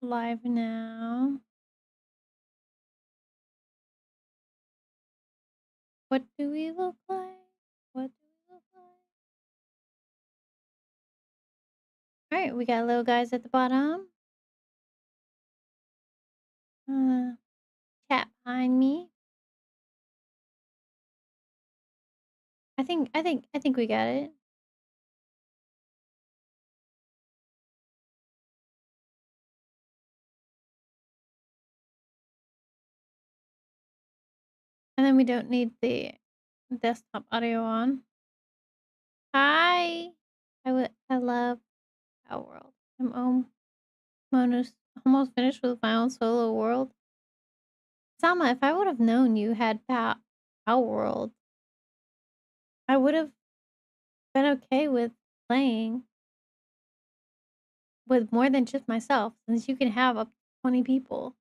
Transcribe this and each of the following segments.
Live now. What do we look like? What do we look like? Alright, we got little guys at the bottom. Uh, Chat behind me. I think we got it. And then we don't need the desktop audio on. Hi! I love Palworld. Almost finished with my own solo world. Salma, if I would have known you had Palworld, I would have been okay with playing with more than just myself, since you can have up to 20 people.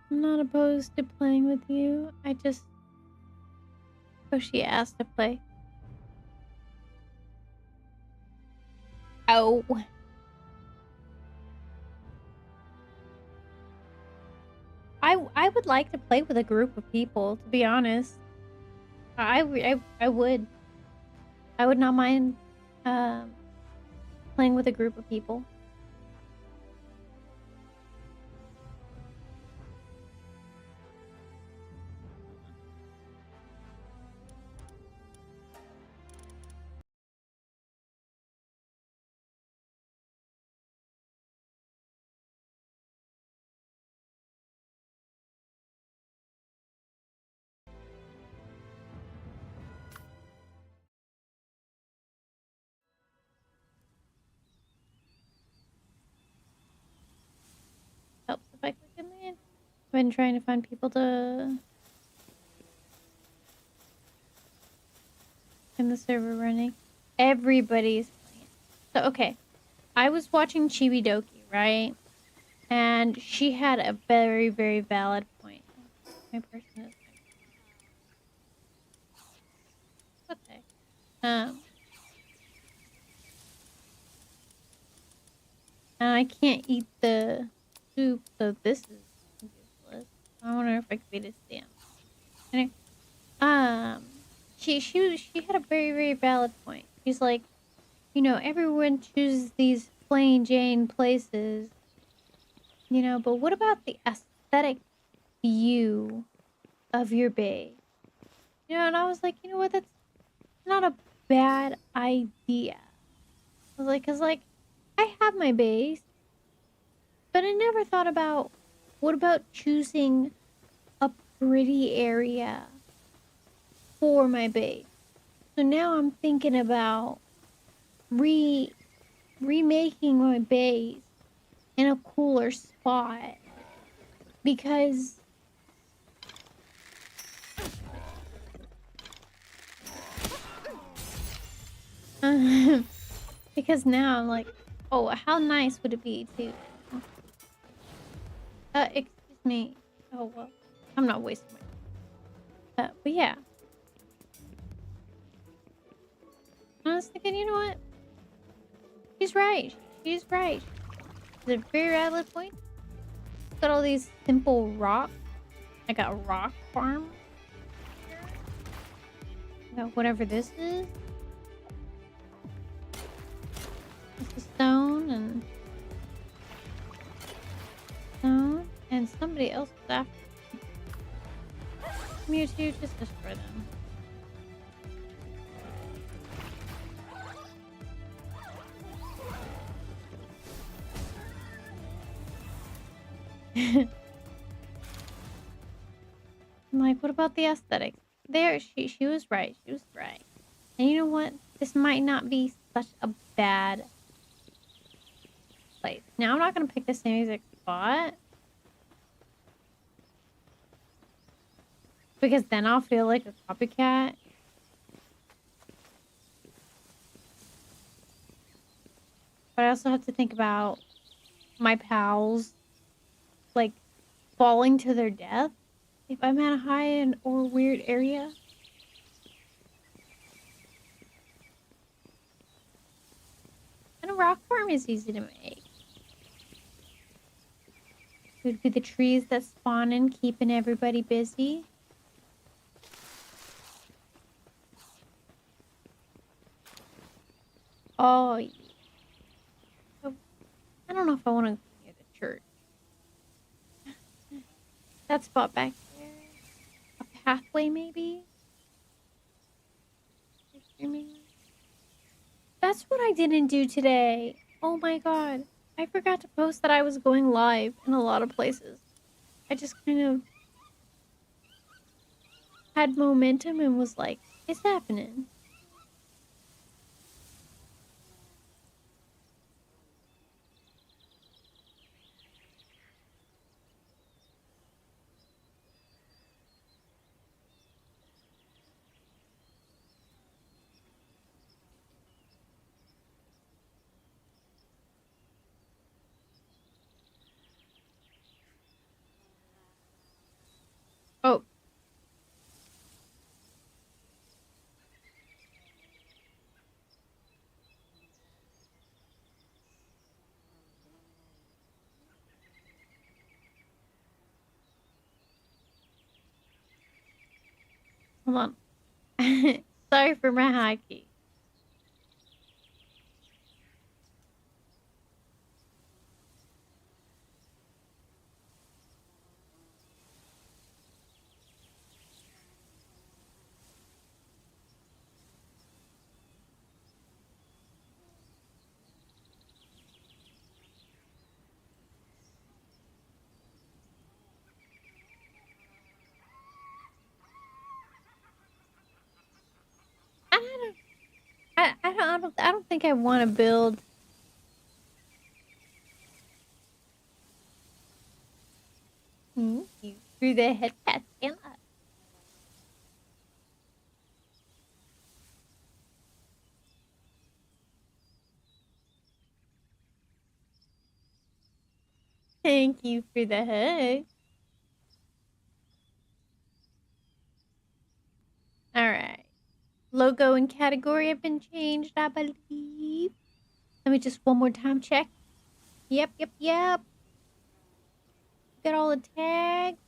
I'm not opposed to playing with you. Oh, she asked to play. Oh. I would like to play with a group of people, to be honest. I would. I would not mind playing with a group of people. Helps if I click in there. I've been trying to find people to in the server running. Everybody's playing. So okay, I was watching Chibi Doki, right? And she had a very, very valid point. My person is what the heck? And I can't eat the soup, so this is useless. I wonder if I could beat a stamp. Anyway, she had a very, very valid point. She's like, you know, everyone chooses these plain Jane places, you know, but what about the aesthetic view of your base? You know, and I was like, you know what, that's not a bad idea. I was like, cause like, I have my base, but I never thought about, what about choosing a pretty area for my base? So now I'm thinking about remaking my base in a cooler spot because because now I'm like, oh, how nice would it be to excuse me. Oh well, I'm not wasting my but yeah. I was thinking, you know what? She's right. She's right. It's a very valid point. Got all these simple rocks. I got a rock farm. I got whatever this is. It's a stone and somebody else is after me. Mewtwo, just destroy them. I'm like, what about the aesthetics? There, she was right. She was right. And you know what? This might not be such a bad place. Now I'm not gonna pick the same exact spot. Because then I'll feel like a copycat. But I also have to think about my pals, like, falling to their death if I'm at a high or weird area. And a rock farm is easy to make. It would be the trees that spawn in, keeping everybody busy. Oh, yeah. I don't know if I want to go near the church. That spot back there. A pathway, maybe? That's what I didn't do today. Oh my god. I forgot to post that I was going live in a lot of places. I just kind of had momentum and was like, it's happening. Oh. Hold on. Sorry for my hockey. I don't think I want to build. You threw the head cat scan up. Thank you for the hug. Alright. Logo and category have been changed, I believe. Let me just one more time check. Yep. Got all the tags.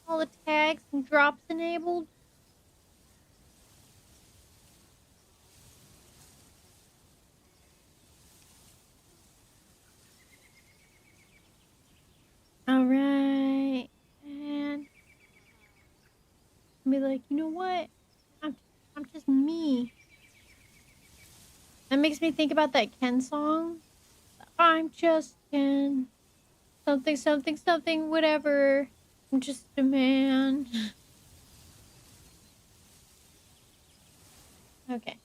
All the tags and drops enabled. Alright. And be like, you know what? I'm just me. That makes me think about that Ken song. I'm just Ken. Something, whatever. I'm just a man. Okay.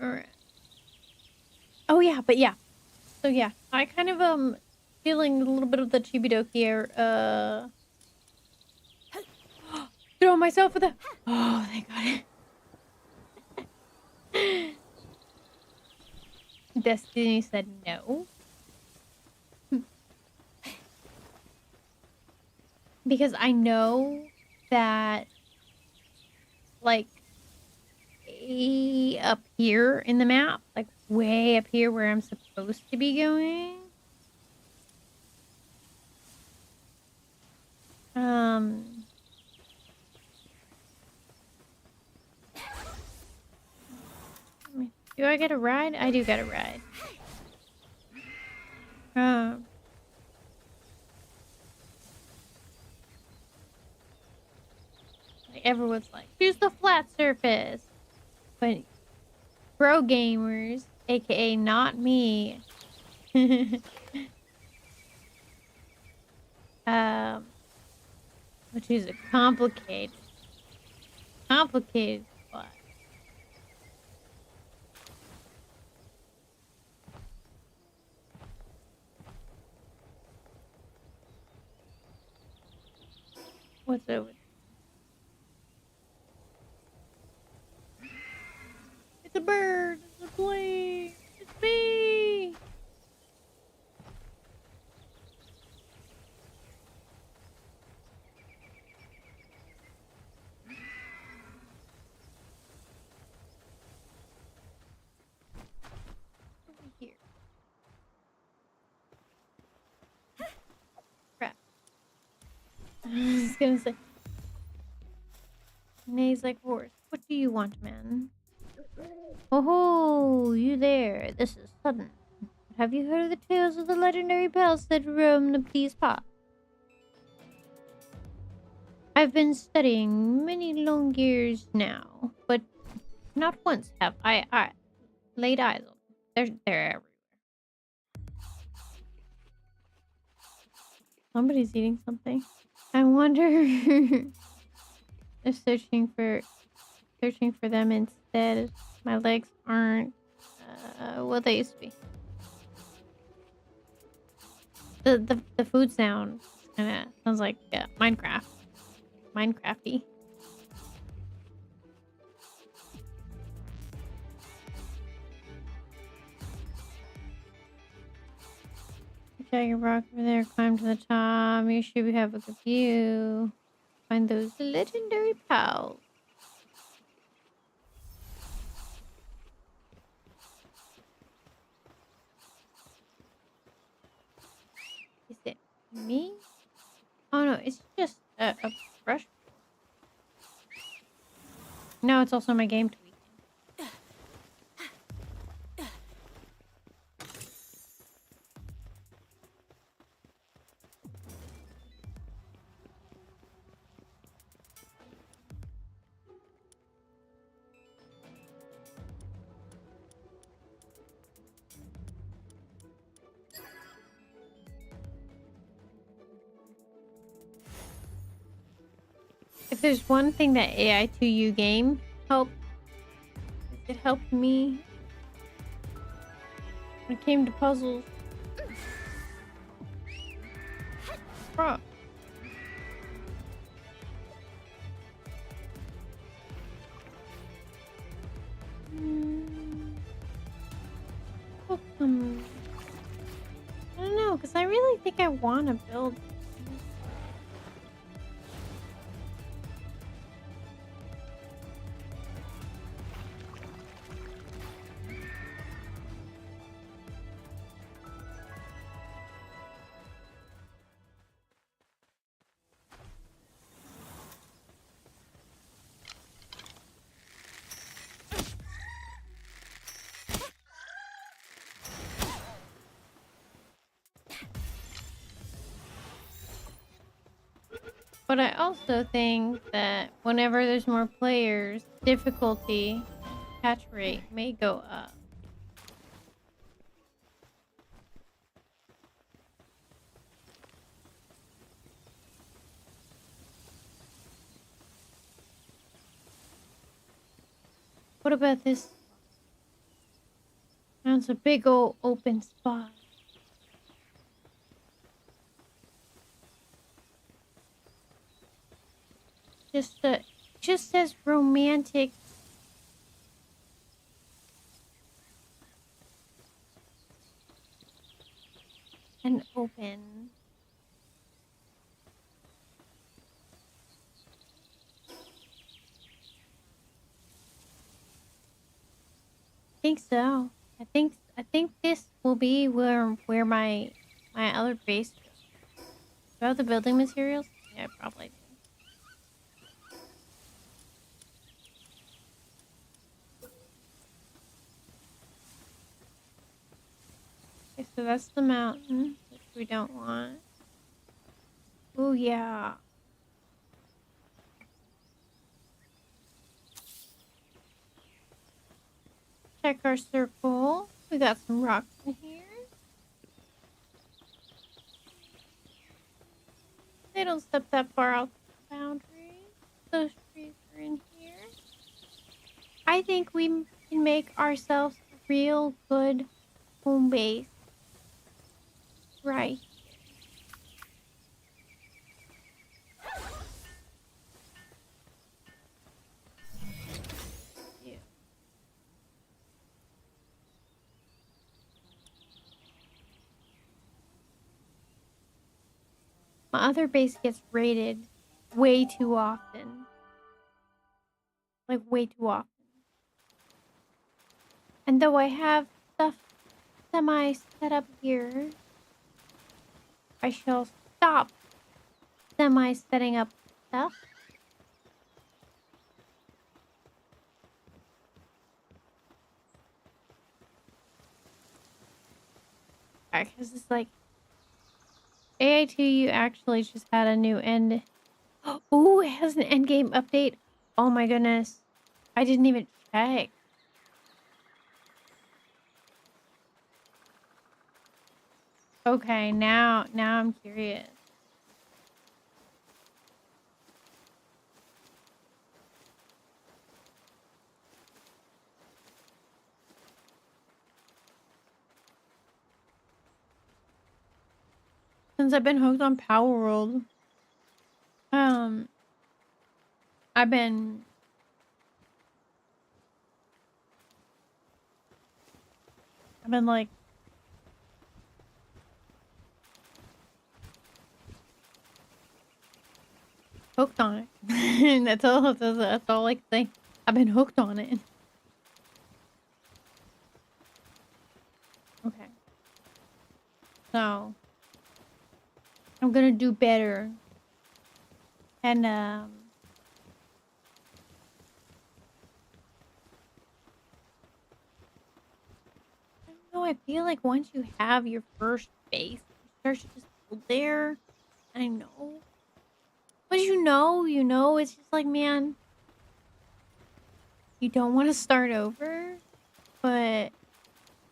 Alright. Oh yeah, but yeah. So yeah, I kind of feeling a little bit of the Chibidoki air, throw myself with the. Oh, thank God. Destiny said no. Because I know that, like, up here in the map, like way up here where I'm supposed to be going, do I get a ride? I do get a ride. Like everyone's like, choose the flat surface. But pro gamers, aka not me, which is a complicated spot. What's over there? It's a bird. It's a plane. It's me. Over here. Crap. I was gonna say. Neighs like horse. What do you want, man? Oh, you there. This is sudden. Have you heard of the tales of the legendary pals that roam these parts? I've been studying many long years now, but not once have I laid eyes on them. They're everywhere. Somebody's eating something. I wonder they're searching for them instead. My legs aren't what they used to be. The food sound kind of sounds like Minecrafty. Jagged rock over there. Climb to the top. Make sure we have a good view. Find those legendary pals. Is it me? Oh no, it's just a brush. No, it's also my game tweaking. If there's one thing that AI2U game helped, it helped me when it came to puzzles. Bro. I don't know, because I really think I want to build. But I also think that whenever there's more players, difficulty catch rate may go up. What about this? That's a big old open spot. Just as romantic. And open. I think so. I think this will be where my other base goes. Do I have the building materials? Yeah, probably do. Okay, so that's the mountain, which we don't want. Oh yeah. Check our circle. We got some rocks in here. They don't step that far out the boundary. Those trees are in here. I think we can make ourselves a real good home base. Right. My other base gets raided way too often. Like, way too often. And though I have stuff semi set up here, I shall stop semi setting up stuff. Because it's like AI2U actually just had a new end. Oh, it has an end game update. Oh my goodness. I didn't even check. Okay, now I'm curious. Since I've been hooked on Palworld, I've been like hooked on it. that's all I can say. I've been hooked on it. Okay. So I'm gonna do better. And I don't know, I feel like once you have your first base, you start to just build there. I know. But you know, it's just like, man, you don't want to start over, but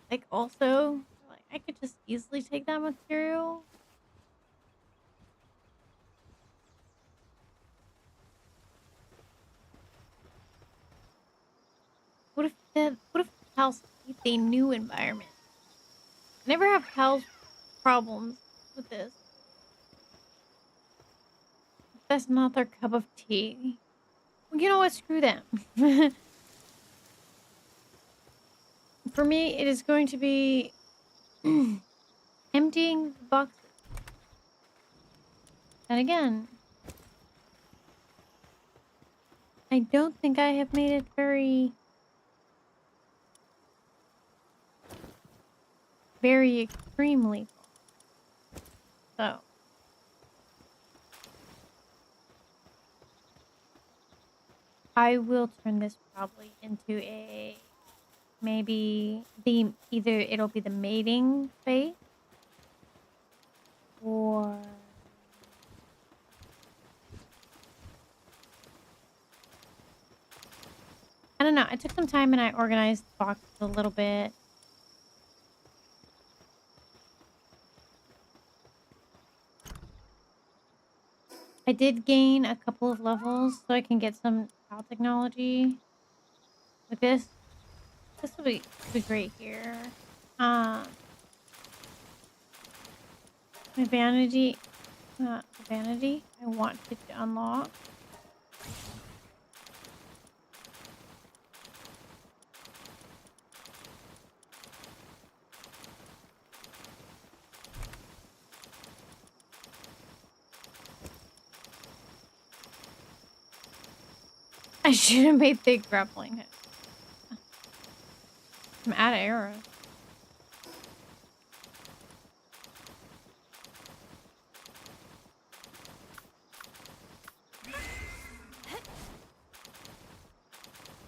like also, like, I could just easily take that material. What if the house needs a new environment? I never have house problems with this. That's not their cup of tea. Well, you know what? Screw them. For me, it is going to be emptying the boxes. And again, I don't think I have made it very extremely full. So I will turn this probably into a maybe either it'll be the mating phase or I don't know. I took some time and I organized the boxes a little bit. I did gain a couple of levels so I can get some PAL technology with this. This will be great here. My vanity, I wanted to unlock. I should have made thick grappling hook. I'm out of arrows.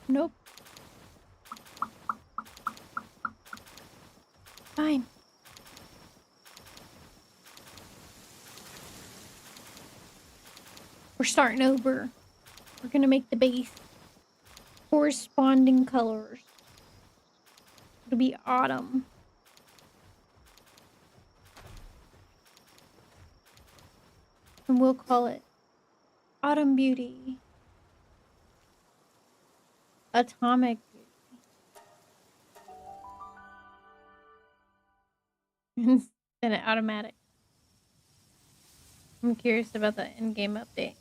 Nope. Fine. We're starting over. We're gonna make the base corresponding colors. It'll be autumn. And we'll call it Autumn Beauty. Atomic Beauty. Instead of automatic. I'm curious about the in-game update.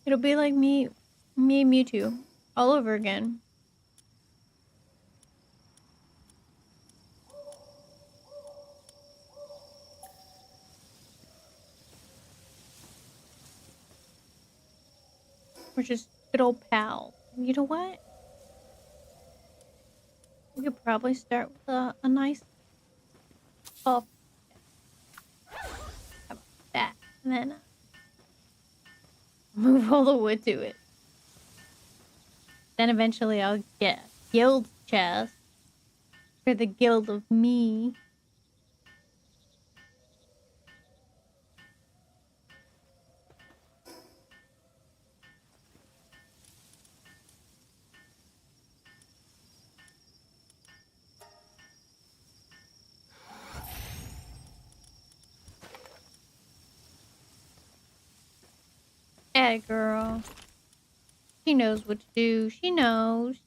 It'll be like me and Mewtwo all over again. We're just good old pals. And you know what? We could probably start with a nice puff. How about that? And then move all the wood to it. Then eventually I'll get a guild chest for the guild of me. Yeah, girl. She knows what to do. She knows.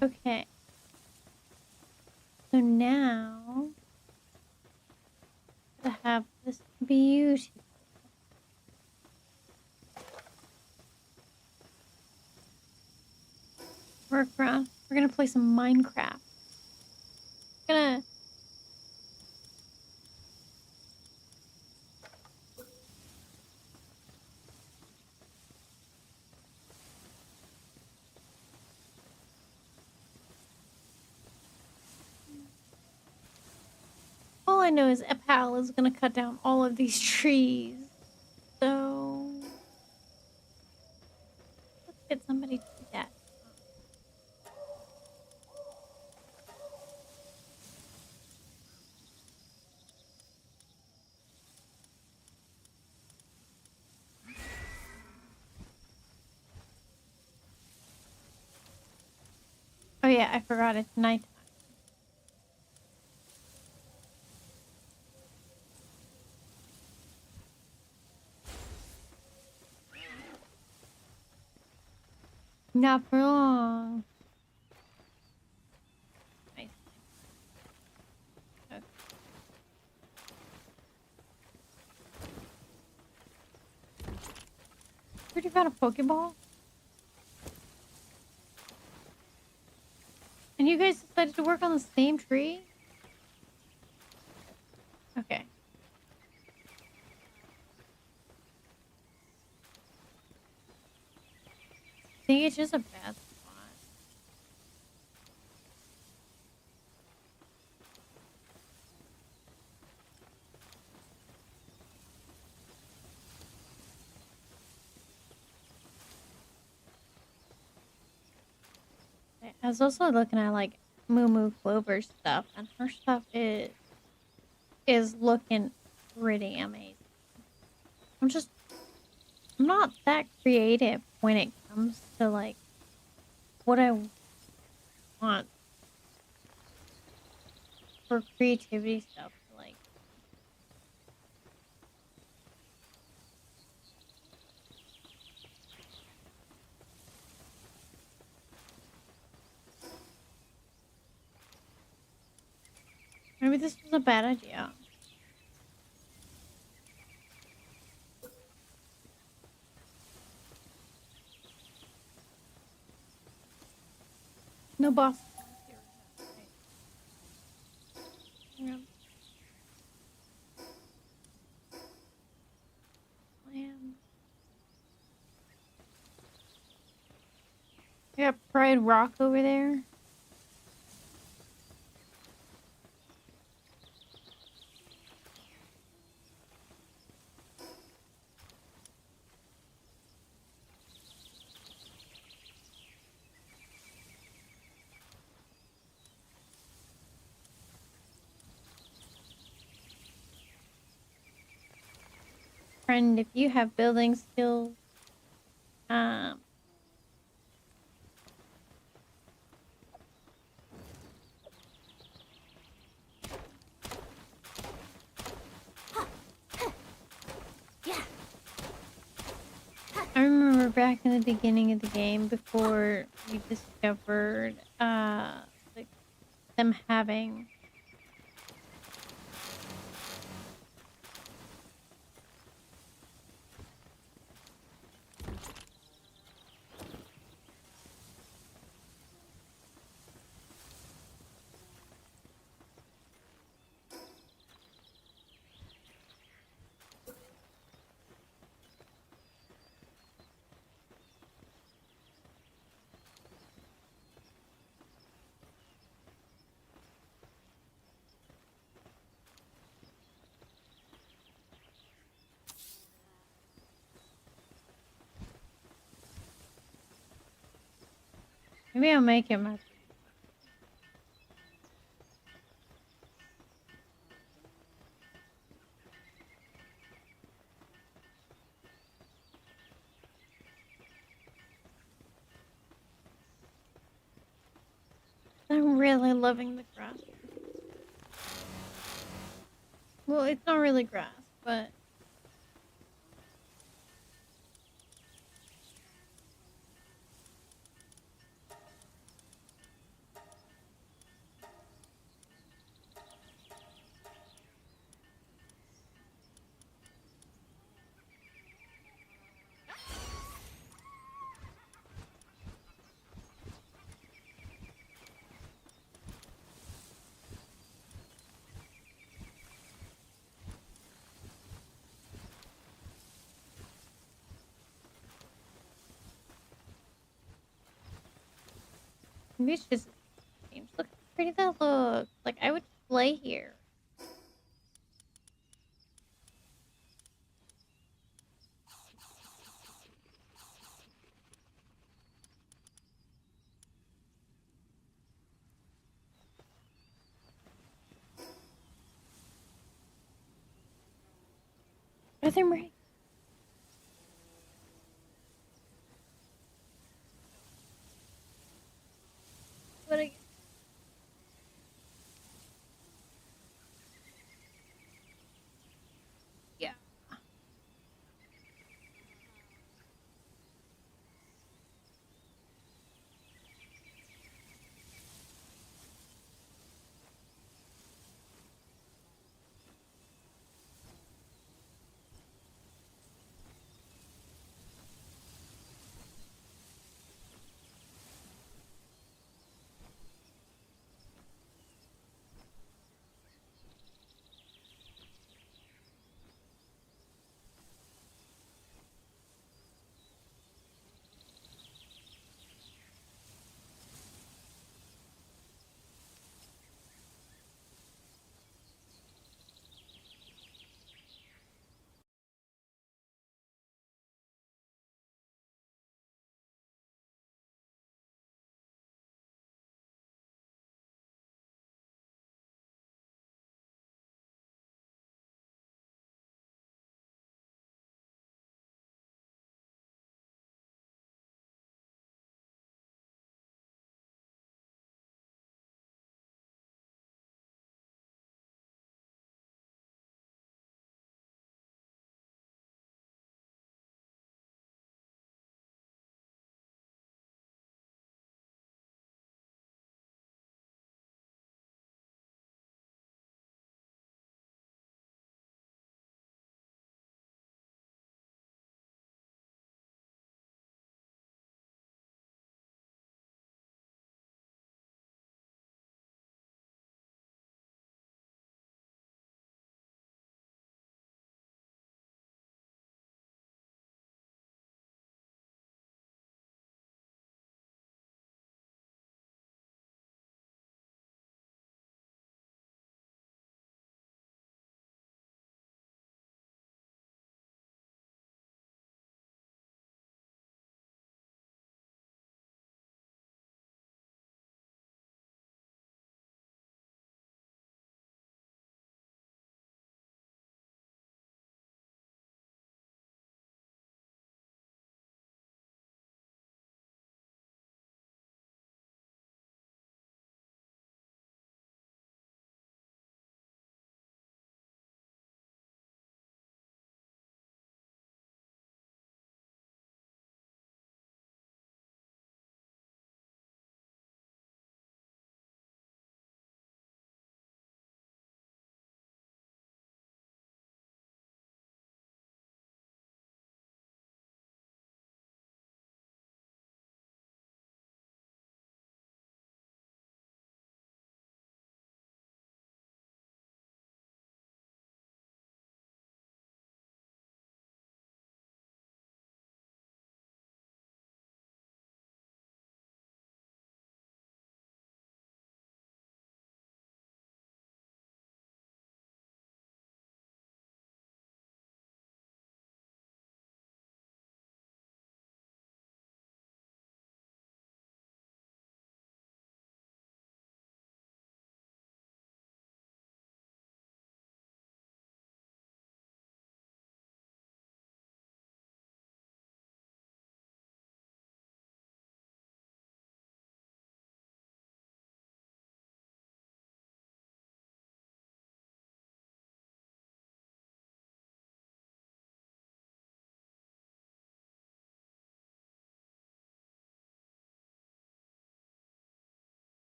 Okay. So now I have this beautiful workaround. We're gonna play some Minecraft. Gonna all I know is a pal is gonna cut down all of these trees. So let's get somebody to do that. Oh yeah, I forgot it's nighttime. Not for long. Nice. Okay. Where'd you found a Pokeball? And you guys decided to work on the same tree? Okay. I think it's just a bad spot. I was also looking at like Moo Moo Clover's stuff, and her stuff is looking pretty amazing. I'm not that creative when it comes to like what I want for creativity stuff. Like, maybe this was a bad idea. No boss. Yeah. Land. I got Pride Rock over there. Friend, if you have building skills, um, I remember back in the beginning of the game before we discovered like them having Maybe I'll make it my. I'm really loving the grass. Well, it's not really grass, but maybe it's just games. Look how pretty that looks. Like I would play here. Bathroom break. What I yeah.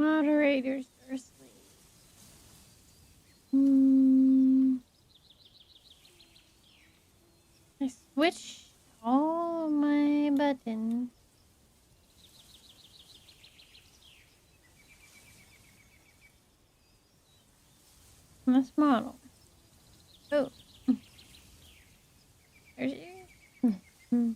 Moderators are asleep. I switched all my buttons. This model. Oh. There's you.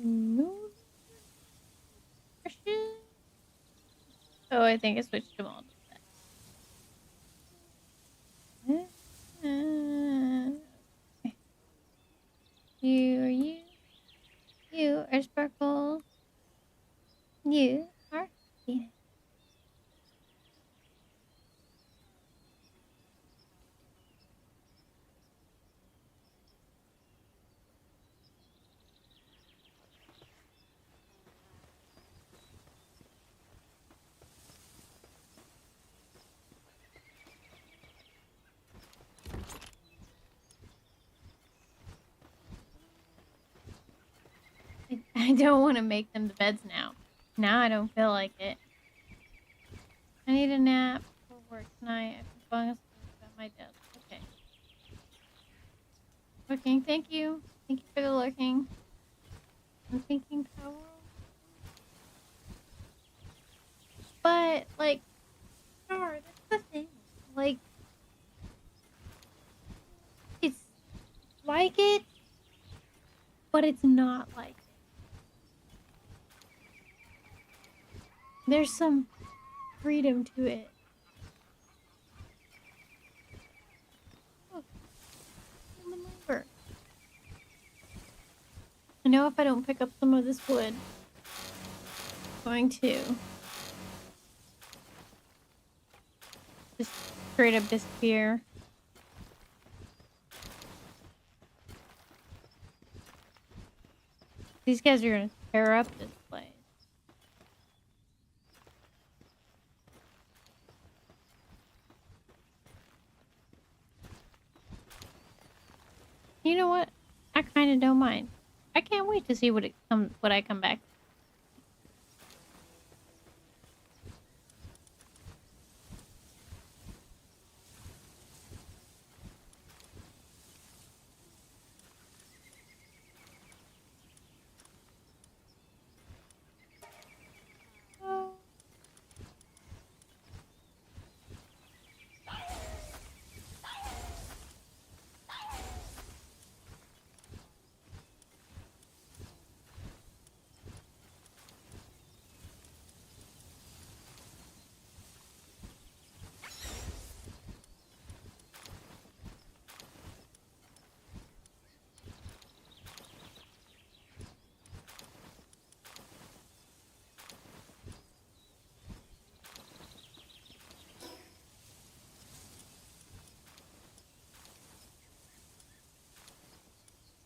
No. Oh, I think I switched them all to that. Okay. You are you. You are Sparkle. You are Venus. I don't want to make them the beds now. Now I don't feel like it. I need a nap for work tonight. I've been falling asleep at my desk. Okay. Lurking, thank you. Thank you for the lurking. I'm thinking Palworld. But, like, sure, that's the thing. Like, it's like it, but it's not like it. There's some freedom to it. Oh, human labor. I know if I don't pick up some of this wood, I'm going to just straight up disappear. These guys are gonna tear up this place. You know what? I kind of don't mind. I can't wait to see what I come back. Oh.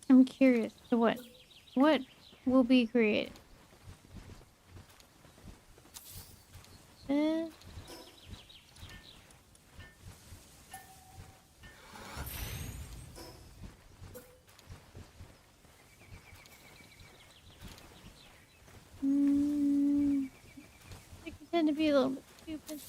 I'm curious to what will be created. Uh, I can tend to be a little bit stupid.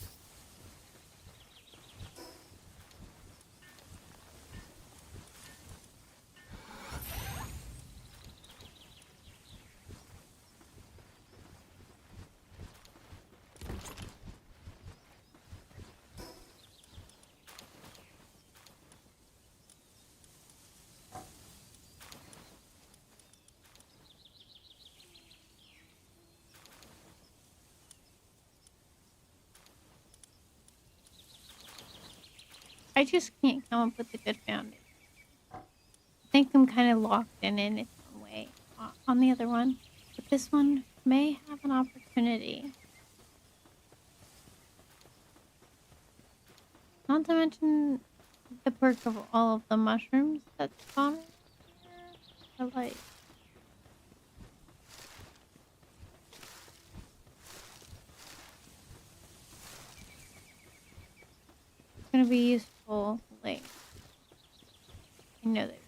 I just can't come up with a good foundation. I think I'm kind of locked in its own way on the other one, but this one may have an opportunity. Not to mention the perk of all of the mushrooms that spawn around here. But like, it's gonna be useful later. I know that.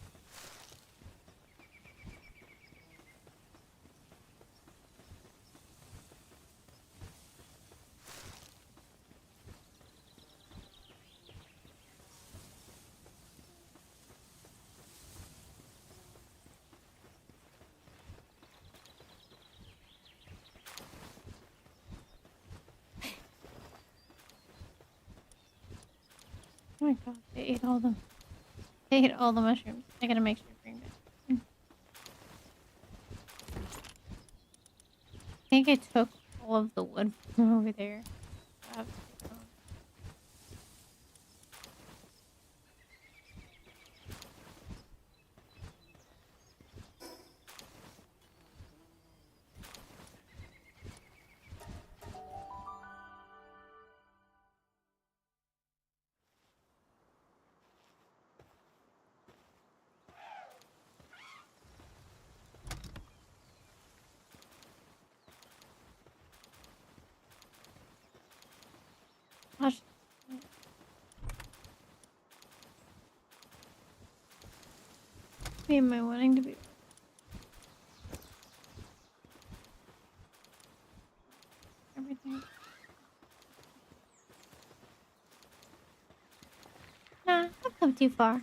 Oh my god, they ate all them. They ate all the mushrooms. I gotta make sure to bring that. I think I took all of the wood from over there. I have to take some. Gosh. Am I wanting to be? Everything. Nah, I've come too far.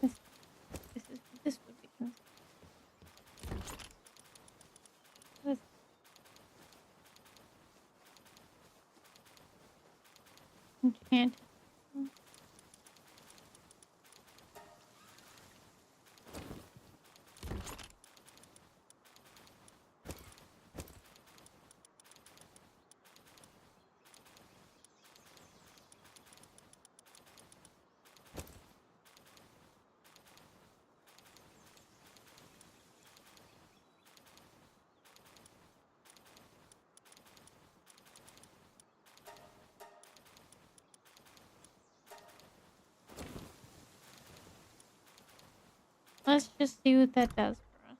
This, this would be this enchanted. Let's just see what that does for us.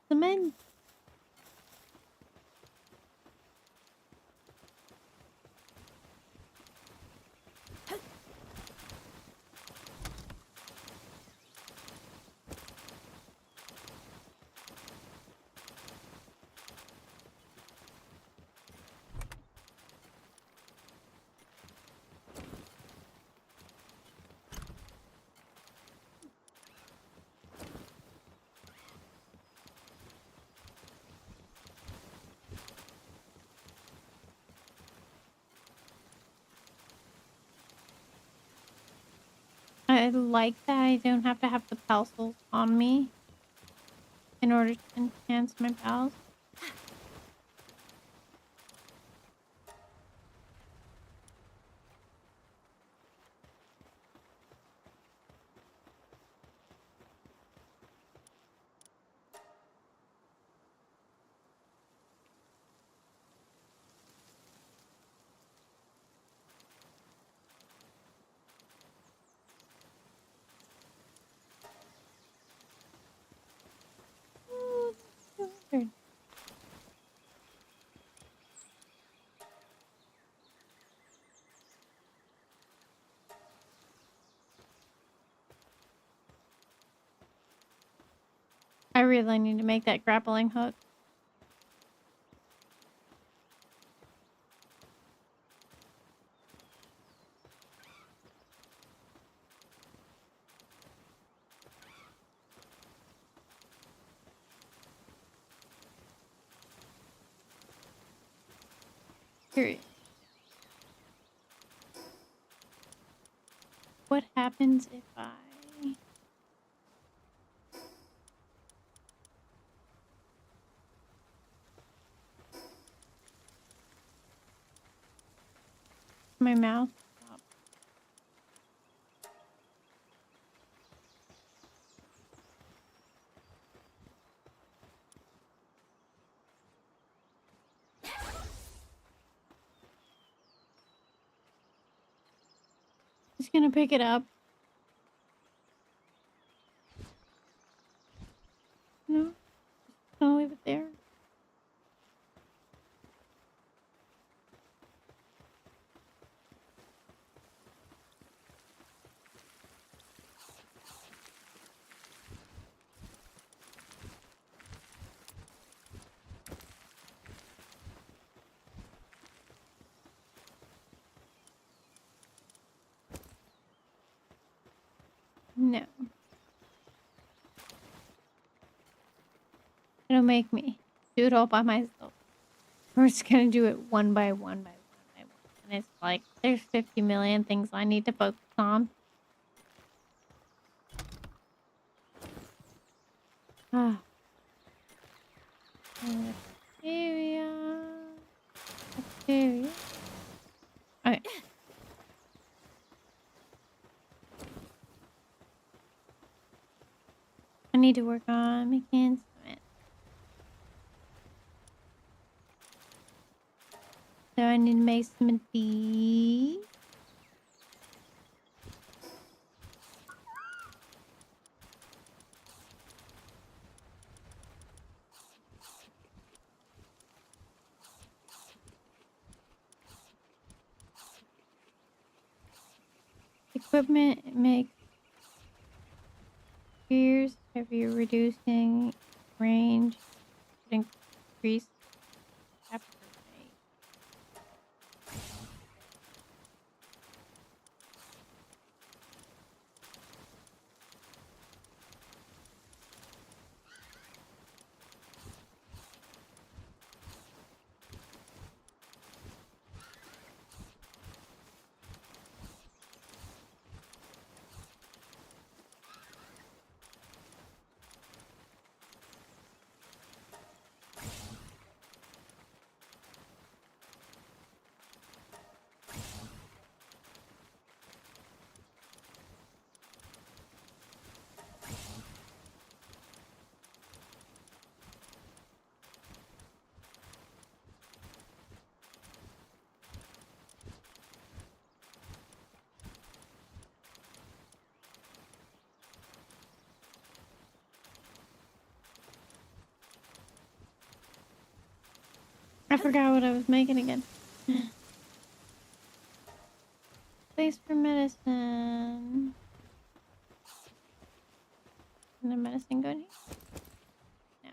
The men. I like that I don't have to have the pelsels on me in order to enhance my pals. I really need to make that grappling hook. Period. What happens if I... My mouth stops. Just gonna pick it up. No, just gonna leave it there. No. It'll make me do it all by myself. We're just gonna do it one by one by one by one. And it's like, there's 50 million things I need to focus on. Ah. Bacteria. Bacteria. Okay. I need to work on making cement. So I need to make cement B. Equipment makes gears heavier, reducing range, increase capture rate. I forgot what I was making again. Place for medicine. Can the medicine go in here? No.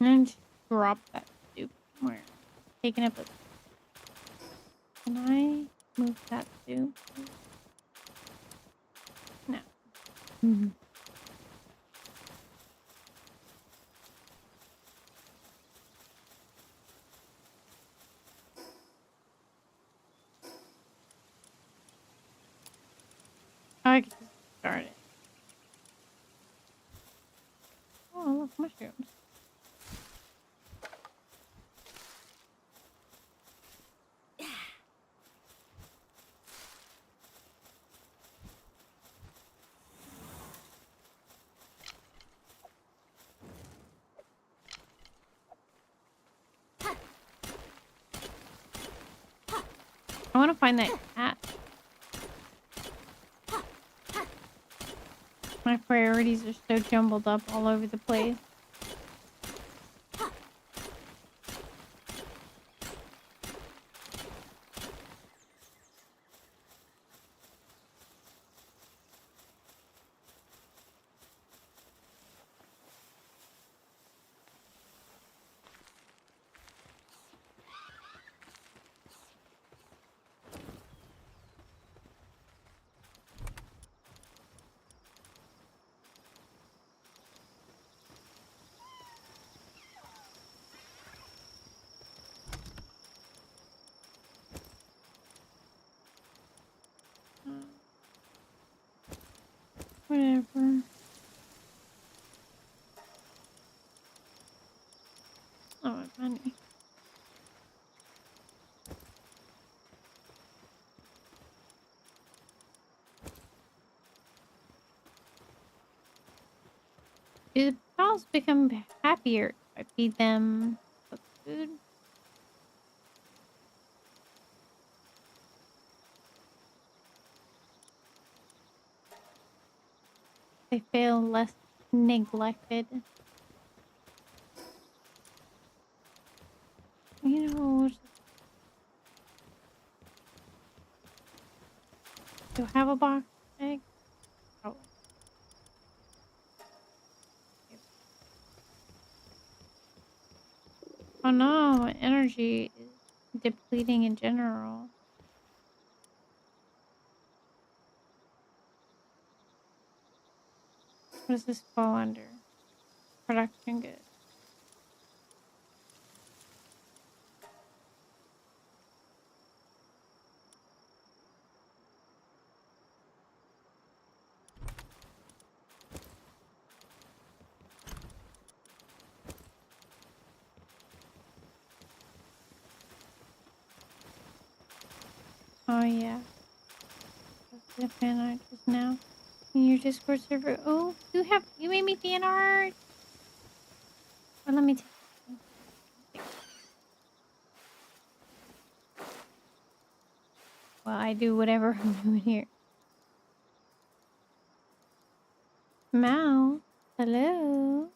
And just drop that soup somewhere. Taking up a... Can I move that soup? No. Mm-hmm. I can just start it. Oh, look, mushrooms. I want to find that cat. My priorities are so jumbled up all over the place. Whatever. Oh, money. Do the pals become happier if I feed them food? They feel less neglected. You know, do I have a box of eggs? Oh, oh no, my energy is depleting in general. What does this fall under? Production goods. Oh yeah. That's the fan art just now. In your Discord server. Oh, you made me fan art. Well, let me take. Well, I do whatever I'm doing here. Mao, hello.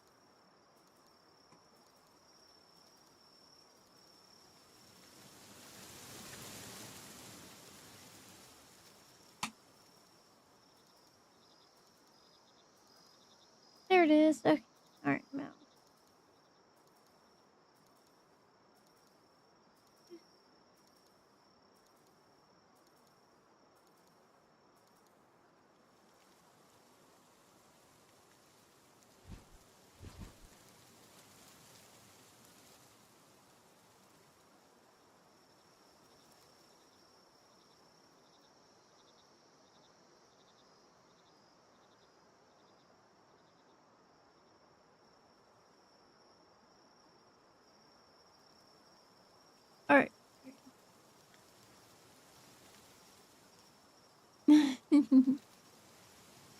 There it is. Okay. All right, Mao. All right.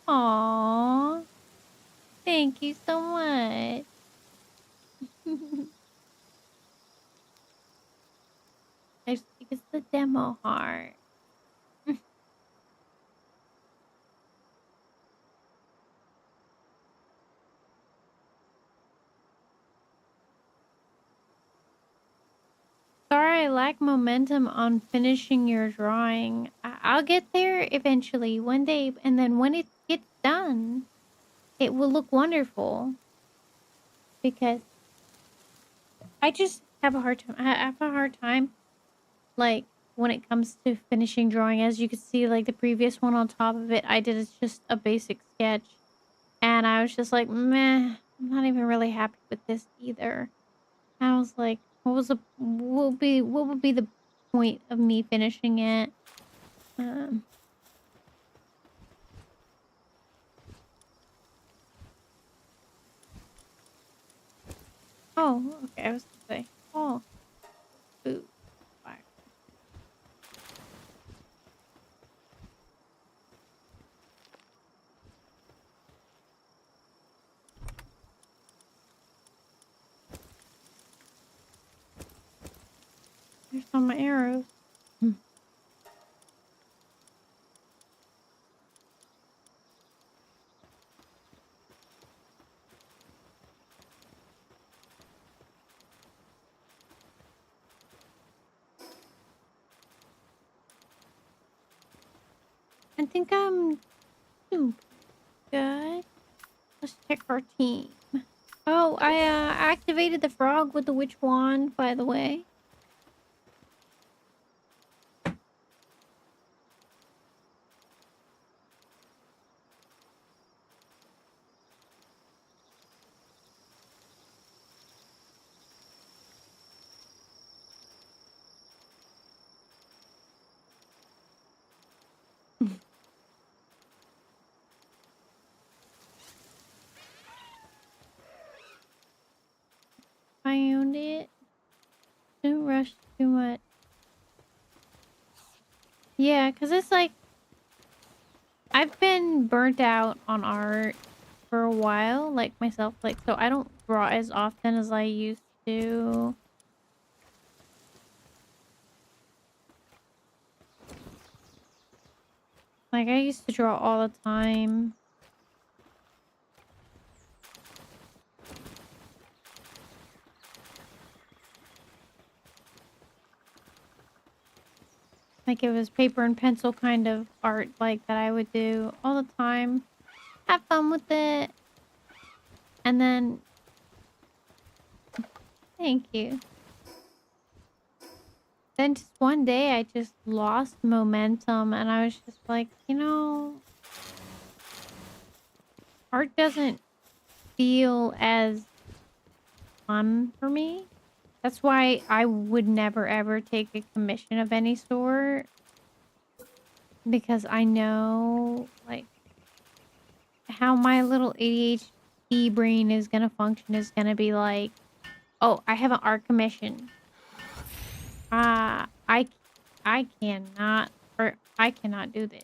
Aww. Thank you so much. I just think it's the demo heart. Sorry, I lack momentum on finishing your drawing. I'll get there eventually, one day, and then when it gets done, it will look wonderful. Because I just have a hard time. I have a hard time, like, when it comes to finishing drawing. As you can see, like, the previous one on top of it, I did just a basic sketch. And I was just like, meh, I'm not even really happy with this either. I was like, what would be the point of me finishing it? Um, oh, okay, I was gonna say, oh, food, fire. There's all my arrows. I think I'm doing good. Let's check our team. Oh, I activated the frog with the witch wand, by the way. I owned it. Don't rush too much. Yeah, because it's like, I've been burnt out on art for a while, like myself, like, so I don't draw as often as I used to. Like, I used to draw all the time. Like, it was paper and pencil kind of art, like, that I would do all the time. Have fun with it. And then... Thank you. Then just one day, I just lost momentum, and I was just like, you know... Art doesn't feel as fun for me. That's why I would never ever take a commission of any sort. Because I know, like, how my little ADHD brain is gonna function is gonna be like, oh, I have an art commission. I cannot, or I cannot do this.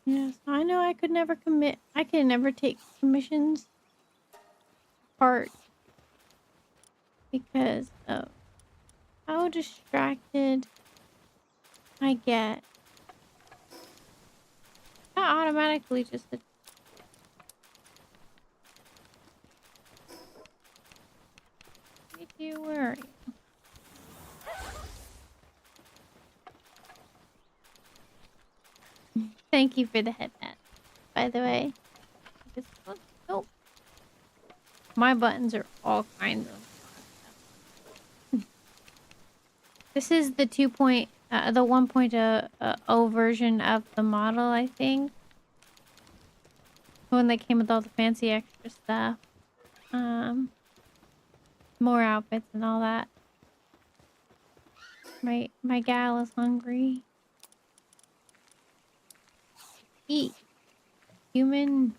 Yes, I know I could never commit. I can never take commissions apart because of how distracted I get. Not automatically just a... Where are you? Thank you for the headband, by the way. Nope. My buttons are all kinds of... This is the 1.0 version of the model, I think. The one that came with all the fancy extra stuff. More outfits and all that. My gal is hungry. Eat. Human.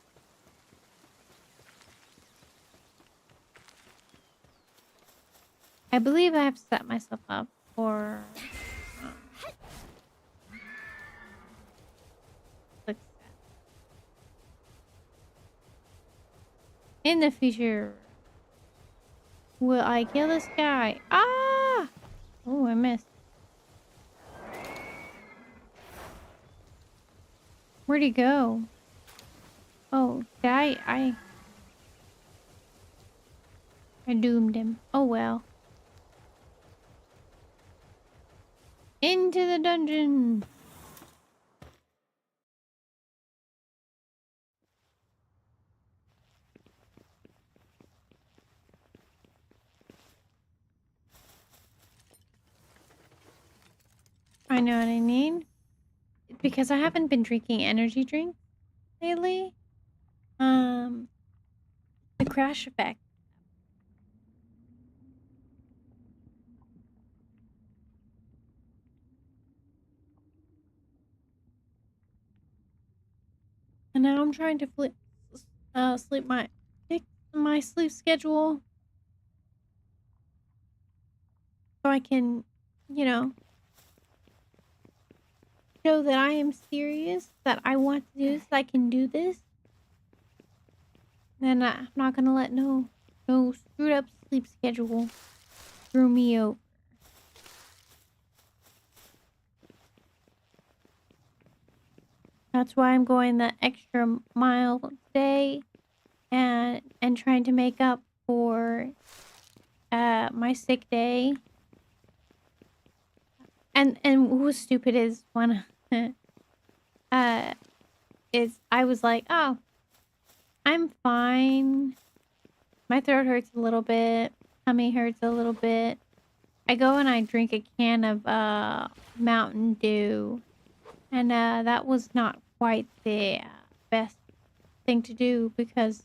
I believe I have set myself up for success. In the future, will I kill this guy? Ah! Oh, I missed. Where'd he go? Oh, did I doomed him. Oh well. Into the dungeon. I know what I mean. Because I haven't been drinking energy drink lately. The crash effect. And now I'm trying to sleep my sleep schedule so I can, you know, show that I am serious, that I want to do this, that I can do this. And I'm not gonna let no screwed up sleep schedule screw me over. That's why I'm going the extra mile today and trying to make up for my sick day. And what's stupid is when I was like, oh, I'm fine. My throat hurts a little bit. Tummy hurts a little bit. I go and I drink a can of Mountain Dew. And that was not quite the best thing to do because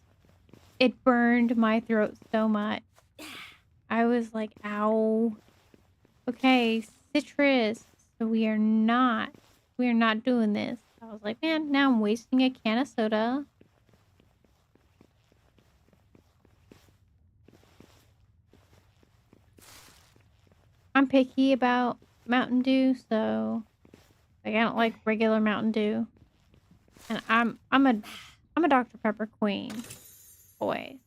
it burned my throat so much. I was like, ow. Okay, citrus. So we are not doing this. I was like, man, now I'm wasting a can of soda. I'm picky about Mountain Dew, so like I don't like regular Mountain Dew. And I'm a Dr. Pepper queen. Always.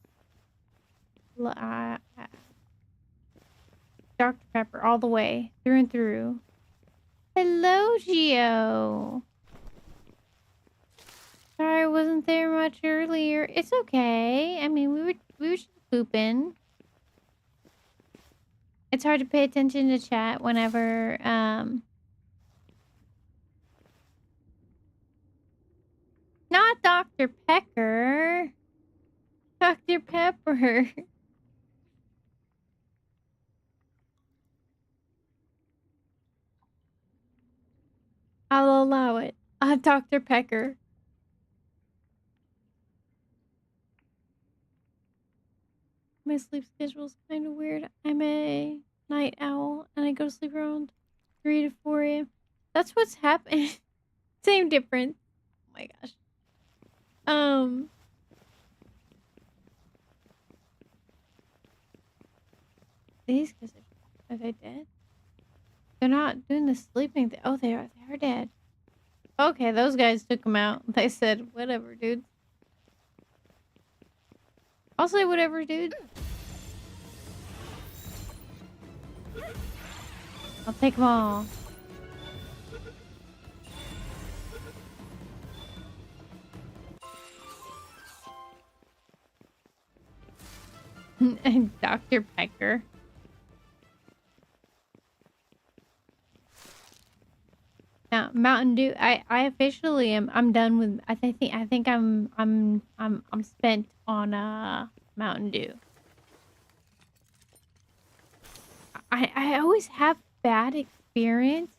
Dr. Pepper all the way, through and through. Hello, Gio. Sorry I wasn't there much earlier. It's okay. I mean, we were just pooping. It's hard to pay attention to chat whenever not Dr. Pecker. Dr. Pepper. I'll allow it. Dr. Pecker. My sleep schedule's kind of weird. I'm a night owl and I go to sleep around 3 to 4 a.m. That's what's happening. Same difference. Oh my gosh. These guys are they dead? They're not doing the sleeping thing. Oh, they are dead. Okay, those guys took them out. They said, whatever, dude. I'll say whatever, dude. I'll take them all. And Dr. Pecker. Now, Mountain Dew. I officially am. I'm done with. I think I'm spent on Mountain Dew. I always have bad experience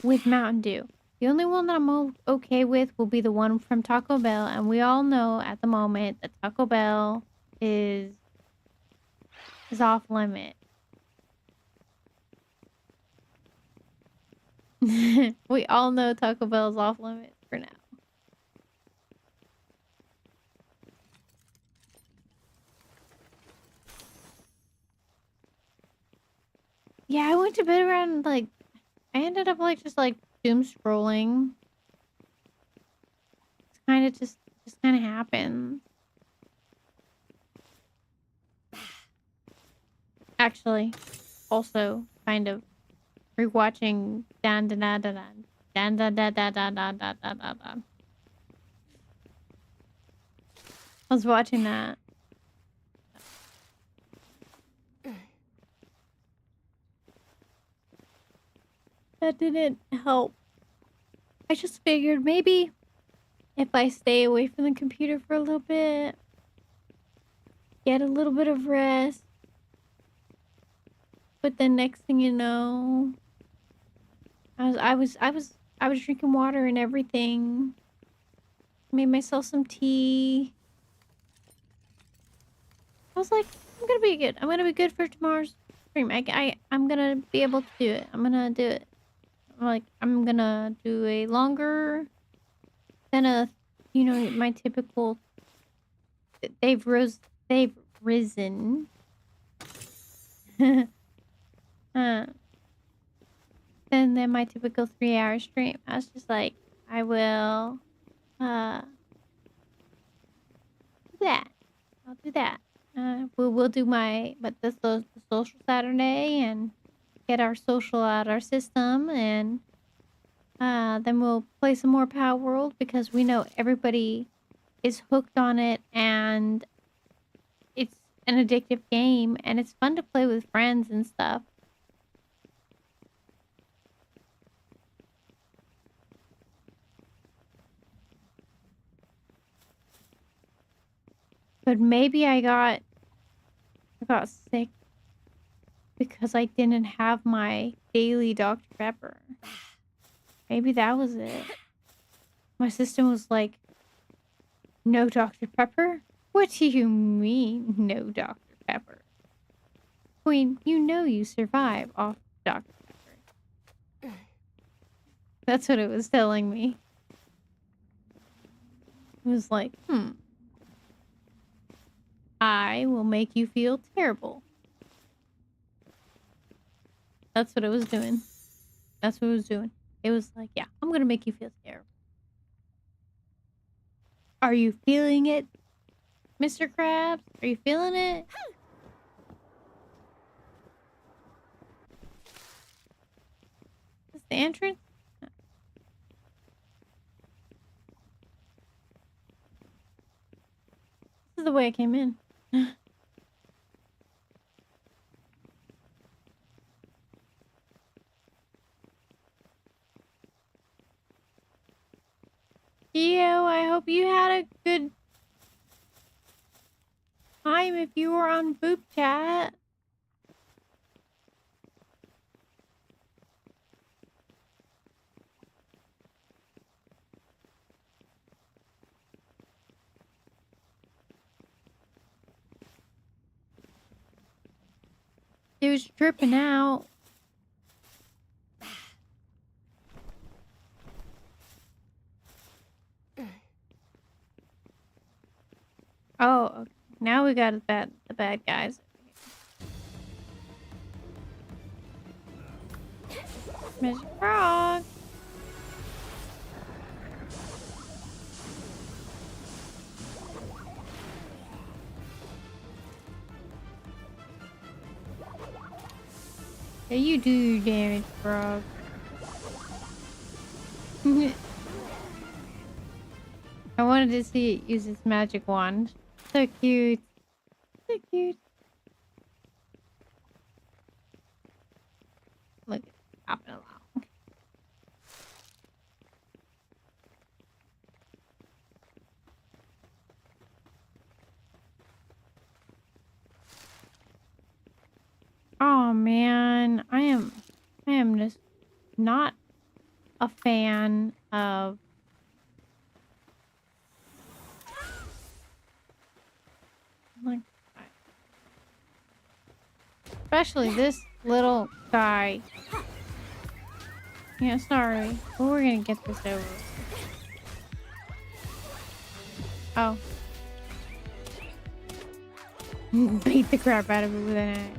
with Mountain Dew. The only one that I'm okay with will be the one from Taco Bell, and we all know at the moment that Taco Bell is off limit. We all know Taco Bell is off limit for now. Yeah, I went to bed around like I ended up like just like doom scrolling. It's kind of just kind of happened. Actually, also kind of rewatching Dan Dan Dan Dan Dan Dan Dan Dan Dan Dan Dan Dan Dan Dan. I was watching that. That didn't help. I just figured maybe if I stay away from the computer for a little bit, get a little bit of rest, but then next thing you know, I was drinking water and everything. Made myself some tea. I was like, I'm gonna be good. I'm gonna be good for tomorrow's stream. I'm gonna be able to do it. I'm gonna do it. I'm gonna do a longer than my typical. They've risen. Than my typical 3-hour stream. I was just like, I will do that. I'll do that. We'll do the social Saturday and get our social out our system and Then we'll play some more Palworld because we know everybody is hooked on it and it's an addictive game and it's fun to play with friends and stuff. But maybe I got sick because I didn't have my daily Dr. Pepper. Maybe that was it. My system was like, no Dr. Pepper? What do you mean, no Dr. Pepper? Queen, you know you survive off Dr. Pepper. That's what it was telling me. It was like, I will make you feel terrible. That's what it was doing. That's what it was doing. It was like, yeah, I'm gonna make you feel terrible. Are you feeling it, Mr. Krabs? Are you feeling it? Is this the entrance? This is the way I came in. Yo, I hope you had a good time if you were on Boop Chat. It was dripping out. Oh, okay. Now we got the bad guys. Mr. Frog. Yeah, you do your damage, Frog. I wanted to see it use its magic wand. So cute. So cute. Look, hopping along. Oh man, I am just not a fan of like, especially this little guy. Yeah, sorry, but we're gonna get this over. Oh. Beat the crap out of it with an axe.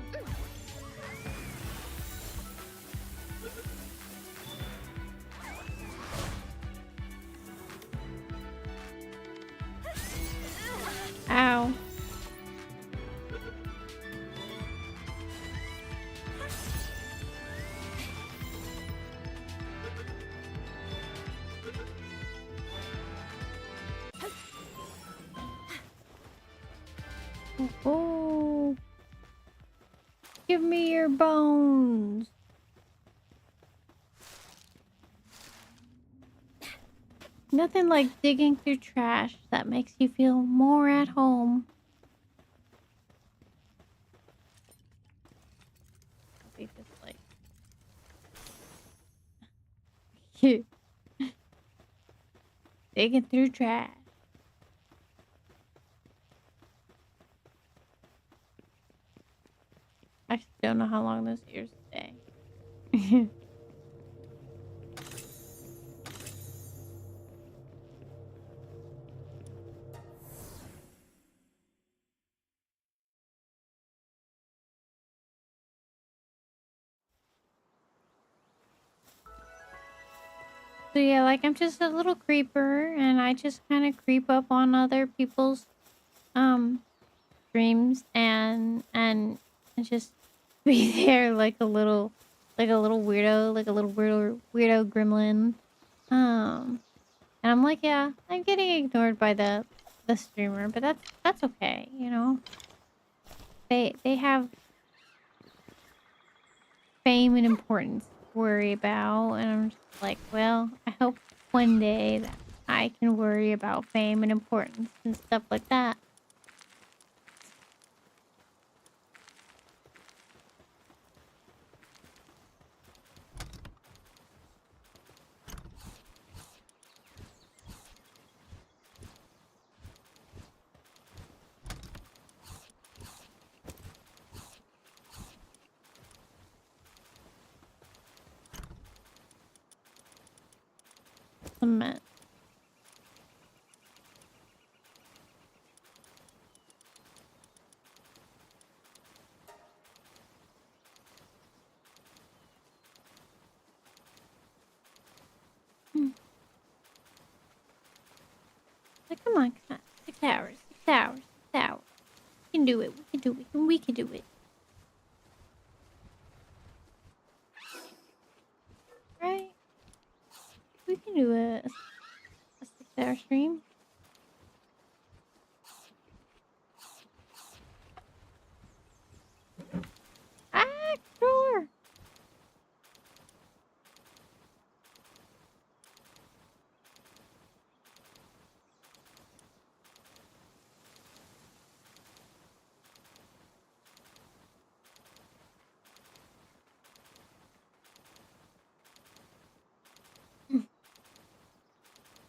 Ow. Oh. Give me your bones. Nothing like digging through trash that makes you feel more at home. Be just like digging through trash. I just don't know how long those ears stay. So yeah, like I'm just a little creeper and I just kind of creep up on other people's streams and just be there like a little weirdo, like a little weirdo gremlin. And I'm like, yeah, I'm getting ignored by the streamer, but that's okay, you know. They have fame and importance to worry about, and I'm just like, well, I hope one day that I can worry about fame and importance and stuff like that. Cement. Like, come on, come on. 6 hours, 6 hours, 6 hours. We can do it, we can do it, we can do it. Right? We can do a 6-hour stream. Ah, sure.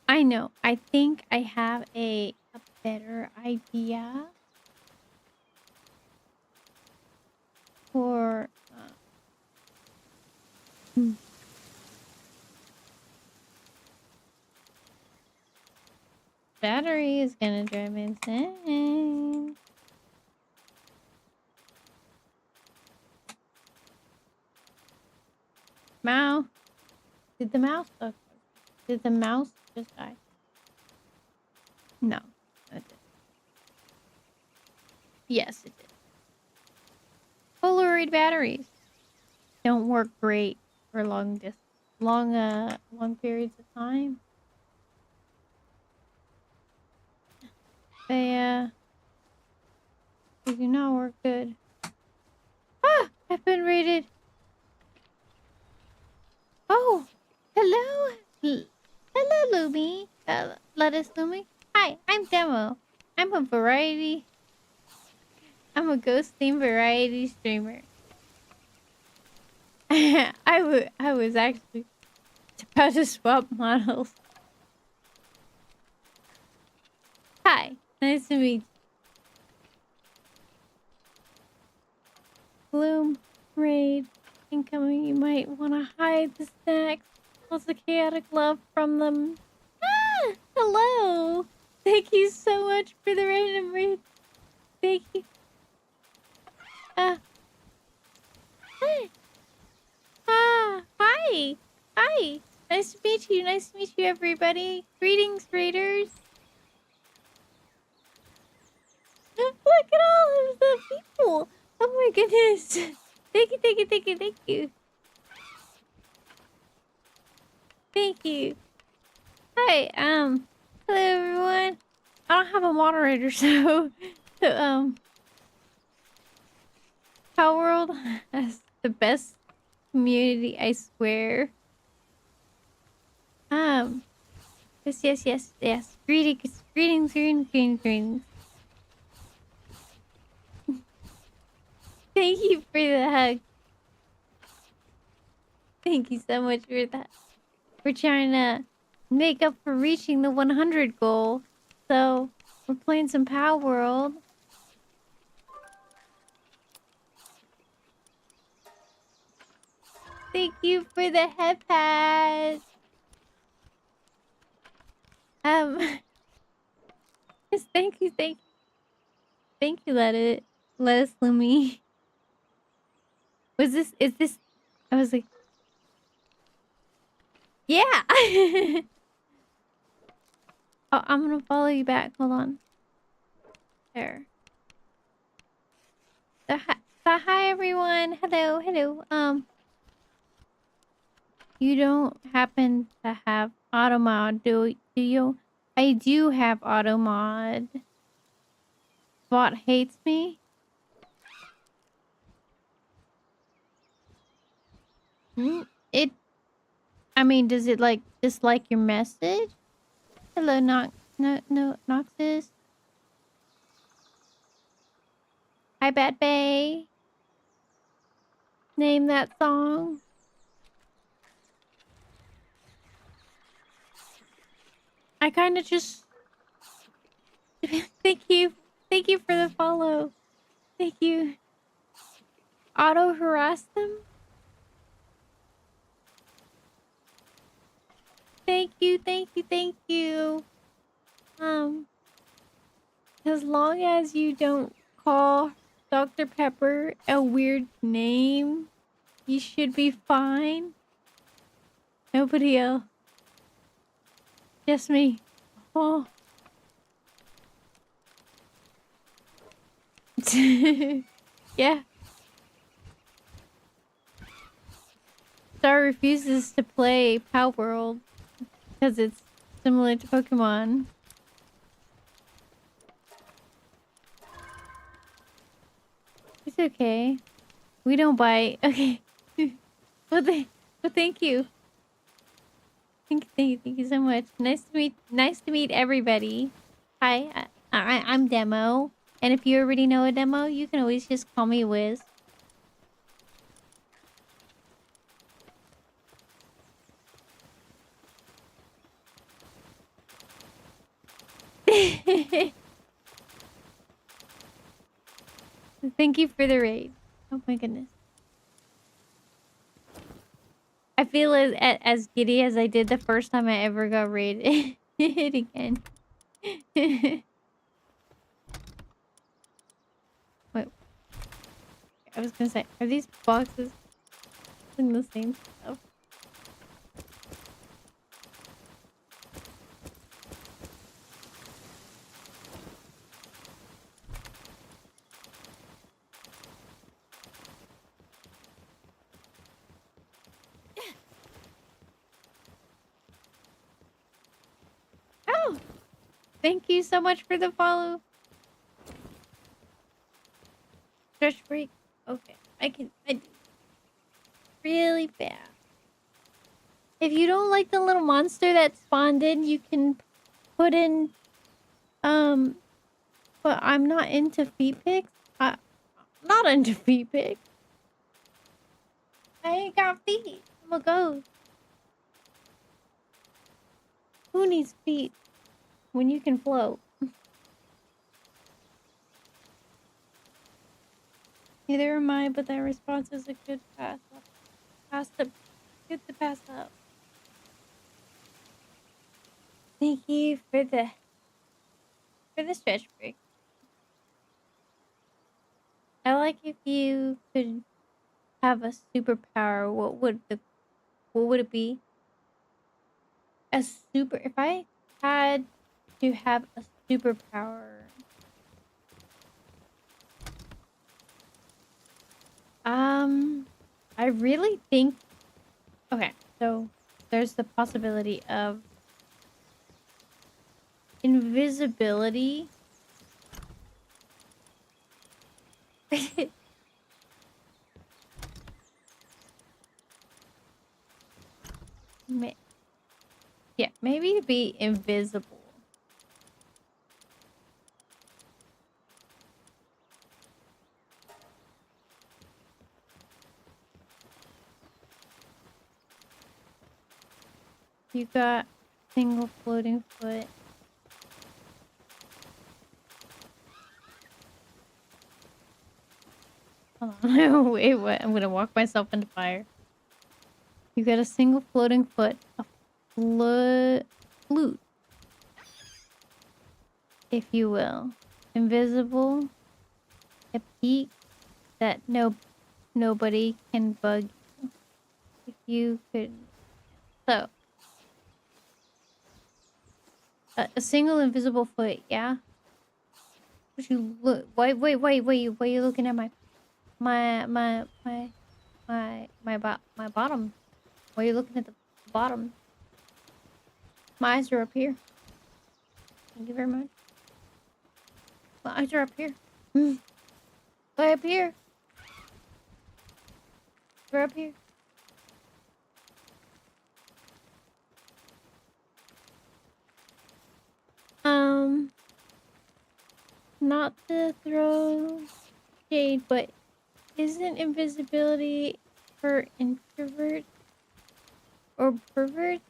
I know. I think I have a better idea for battery is gonna drive me insane. Mouse. Did the mouse? Okay. Did the mouse just die? No. It did. Yes, it did. Polaroid batteries don't work great for long periods of time. They do not work good. Ah! I've been raided. Oh! Hello! Hello, Lumi. Lettuce Lumi. Hi, I'm Demo. I'm a ghost themed variety streamer. I was actually about to swap models. Hi, nice to meet you. Bloom, raid, incoming. You might want to hide the snacks. Lots of chaotic love from them. Ah, hello. Thank you so much for the random raid. Thank you. Hi. Hi. Hi. Nice to meet you. Nice to meet you, everybody. Greetings, raiders. Look at all of the people. Oh my goodness. Thank you, thank you, thank you, thank you. Thank you. Hi, hello everyone. I don't have a moderator, so Palworld has the best community, I swear. Yes. Greetings. Thank you for the hug. Thank you so much for that. We're trying to make up for reaching the 100 goal. So, we're playing some Palworld. Thank you for the head pad. Yes, thank you. Thank you, Lettuce Lumi. Is this, I was like, yeah. Oh, I'm gonna follow you back. Hold on. There. So, hi everyone. Hello. You don't happen to have auto mod. Do you? I do have auto mod. Bot hates me. It. I mean, does it like dislike your message? Hello, Noxus. Hi, Bad Bay. Name that song. I kind of just... Thank you. Thank you for the follow. Thank you. Auto harass them? Thank you, thank you, thank you. As long as you don't call Dr. Pepper a weird name, you should be fine. Nobody else. Just me. Oh. Yeah. Star refuses to play Palworld because it's similar to Pokemon. It's okay. We don't bite. Okay. Well, thank you. Thank you so much. Nice to meet everybody. Hi, I'm Demo. And if you already know a Demo, you can always just call me Wiz. Thank you for the raid. Oh my goodness. I feel as giddy as I did the first time I ever got raided again. Wait. I was gonna say, are these boxes in the same stuff? Oh! Thank you so much for the follow. Stretch break. Okay. I do really fast. If you don't like the little monster that spawned in, you can put in, but I'm not into feet pics. I'm not into feet pics. I ain't got feet. I'm a ghost. Who needs feet when you can float? Neither am I, but that response is a good pass up. Good to pass up. Thank you for the stretch break. I like if you could have a superpower. What would it be? If I had to have a superpower. I really think... Okay, so there's the possibility of invisibility. Yeah, maybe be invisible. You got single floating foot. Hold on. Wait, what? I'm gonna walk myself into fire. You got a single floating foot, a flute, if you will. Invisible, a peak that nobody can bug you. If you could... So, a single invisible foot, yeah? Would you look... Wait, why are you looking at my bottom? Why are you looking at the bottom? My eyes are up here. Thank you very much. My eyes are up here. Way up here. We're up here. Not to throw shade, but isn't invisibility for introverts or perverts?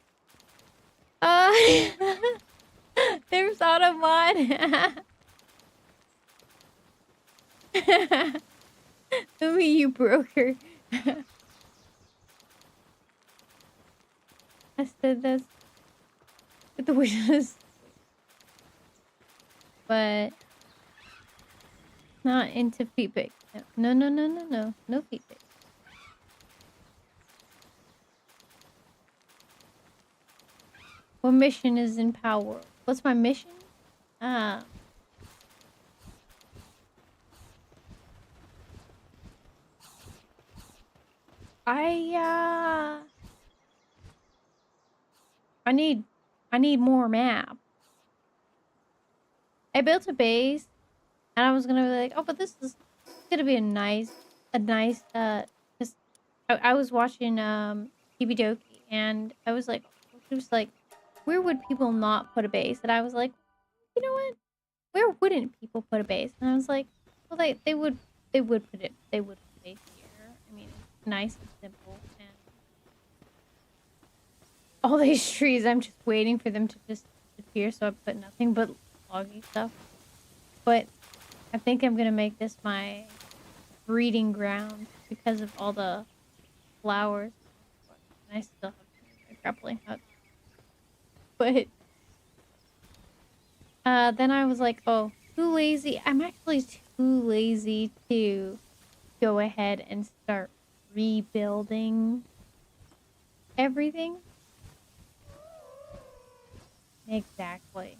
There's Automod. Who you broker? I said that's with the wishes, but not into feet pics. No, no feet pics. What mission is in Palworld? What's my mission? I need more map. I built a base, and I was gonna be like, oh, but this is gonna be a nice, cause I was watching Kibidoki, and I was like, she was like, where would people not put a base? And I was like, you know what? Where wouldn't people put a base? And I was like, well, they would put a base here. I mean, it's nice and simple, and all these trees, I'm just waiting for them to just disappear, so I put nothing but loggy stuff. But I think I'm gonna make this my breeding ground because of all the flowers. And I still have a grappling hook. But then I was like, oh, too lazy. I'm actually too lazy to go ahead and start rebuilding everything. Exactly.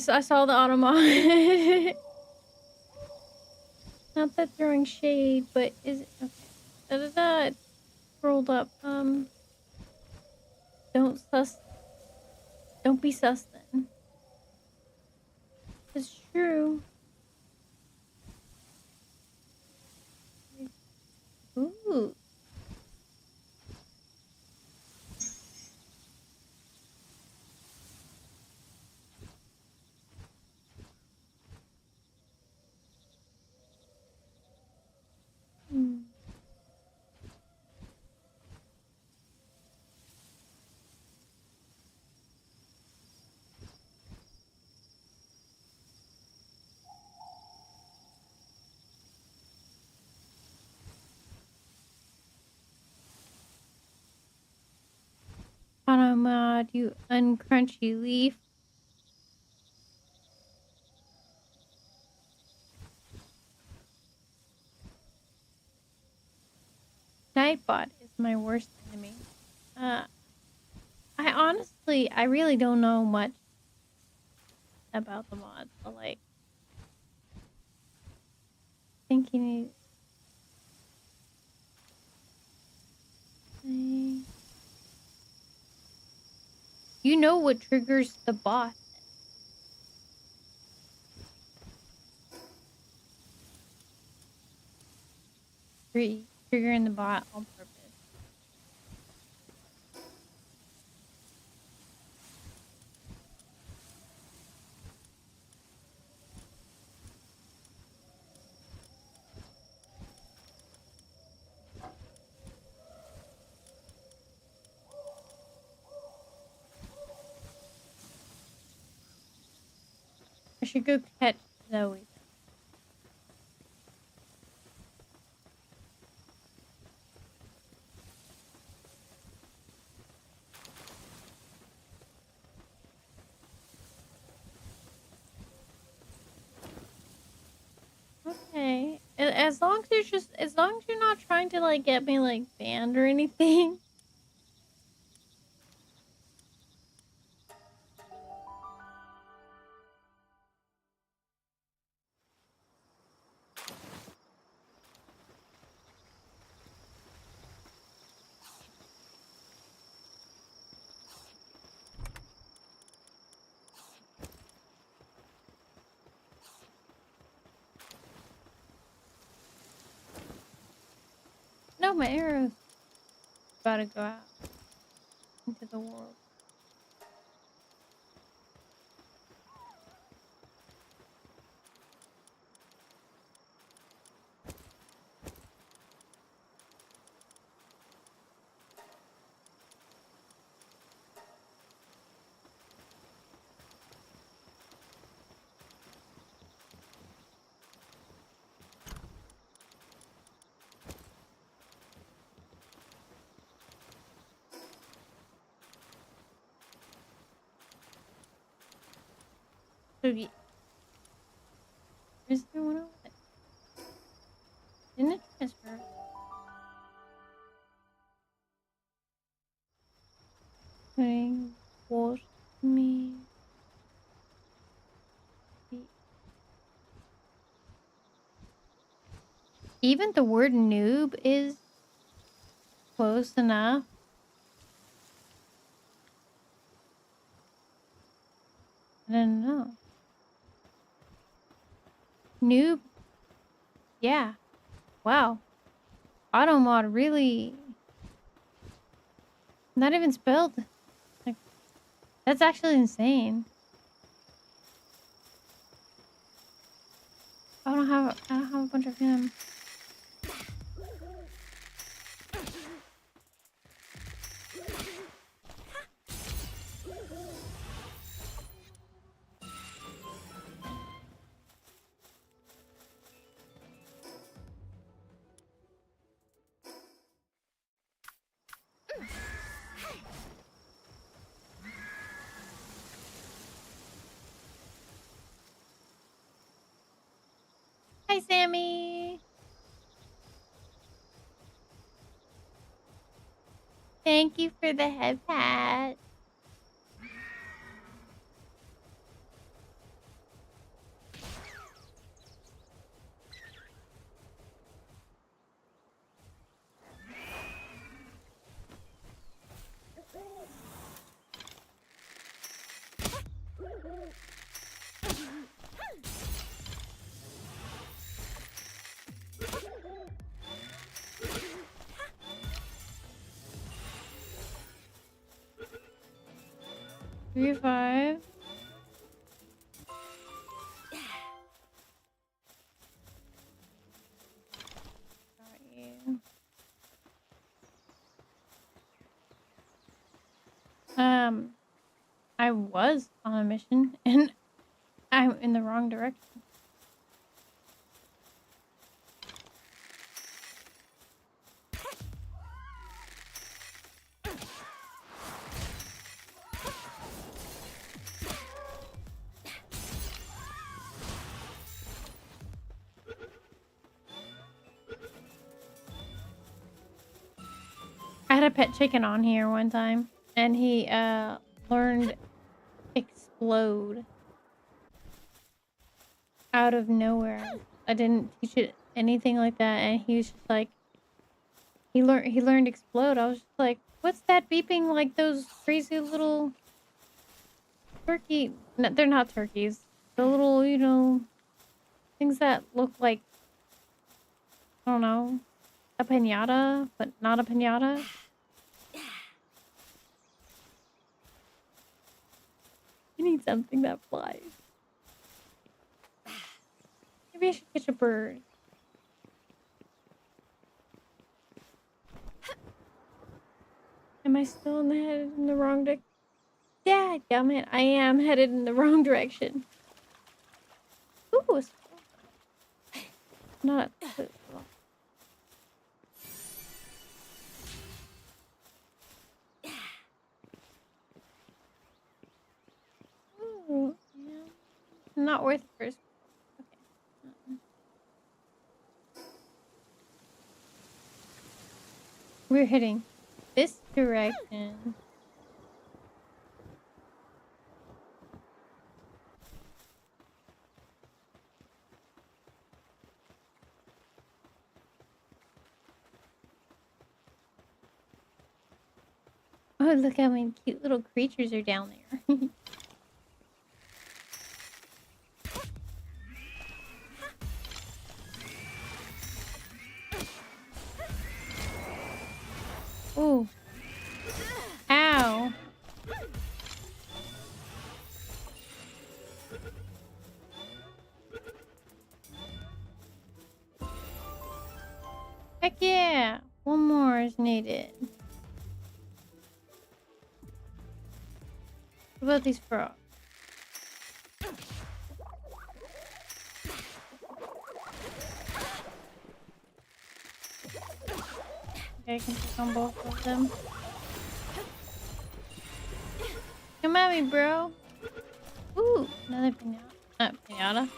I saw the Automod. Not that throwing shade, but is it okay? It's rolled up. Don't be sus then. It's true. Ooh. Automod, you uncrunchy leaf. Nightbot is my worst enemy. I really don't know much about the mods, but like, thinking. You know what triggers the bot. Triggering the bot on purpose. I should go catch Zoe. Okay. As long as you're not trying to like get me like banned or anything. my arrow's about to go out into the world. So, is there one over there? Didn't it transfer? Putting wash me. Even the word noob is close enough. I don't know. Noob. Yeah. Wow. Automod really not even spelled. Like, that's actually insane. I don't have a bunch of him. Hi, Sammy. Thank you for the head pat. Revive. Got you. I was on a mission and I'm in the wrong direction. I had a pet chicken on here one time and he learned explode out of nowhere. I didn't teach it anything like that and he was just like he learned explode. I was just like, what's that beeping like those crazy little turkey? No, they're not turkeys. The little, you know, things that look like, I don't know, a piñata, but not a piñata. I need something that flies. Maybe I should catch a bird. Am I still headed in the wrong direction? Dadgummit, I am headed in the wrong direction. Ooh, it's not. Ooh, yeah. Not worth it first. Okay. We're heading this direction. Oh, look how many cute little creatures are down there. Heck yeah! One more is needed. What about these frogs? Okay, I can pick on both of them. Come at me, bro. Ooh, another pinata. Pinata.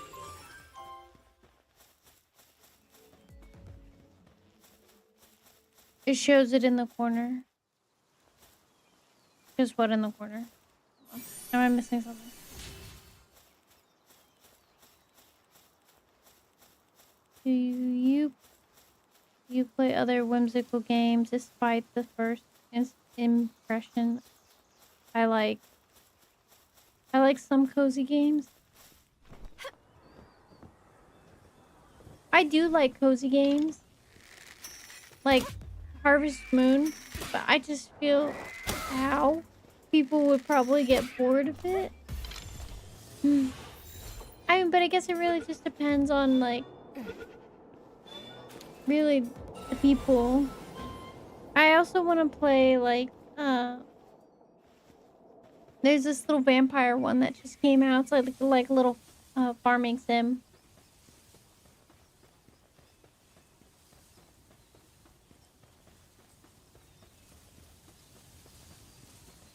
It shows it in the corner. Just what in the corner? Am I missing something? Do you play other whimsical games despite the first impression? I like some cozy games. I do like cozy games. Like Harvest Moon, but I just feel how people would probably get bored of it. I mean, but I guess it really just depends on like really the people. I also want to play like there's this little vampire one that just came out. It's like a little farming sim.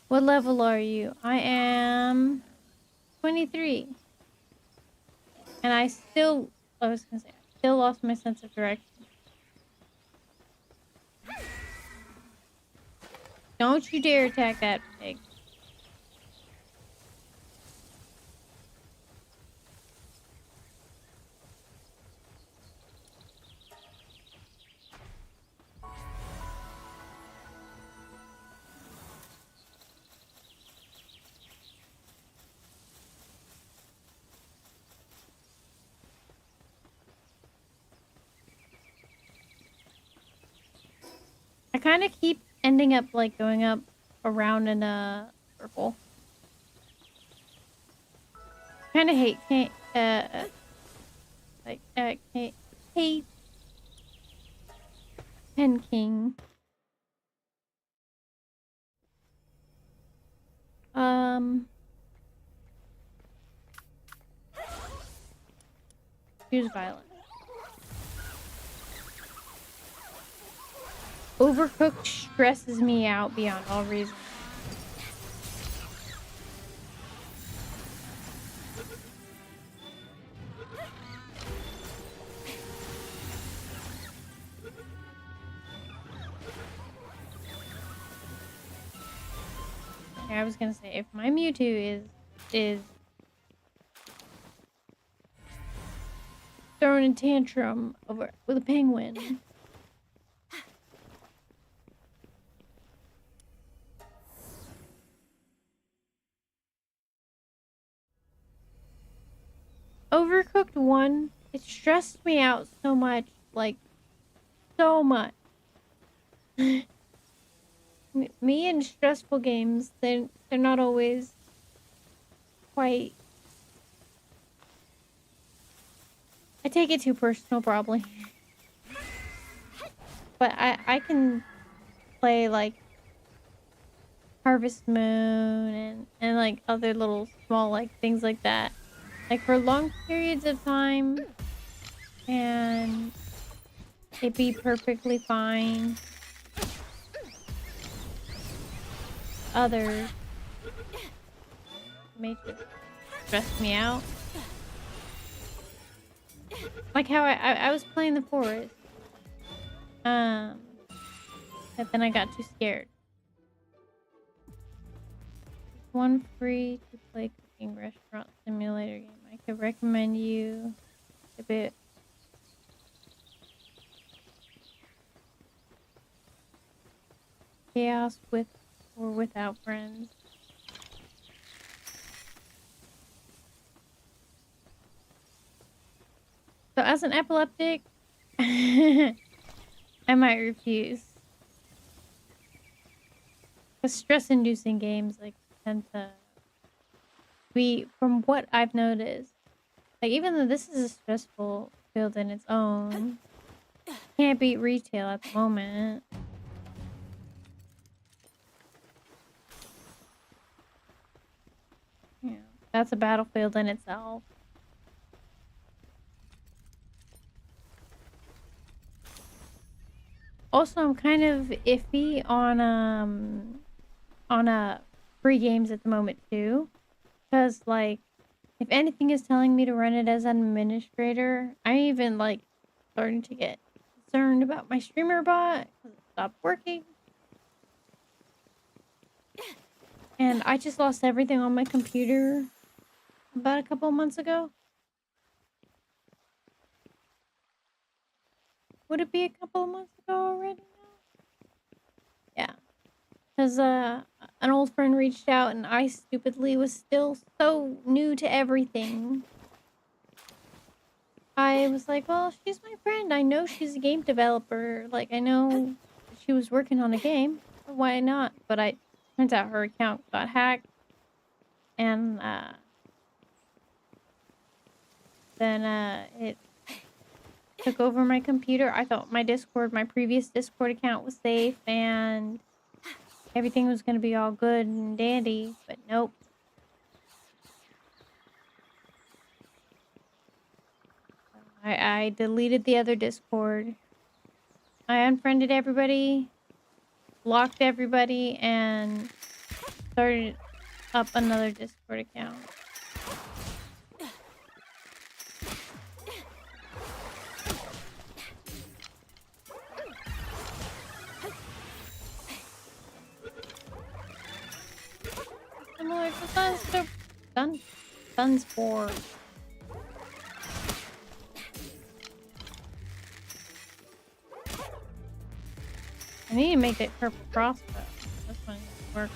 What level are you? I am 23. And I still lost my sense of direction. Don't you dare attack that pig. I kind of keep ending up like going up around in a circle. Kind of hate hate Pen King. Choose violence. Overcooked stresses me out beyond all reason. I was gonna say, if my Mewtwo is throwing a tantrum over with a penguin. Overcooked 1, it stressed me out so much, like so much. Me and stressful games, they're not always quite. I take it too personal, probably. But I can play like Harvest Moon and like other little small like things like that, like for long periods of time, and it'd be perfectly fine. Others may just stress me out. Like how I was playing the forest. But then I got too scared. One free to play cooking restaurant simulator game. I could recommend you a bit. Chaos with or without friends. So as an epileptic, I might refuse. Because stress-inducing games like tend to from what I've noticed, like, even though this is a stressful field in its own, can't beat retail at the moment. Yeah, that's a battlefield in itself. Also, I'm kind of iffy on free games at the moment too, because like, if anything is telling me to run it as an administrator, I'm even like starting to get concerned about my streamer bot because it stopped working. And I just lost everything on my computer about a couple of months ago. Would it be a couple of months ago already now? Yeah. Because an old friend reached out and I stupidly was still so new to everything. I was like, well, she's my friend. I know she's a game developer. Like, I know she was working on a game. Why not? But turns out her account got hacked. And then it took over my computer. I thought my previous Discord account was safe and everything was going to be all good and dandy, but nope. I deleted the other Discord. I unfriended everybody, blocked everybody, and started up another Discord account. Similar to Sunspore. I need to make that purple crossbow. This one works.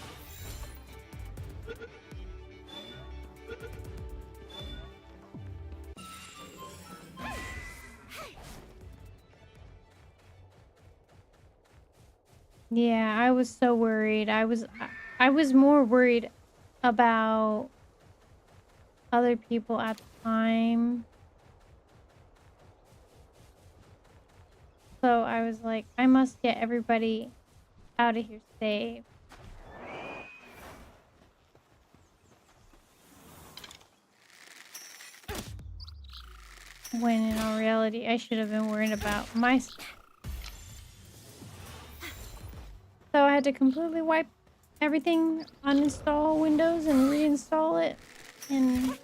Yeah, I was so worried. I was more worried about other people at the time. So I was like, I must get everybody out of here safe. When in all reality, I should have been worried about my stuff. So I had to completely wipe everything, uninstall Windows and reinstall it. And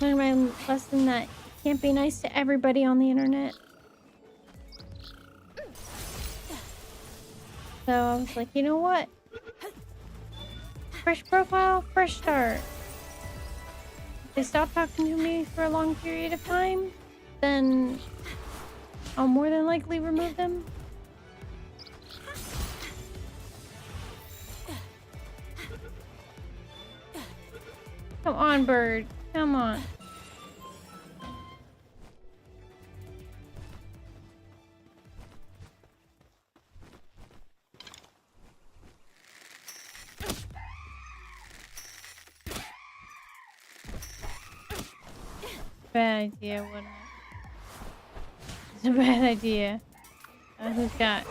learn my lesson that you can't be nice to everybody on the internet. So I was like, you know what? Fresh profile, fresh start. If they stop talking to me for a long period of time, then I'll more than likely remove them. Come on, bird. Come on. Bad idea, wouldn't it? It's a bad idea. Who's got?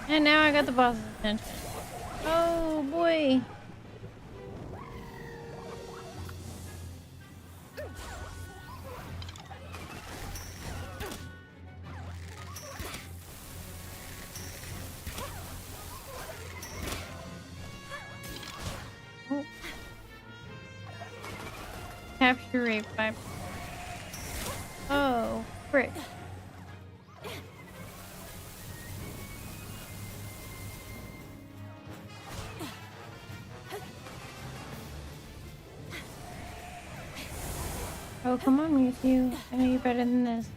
And now I got the boss's attention. Oh boy. Oh. Capture rate 5. Oh, frick. Oh, come on, Mewtwo. I know you're better than this.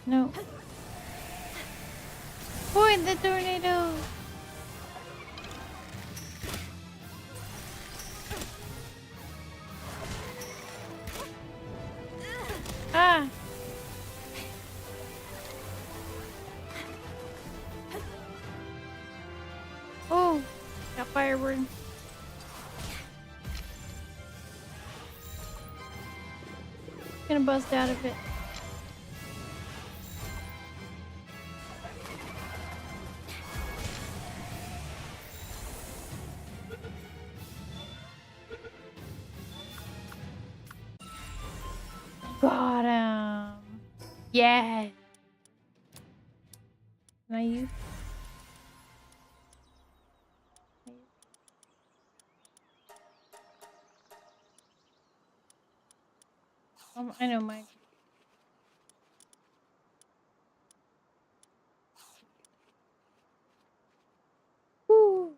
No. Avoid the tornado! Ah! Oh! Got firebird. Gonna bust out of it. Got him. Yes. Can I use? I know my. Woo.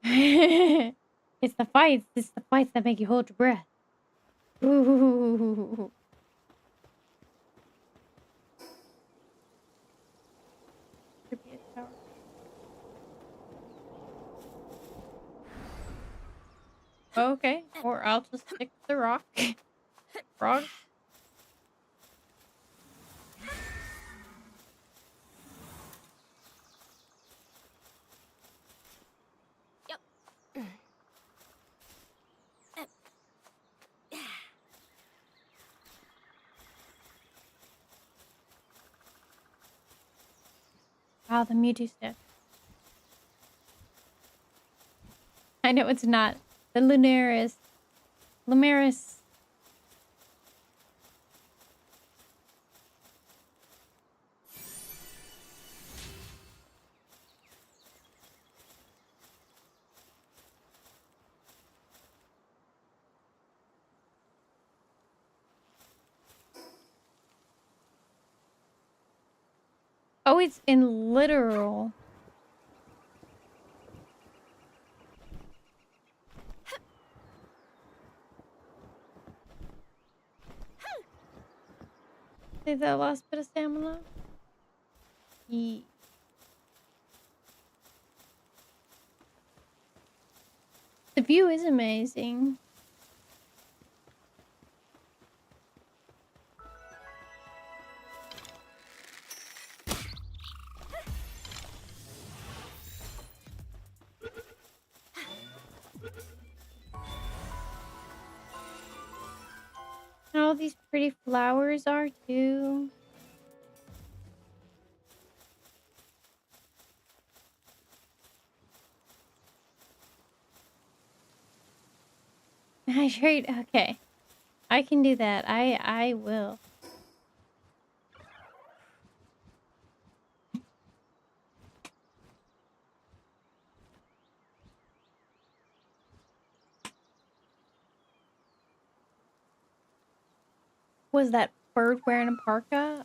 It's the fights. It's the fights that make you hold your breath. Ooh. Okay, or I'll just stick to the rock. Frog. Yep. Wow, the Mewtwo stuff. I know it's not. The Lunaris. Lumaris. Oh, it's in literal. Save that last bit of stamina. The view is amazing. And all these pretty flowers are too. Hydrate. Okay, I can do that. I will. Was that bird wearing a parka?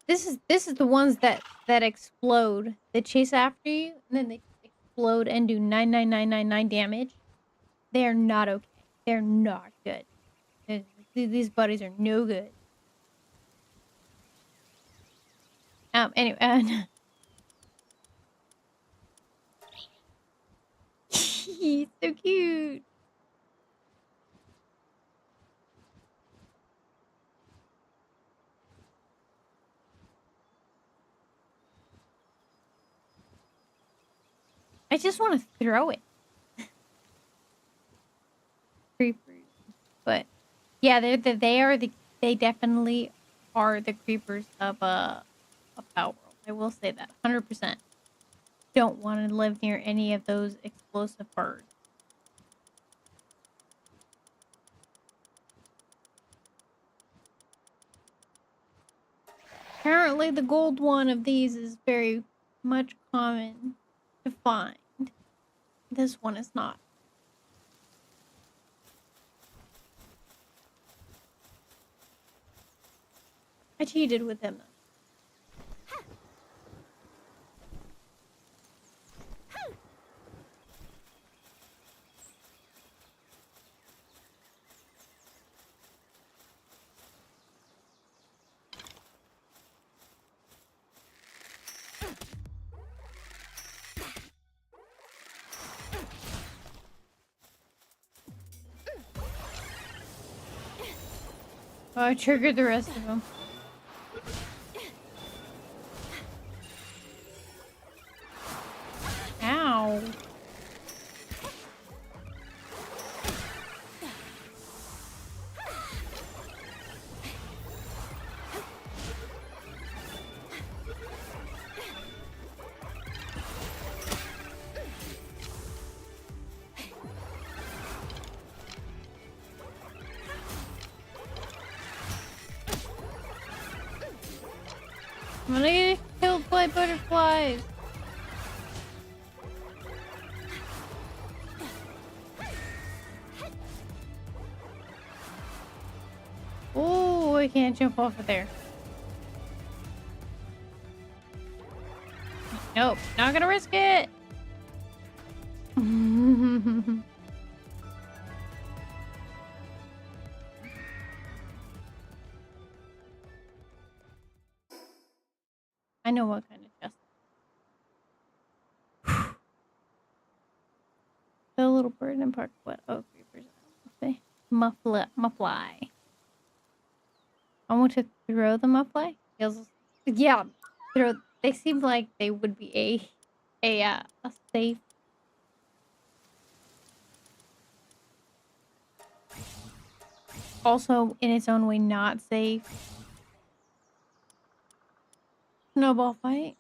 This is the ones that explode. They chase after you and then they explode and do 99999 damage. They are not okay. They're not good. These buddies are no good. Anyway. He's so cute. I just want to throw it. Creepers. But yeah, they definitely are the creepers of Palworld. I will say that 100%. Don't want to live near any of those explosive birds. Apparently the gold one of these is very much common to find. This one is not. I cheated with him. Oh, I triggered the rest of them. Ow. I'm gonna get killed by butterflies. Oh, I can't jump off of there. Nope, not gonna risk it. I know what kind of chest. The little bird in park. What? Oh, creepers. Muffly. I want to throw the muffly. Yeah, throw. They seem like they would be a safe. Also, in its own way, not safe. Snowball fight.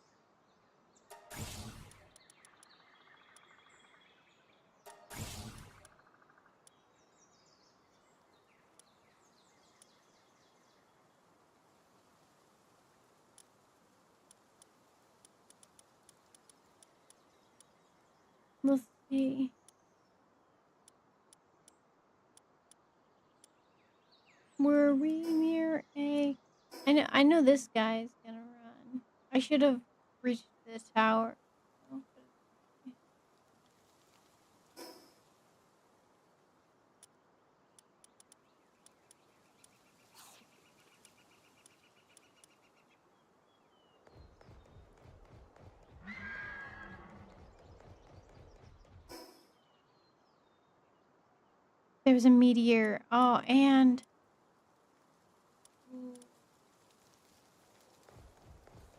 Let's see. Were we near a... I know this guy's gonna run. I should have reached the tower. There was a meteor. Oh, and...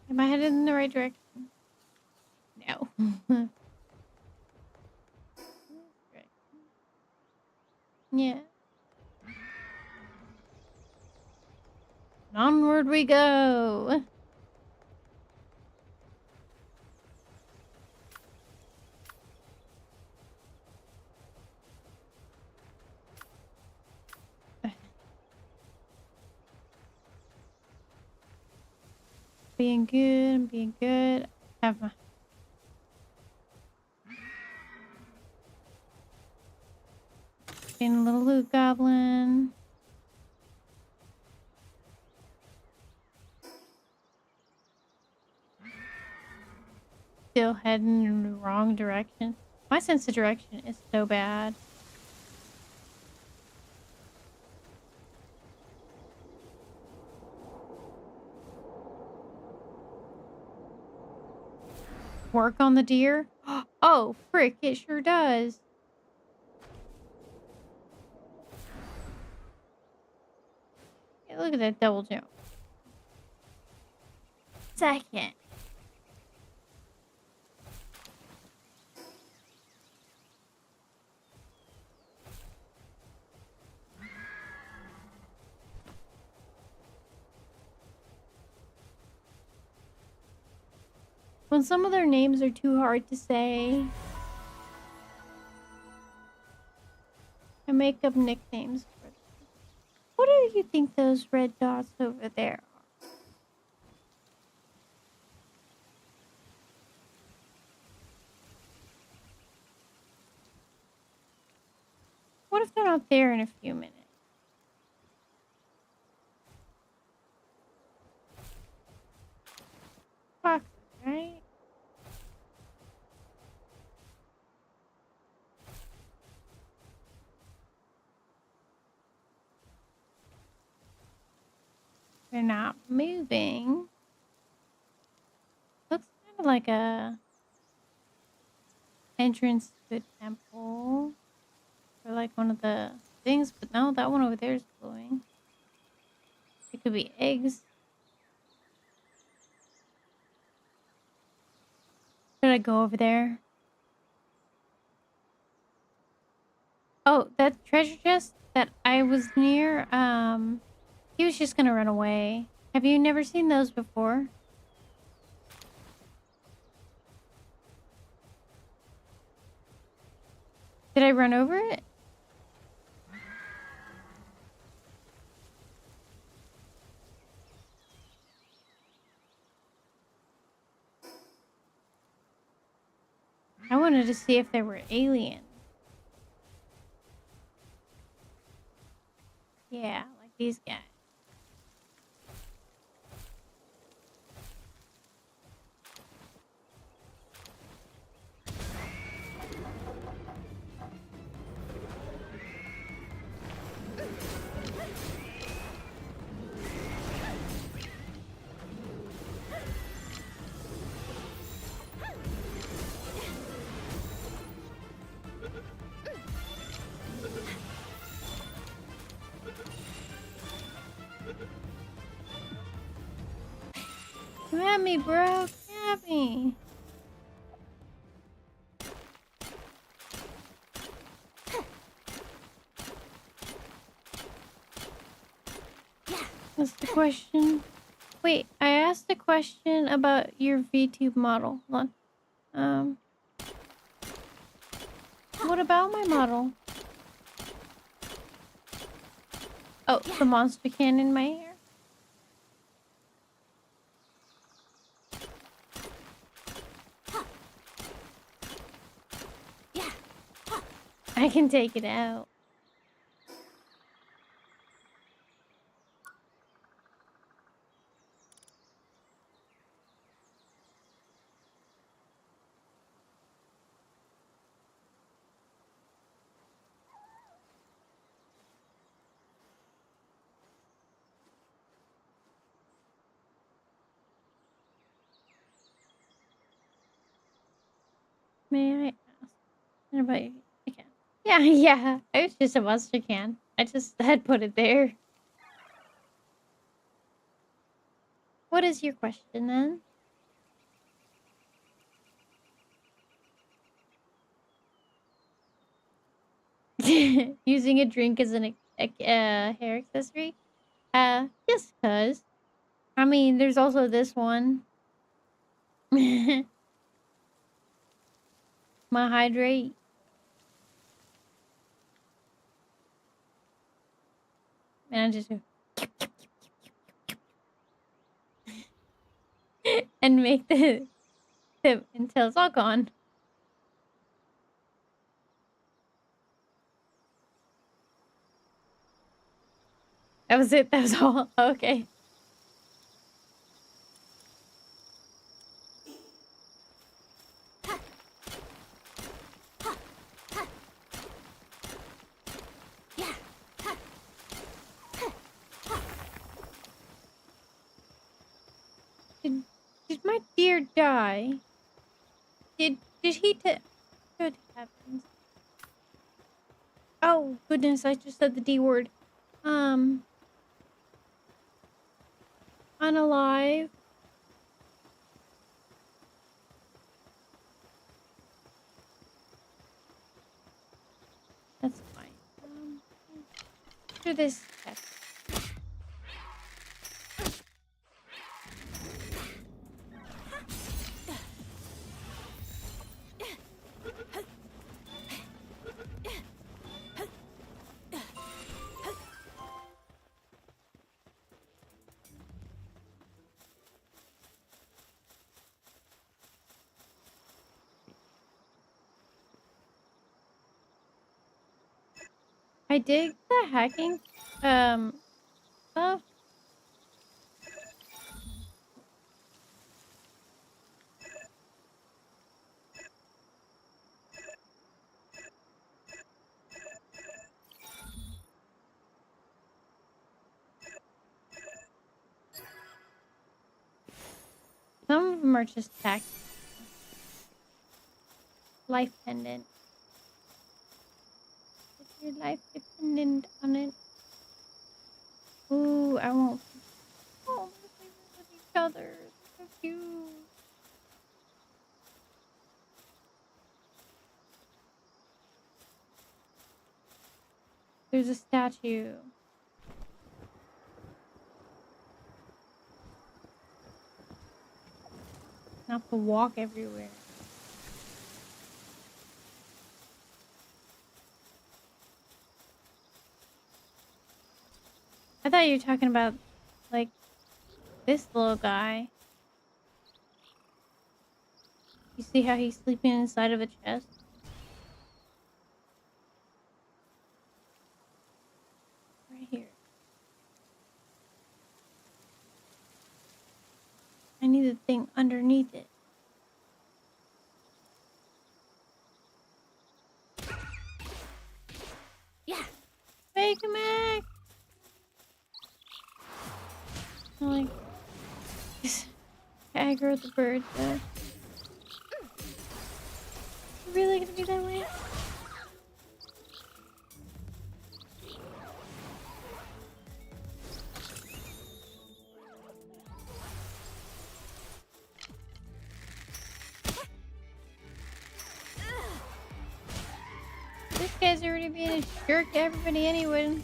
Am I headed in the right direction? No. Yeah. Onward we go. Being good, being good. Have my... Being a little loot goblin. Still heading in the wrong direction. My sense of direction is so bad. Work on the deer? Oh, frick, it sure does. Hey, look at that double jump. Second. When some of their names are too hard to say, I make up nicknames for them. What do you think those red dots over there are? What if they're not there in a few minutes? Foxes, right? They're not moving. Looks kind of like a entrance to a temple. Or like one of the things, but no, that one over there is glowing. could be eggs. Should I go over there? Oh, that treasure chest that I was near, he was just gonna run away. Have you never seen those before? Did I run over it? I wanted to see if they were aliens. Yeah, like these guys. Come at me, bro. Come at me. That's the question. Wait, I asked a question about your VTube model. Hold on. What about my model? Oh, the monster can in my hair. I can take it out. May I ask about your can? Yeah, yeah. It was just a monster can. I just had put it there. What is your question then? Using a drink as an hair accessory? Just cuz. I mean, there's also this one. My hydrate. And I just go and make the tip until it's all gone. That was it. That was all. Okay. Did my deer die? Did he Good heavens. Oh goodness, I just said the D word. Unalive. That's fine. Do this test. I dig the hacking stuff. Some of them are just tacked. Life pendant. Is your life dependent on it? Ooh, I won't There's a statue. Not to walk everywhere. I thought you were talking about, like, this little guy. You see how he's sleeping inside of a chest? Right here. I need the thing underneath it. Yeah. Hey, come back! I like this. Aggro the bird there. Really gonna be that way? This guy's already being a jerk to everybody anyway.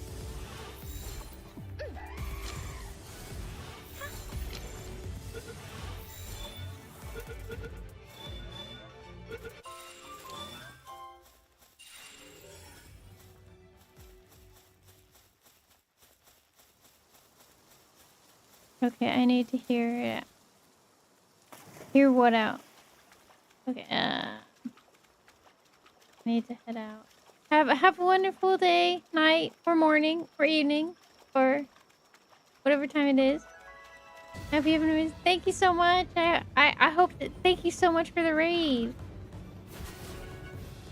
Okay, I need to hear it. Hear what out? Okay, I need to head out. Have a wonderful day, night, or morning, or evening, or whatever time it is. Hope you have an amazing. Thank you so much. I hope that. Thank you so much for the raid.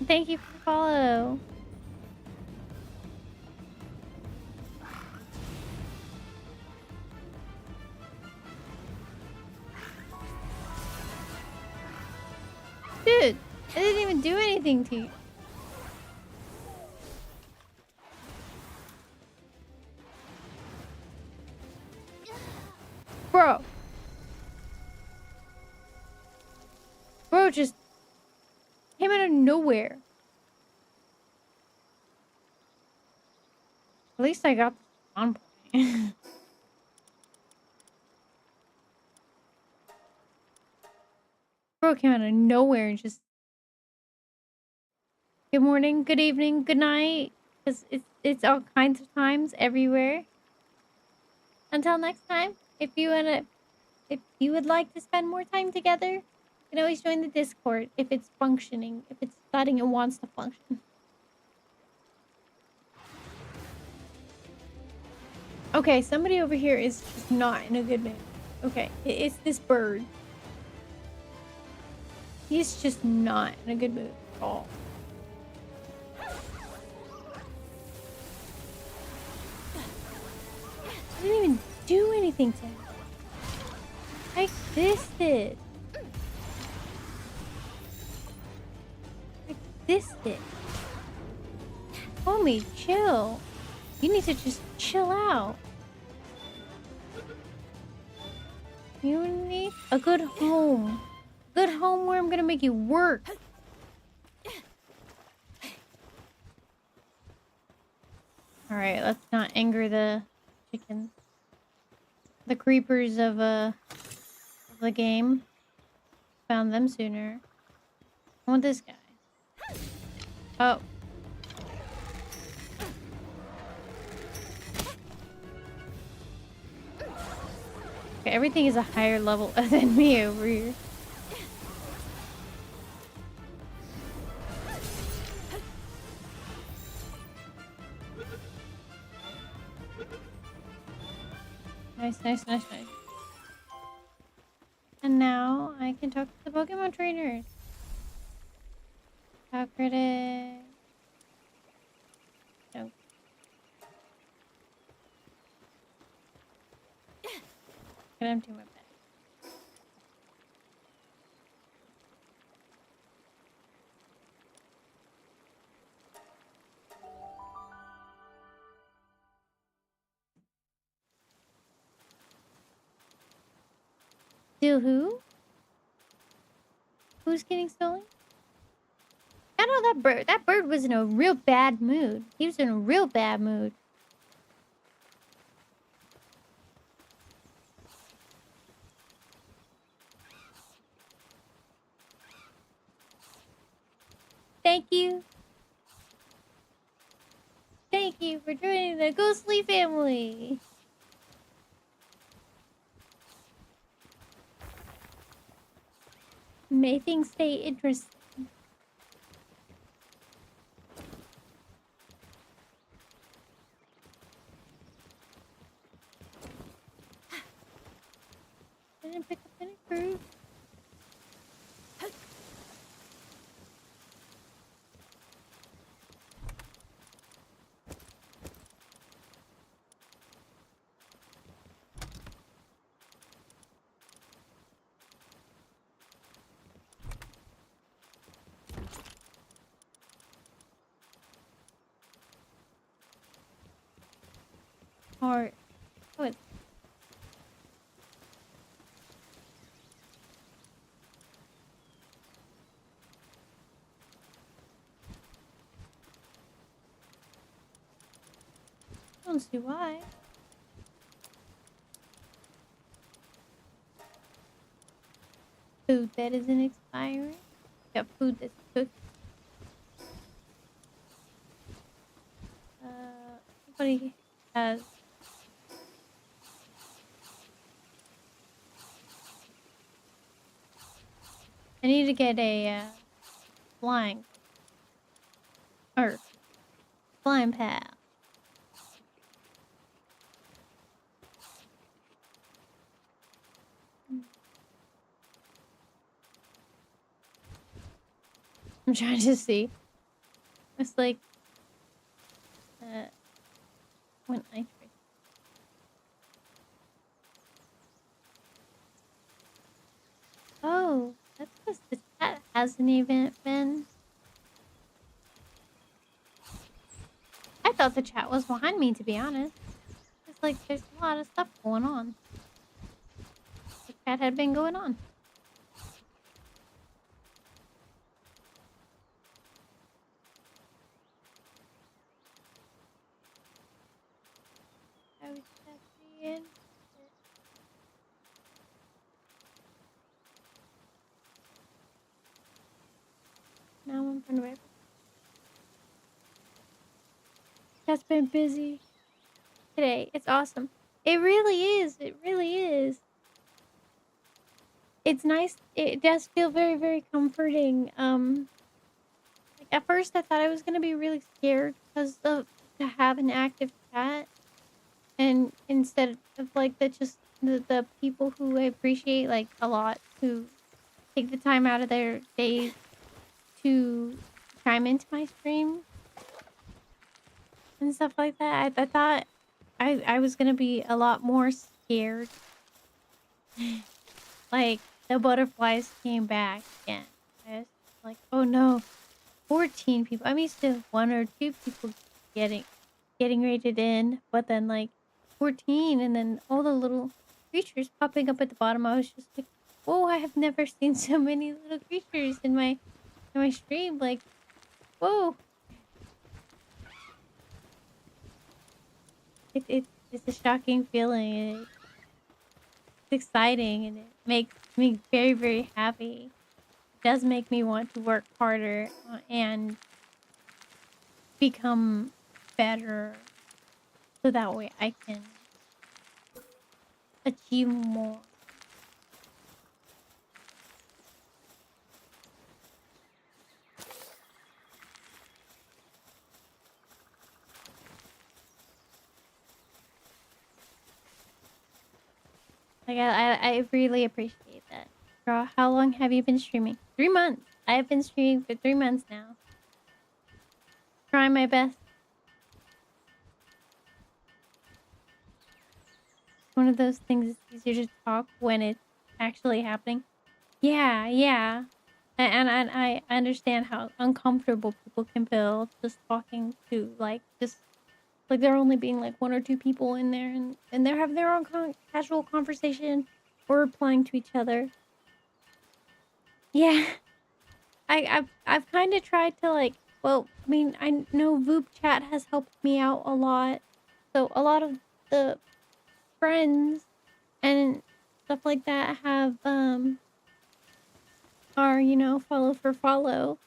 Thank you for the follow. Dude, I didn't even do anything to you. Bro. Bro just came out of nowhere. At least I got the spawn point. Bro came out of nowhere and just... Good morning, good evening, good night. Because it's all kinds of times everywhere. Until next time, if you would like to spend more time together, you can always join the Discord if it's functioning, if it's deciding it wants to function. Okay, somebody over here is just not in a good mood. Okay, it's this bird. He's just not in a good mood at all. I didn't even do anything to him. I existed. I existed. Homie, chill. You need to just chill out. You need a good home. Good home where I'm gonna make you work. Alright, let's not anger the chickens. The creepers of the game. Found them sooner. I want this guy. Oh. Okay, everything is a higher level than me over here. Nice, nice, nice, nice. And now I can talk to the Pokemon trainers. Talk critic. No. Get empty my bag. Still who? Who's getting stolen? I know that bird was in a real bad mood. He was in a real bad mood. Thank you. Thank you for joining the Ghostly family. May things stay interesting. I didn't pick up any fruit. Or, oh, it's I don't see why. Food that isn't expiring. Got food that's cooked. Somebody has. I need to get a flying or flying pal. I'm trying to see. It's like when I tried. Oh, that's because the chat hasn't even been. I thought the chat was behind me, to be honest. It's like there's a lot of stuff going on. The chat had been going on. I was checking. Now I'm trying to wait. That's been busy today. It's awesome. It really is. It really is. It's nice. It does feel very, very comforting. Like at first I thought I was gonna be really scared because of to have an active chat, and instead of like the people who I appreciate like a lot who take the time out of their day to chime into my stream and stuff like that. I thought I was gonna be a lot more scared. Like the butterflies came back again. I was like, oh no, 14 people. I'm used to 1 or 2 people getting rated in, but then like 14, and then all the little creatures popping up at the bottom. I was just like, whoa! I have never seen so many little creatures in my stream. Like, whoa! It's a shocking feeling. It's exciting, and it makes me very, very happy. It does make me want to work harder and become better, so that way I can achieve more. Like I really appreciate that. Girl, how long have you been streaming? 3 months. I have been streaming for 3 months now. Trying my best. One of those things it's easier to talk when it's actually happening. Yeah. And I understand how uncomfortable people can feel just talking to like just like there only being like 1 or 2 people in there, and they're having their own casual conversation or replying to each other. Yeah. I've kind of tried to like, well, I mean, I know Voop chat has helped me out a lot. So a lot of the friends and stuff like that have are, you know, follow for follow.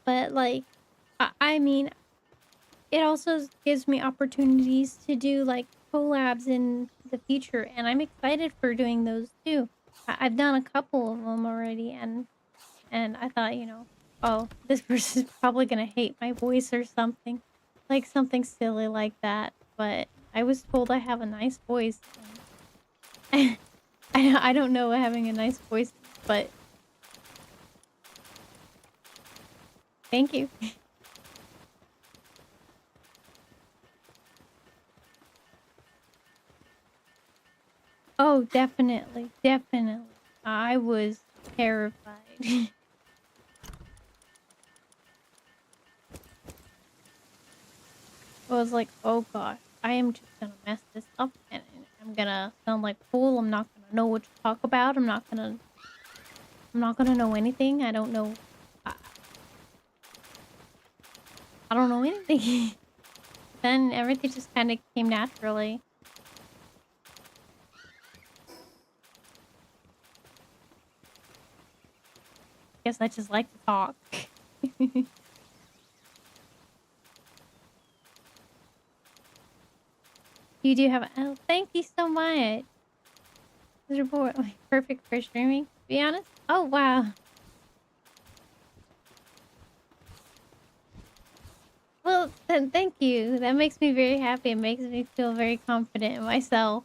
But like I mean, it also gives me opportunities to do like collabs in the future, and I'm excited for doing those too. I've done a couple of them already, and I thought, you know, oh, this person's probably gonna hate my voice or something, like something silly like that. But I was told I have a nice voice, and I don't know what having a nice voice is, but thank you. Oh, definitely, definitely. I was terrified. I was like, oh gosh, I am just gonna mess this up and I'm gonna sound like a fool. I'm not gonna know what to talk about. I'm not gonna know anything. I don't know. I, I don't know anything. Then everything just kind of came naturally. Guess I just like to talk. You do have. Oh, thank you so much. This report perfect for streaming. To be honest. Oh wow. Well, then thank you. That makes me very happy. It makes me feel very confident in myself.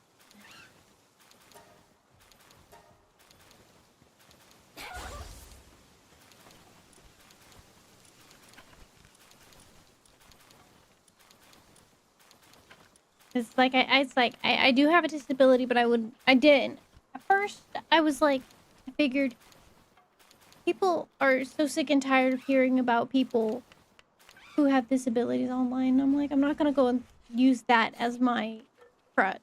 It's like I do have a disability, but I didn't. At first, I was like, I figured people are so sick and tired of hearing about people who have disabilities online. I'm like, I'm not gonna go and use that as my crutch.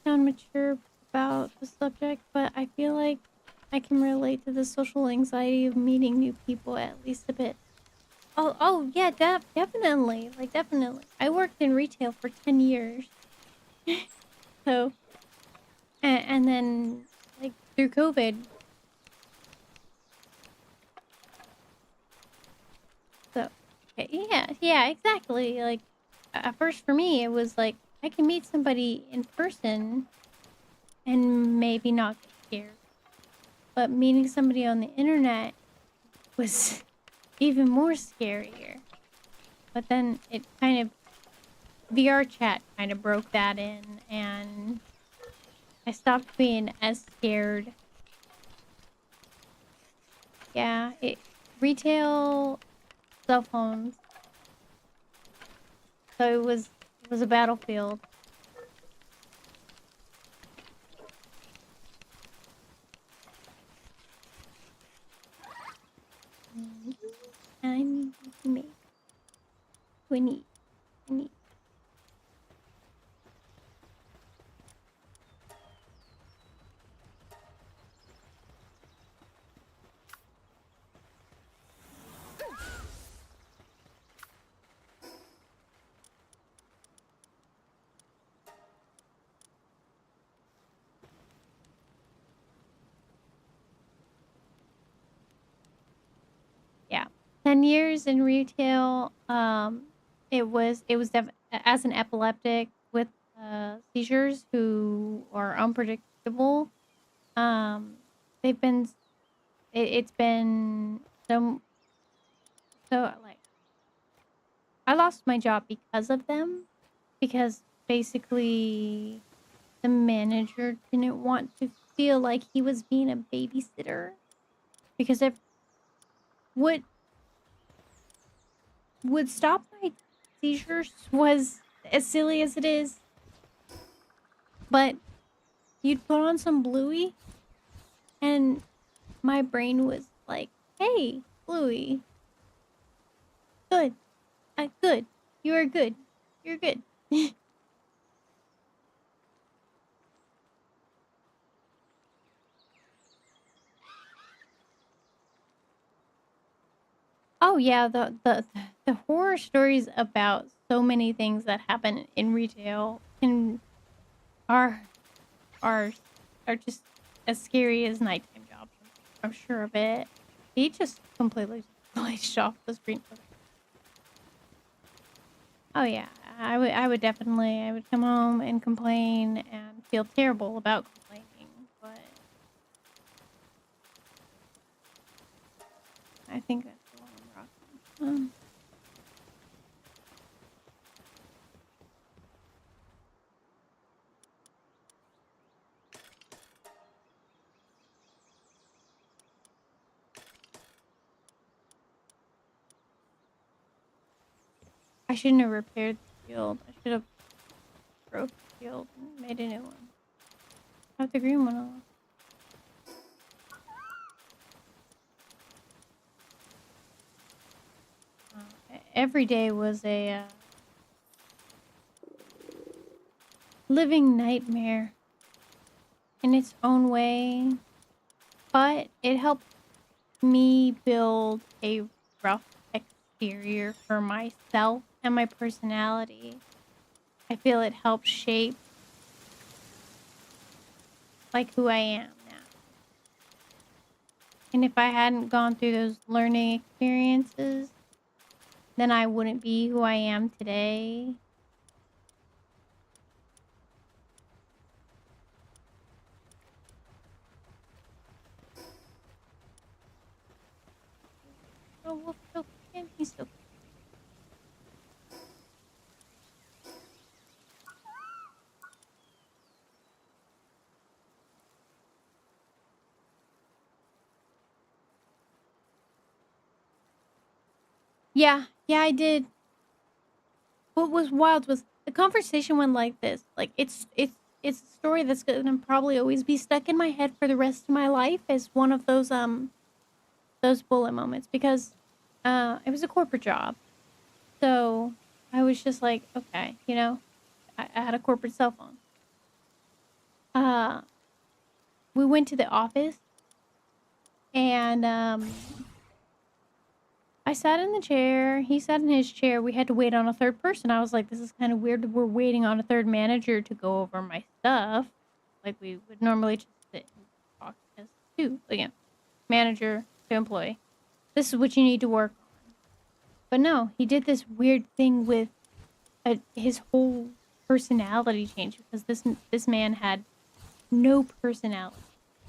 Sound mature about the subject, but I feel like I can relate to the social anxiety of meeting new people at least a bit. Oh yeah, definitely, like definitely. I worked in retail for 10 years, so and then like through COVID, so yeah, exactly. Like at first for me, it was like I can meet somebody in person and maybe not get scared, but meeting somebody on the internet was even more scarier. But then it kind of VR chat kind of broke that in, and I stopped being as scared. Yeah, retail cell phones, so it was a battlefield. I need to make 20. Yeah, 10 years in retail. As an epileptic with seizures who are unpredictable. Um, they've been it's been so like I lost my job because of them, because basically the manager didn't want to feel like he was being a babysitter, because if what would stop my seizures was, as silly as it is, but you'd put on some Bluey and my brain was like, hey, Bluey, good, good, you are good, you're good. Oh yeah, the horror stories about so many things that happen in retail can are are are just as scary as nighttime jobs. I'm sure of it. He just completely glitched off the screen. Okay. Oh yeah, I would come home and complain and feel terrible about complaining, but I think that's the one I'm rocking. I shouldn't have repaired the shield. I should have broke the shield and made a new one. Have the green one on. Every day was a living nightmare in its own way, but it helped me build a rough exterior for myself and my personality. I feel it helped shape like who I am now. And if I hadn't gone through those learning experiences, then I wouldn't be who I am today. Oh, Wolf still cooking? He's still cooking. Yeah, I did. What was wild was the conversation went like this. Like it's a story that's gonna probably always be stuck in my head for the rest of my life as one of those bullet moments because it was a corporate job. So I was just like, okay, I had a corporate cell phone. Uh we went to the office and I sat in the chair, he sat in his chair. We had to wait on a third person. I was like, this is kind of weird. We're waiting on a third manager to go over my stuff. Like we would normally just sit and talk as two, again, manager to employee. This is what you need to work on. But no, he did this weird thing with his whole personality change because this man had no personality.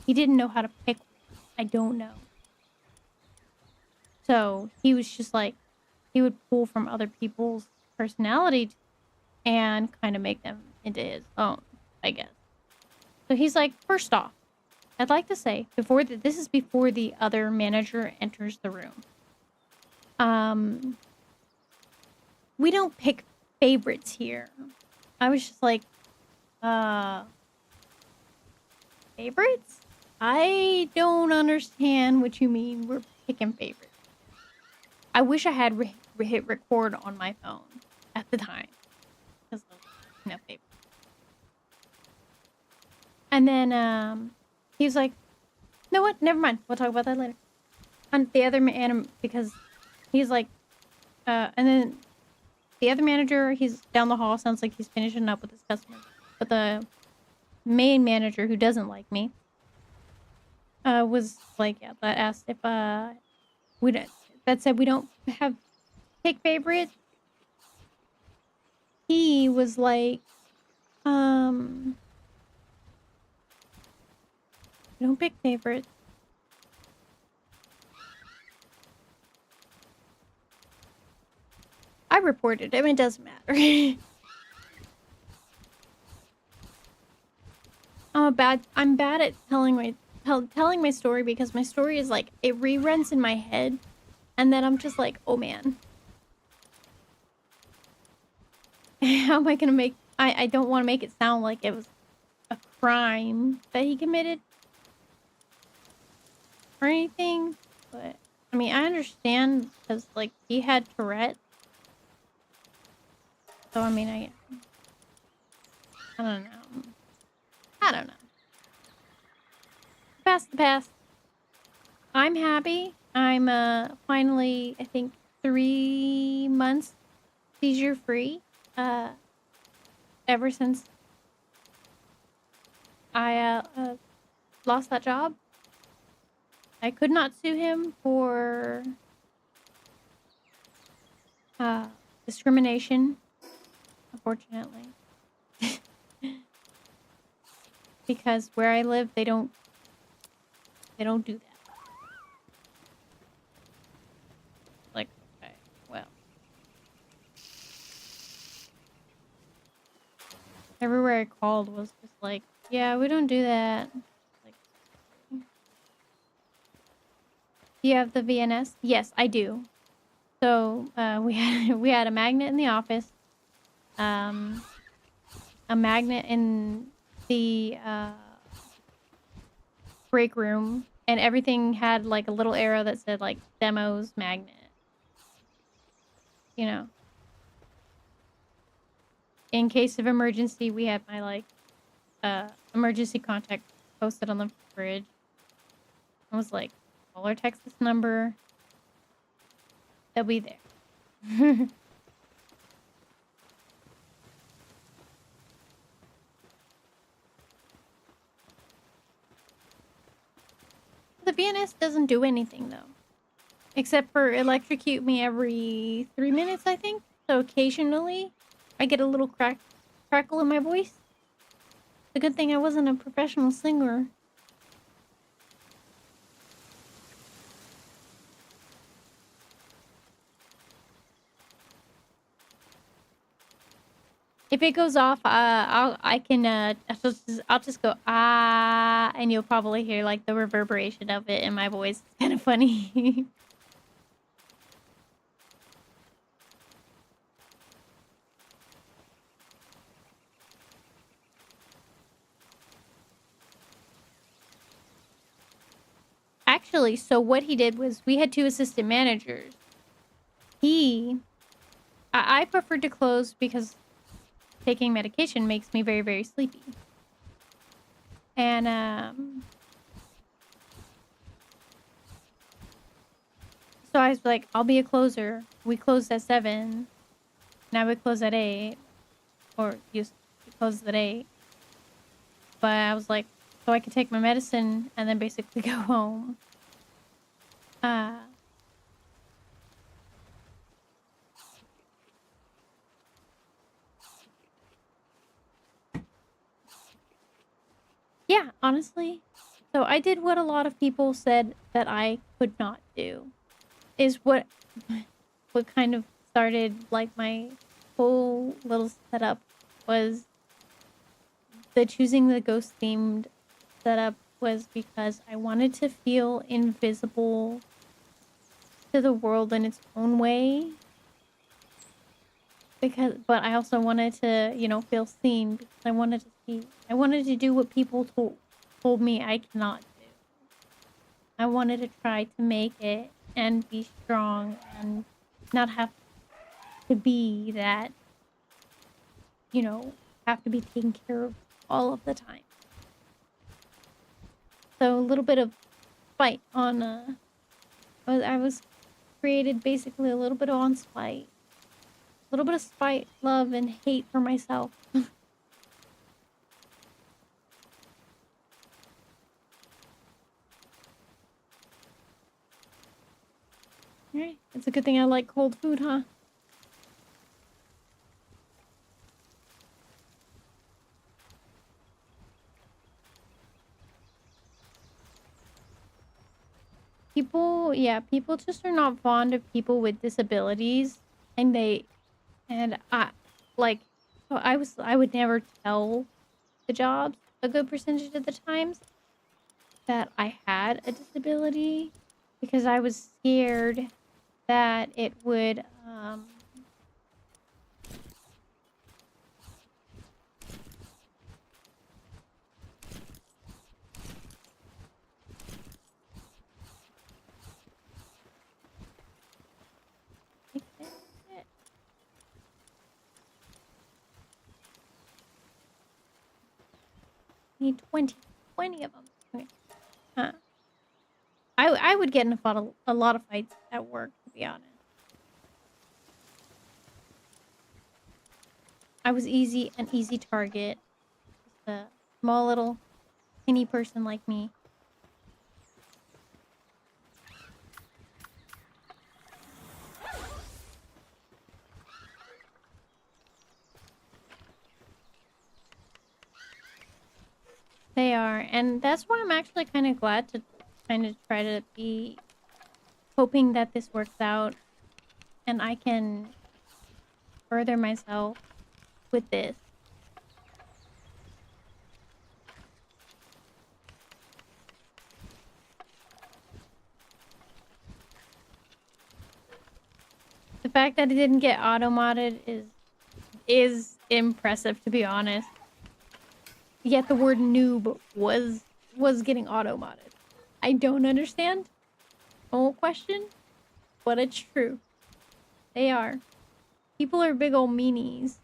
He didn't know how to pick one. I don't know. So he was just like, he would pull from other people's personality and kind of make them into his own, I guess. So he's like, first off, I'd like to say this is before the other manager enters the room. We don't pick favorites here. I was just like, favorites? I don't understand what you mean we're picking favorites. I wish I had hit record on my phone at the time. Because no favorites. And then he was like, you know what? Never mind. We'll talk about that later. And the other because he's like, and then the other manager, he's down the hall. Sounds like he's finishing up with his customer. But the main manager, who doesn't like me, was like, yeah, that asked if that said we don't have pick favorites. He was like, we don't pick favorites. I reported him. It doesn't matter. I'm bad at telling my story because my story is like it reruns in my head, and then I'm just like, oh man, how am I gonna make? I don't want to make it sound like it was a crime that he committed or anything, but I mean I understand because like he had Tourette's, so I mean I don't know. I don't know. Past the past. I'm happy. I'm finally, I think, 3 months seizure free. Ever since I lost that job, I could not sue him for discrimination, unfortunately, because where I live, they don't do that. Like, okay, well, everywhere I called was just like, yeah, we don't do that. Like, do you have the VNS? Yes, I do. So we had a magnet in the office, a magnet in the break room, and everything had like a little arrow that said like demos magnet. You know, in case of emergency, we had my like emergency contact posted on the fridge. I was like, call or text this number. They'll be there. The VNS doesn't do anything though, except for electrocute me every 3 minutes, I think. So occasionally, I get a little crackle in my voice. It's a good thing I wasn't a professional singer. If it goes off, I'll just go ah, and you'll probably hear like the reverberation of it in my voice. It's kind of funny. Actually, so what he did was we had 2 assistant managers. I preferred to close because taking medication makes me very, very sleepy. And so I was like, I'll be a closer. We closed at 7. Now we close at 8. Or used to close at 8. But I was like, so I could take my medicine and then basically go home. Yeah, honestly. So I did what a lot of people said that I could not do. Is what kind of started like my whole little setup was the choosing the ghost themed setup was because I wanted to feel invisible to the world in its own way. But I also wanted to, you know, feel seen because I wanted to do what people told me I cannot do. I wanted to try to make it and be strong and not have to be that, you know, have to be taken care of all of the time. So a little bit of spite on, I was created basically a little bit on spite. A little bit of spite, love, and hate for myself. Alright, it's a good thing I like cold food, huh? People just are not fond of people with disabilities, and I would never tell the jobs a good percentage of the times that I had a disability because I was scared that it would, need 20 of them. Okay. I I would get in a lot of fights at work, to be honest. I was an easy target. Just a small little skinny person like me. They are, and that's why I'm actually kind of glad to kind of try to be hoping that this works out and I can further myself with this. The fact that it didn't get auto-modded is impressive, to be honest. Yet the word noob was getting auto-modded. I don't understand. No question, but it's true. They are. People are big old meanies.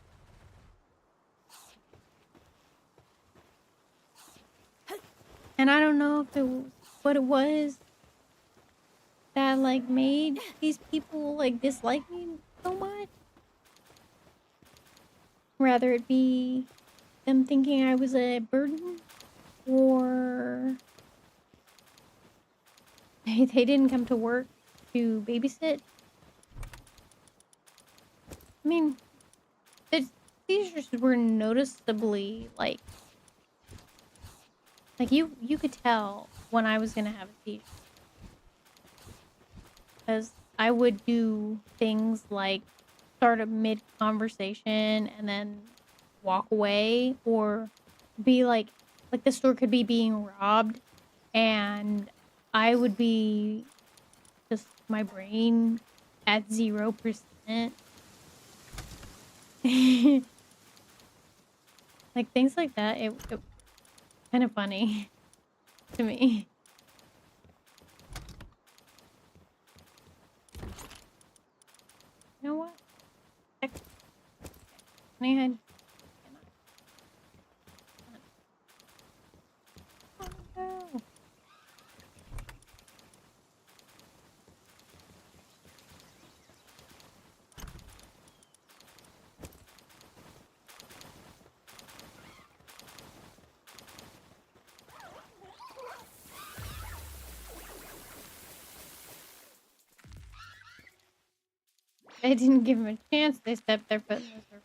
And I don't know if it was what it was that like made these people like dislike me so much. Rather it be them thinking I was a burden, or they didn't come to work to babysit. I mean, the seizures were noticeably like you could tell when I was gonna have a seizure, because I would do things like start a mid conversation and then walk away, or be like the store could be being robbed and I would be just my brain at 0%. Like things like that, it kind of funny to me. You know what? Heck, can I hide? Oh, no. They didn't give him a chance. They stepped their foot in the circle.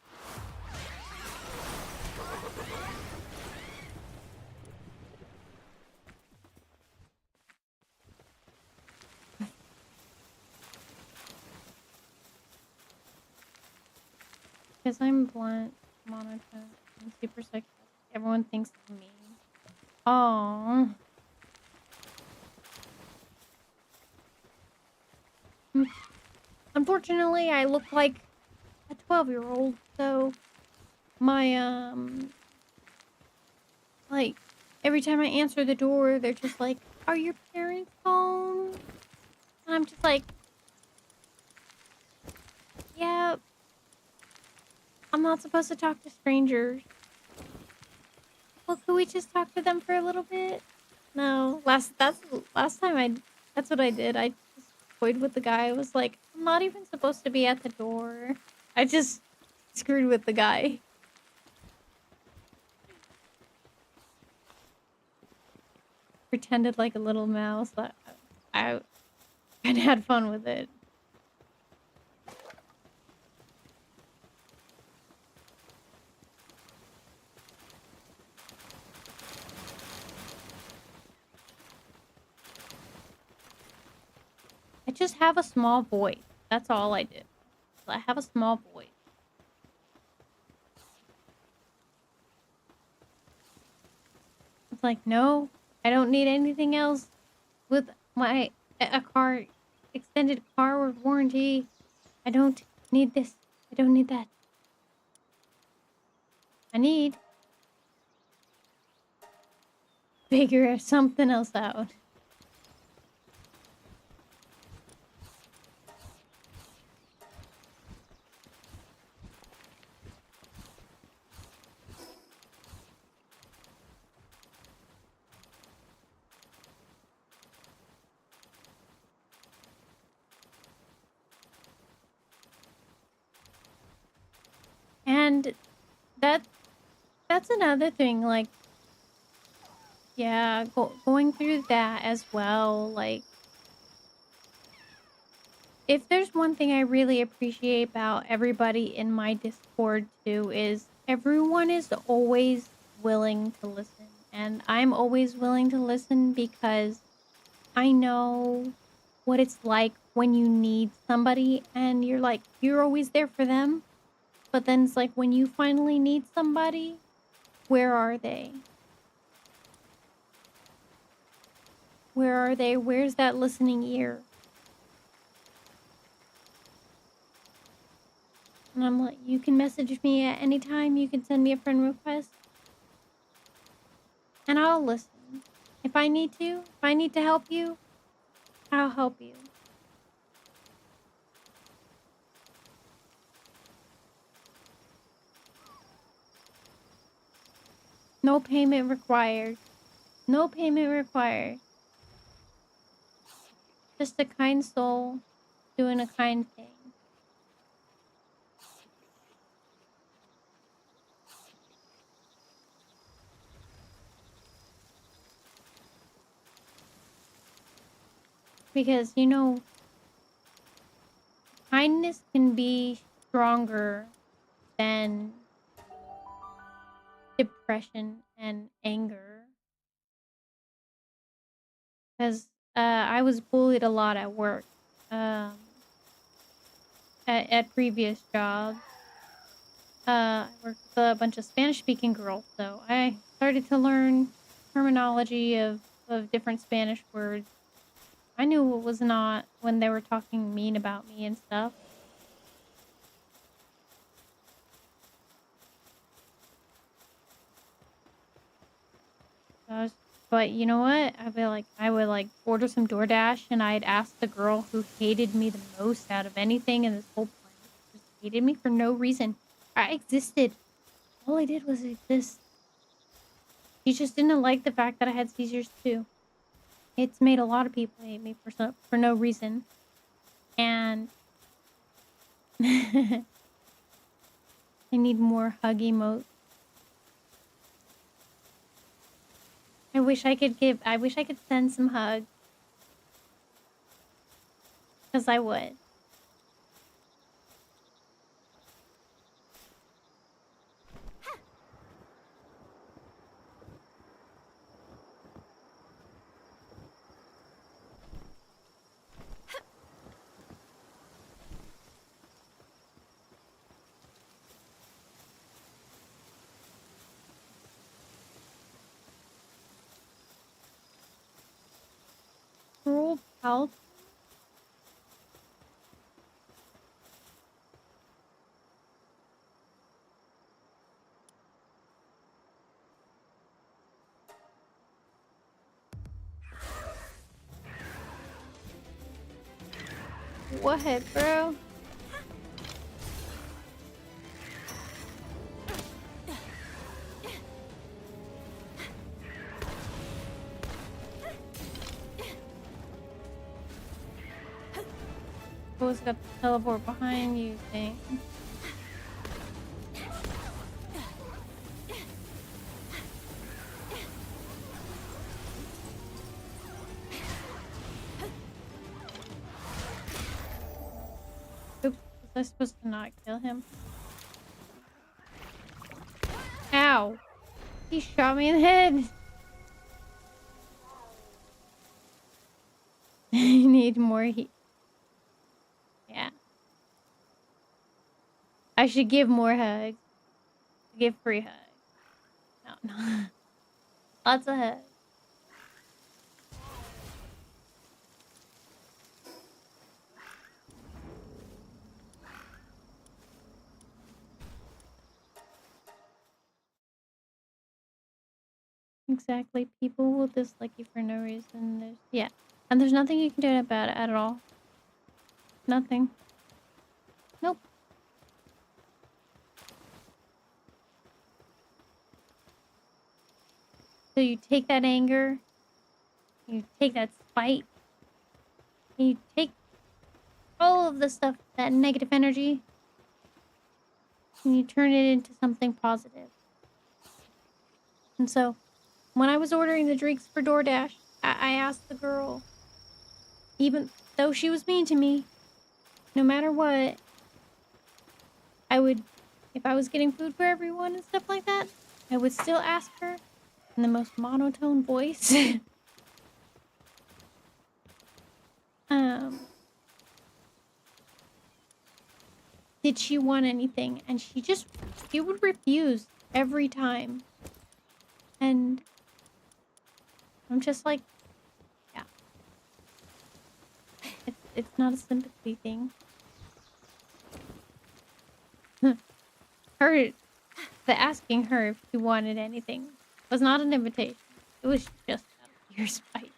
Because I'm blunt, monotone, and super sarcastic, everyone thinks of me. Oh. Unfortunately, I look like a 12-year-old, so my, like, every time I answer the door, they're just like, "Are your parents home?" And I'm just like, "Yeah, I'm not supposed to talk to strangers." Well, could we just talk to them for a little bit? No, that's last time that's what I did. I just toyed with the guy. I was like, I'm not even supposed to be at the door. I just screwed with the guy. Pretended like a little mouse. That I kind of had fun with it. I just have a small voice. That's all I did. I have a small voice. It's like, no, I don't need anything else with my a car, extended car warranty. I don't need this. I don't need that. I need figure something else out. And that that's another thing, like, yeah, going through that as well, like, if there's one thing I really appreciate about everybody in my Discord too, is everyone is always willing to listen. And I'm always willing to listen because I know what it's like when you need somebody and you're like, you're always there for them. But then it's like when you finally need somebody, where are they? Where are they? Where's that listening ear? And I'm like, you can message me at any time. You can send me a friend request. And I'll listen. If I need to help you, I'll help you. No payment required. No payment required. Just a kind soul doing a kind thing. Because, you know, kindness can be stronger than depression and anger. Because I was bullied a lot at work, at previous jobs. I worked with a bunch of Spanish-speaking girls, so I started to learn terminology of different Spanish words. I knew it was not when they were talking mean about me and stuff. I was, but you know what? I would like order some DoorDash, and I'd ask the girl who hated me the most out of anything in this whole planet. Just hated me for no reason. I existed. All I did was exist. She just didn't like the fact that I had seizures too. It's made a lot of people hate me for no reason. And I need more hug emotes. I wish I could send some hugs. Because I would. Cruel pelt. What, bro? Who's got the teleport behind you thing? Oops, was I supposed to not kill him? Ow! He shot me in the head! I need more heat. Yeah. I should give more hugs. Give free hugs. No. Lots of hugs. Exactly. People will dislike you for no reason. Yeah. And there's nothing you can do about it at all. Nothing. Nope. So you take that anger, you take that spite, and you take all of the stuff, that negative energy, and you turn it into something positive. And so, when I was ordering the drinks for DoorDash, I asked the girl, even though she was mean to me, no matter what, I would, if I was getting food for everyone and stuff like that, I would still ask her in the most monotone voice, did she want anything? And she would refuse every time. And I'm just like, yeah, it's not a sympathy thing. The asking her if she wanted anything was not an invitation. It was just out of pure spite.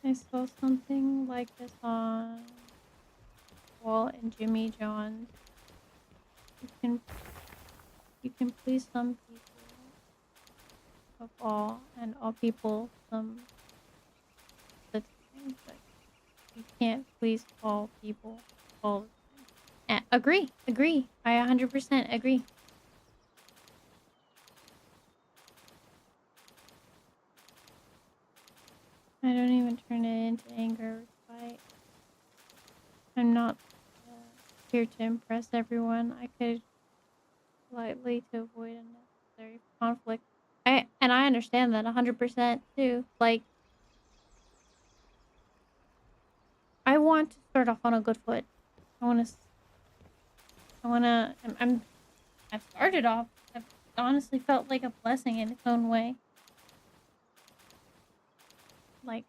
I saw something like this on Wall and Jimmy John's. You can please some people of all, and all people some the time, but you can't please all people all the time. Agree. I 100% agree. I don't even turn it into anger or spite. I'm not here to impress everyone. I could politely to avoid unnecessary conflict. I understand that 100% too. Like, I want to start off on a good foot. I've started off. I've honestly felt like a blessing in its own way. Like,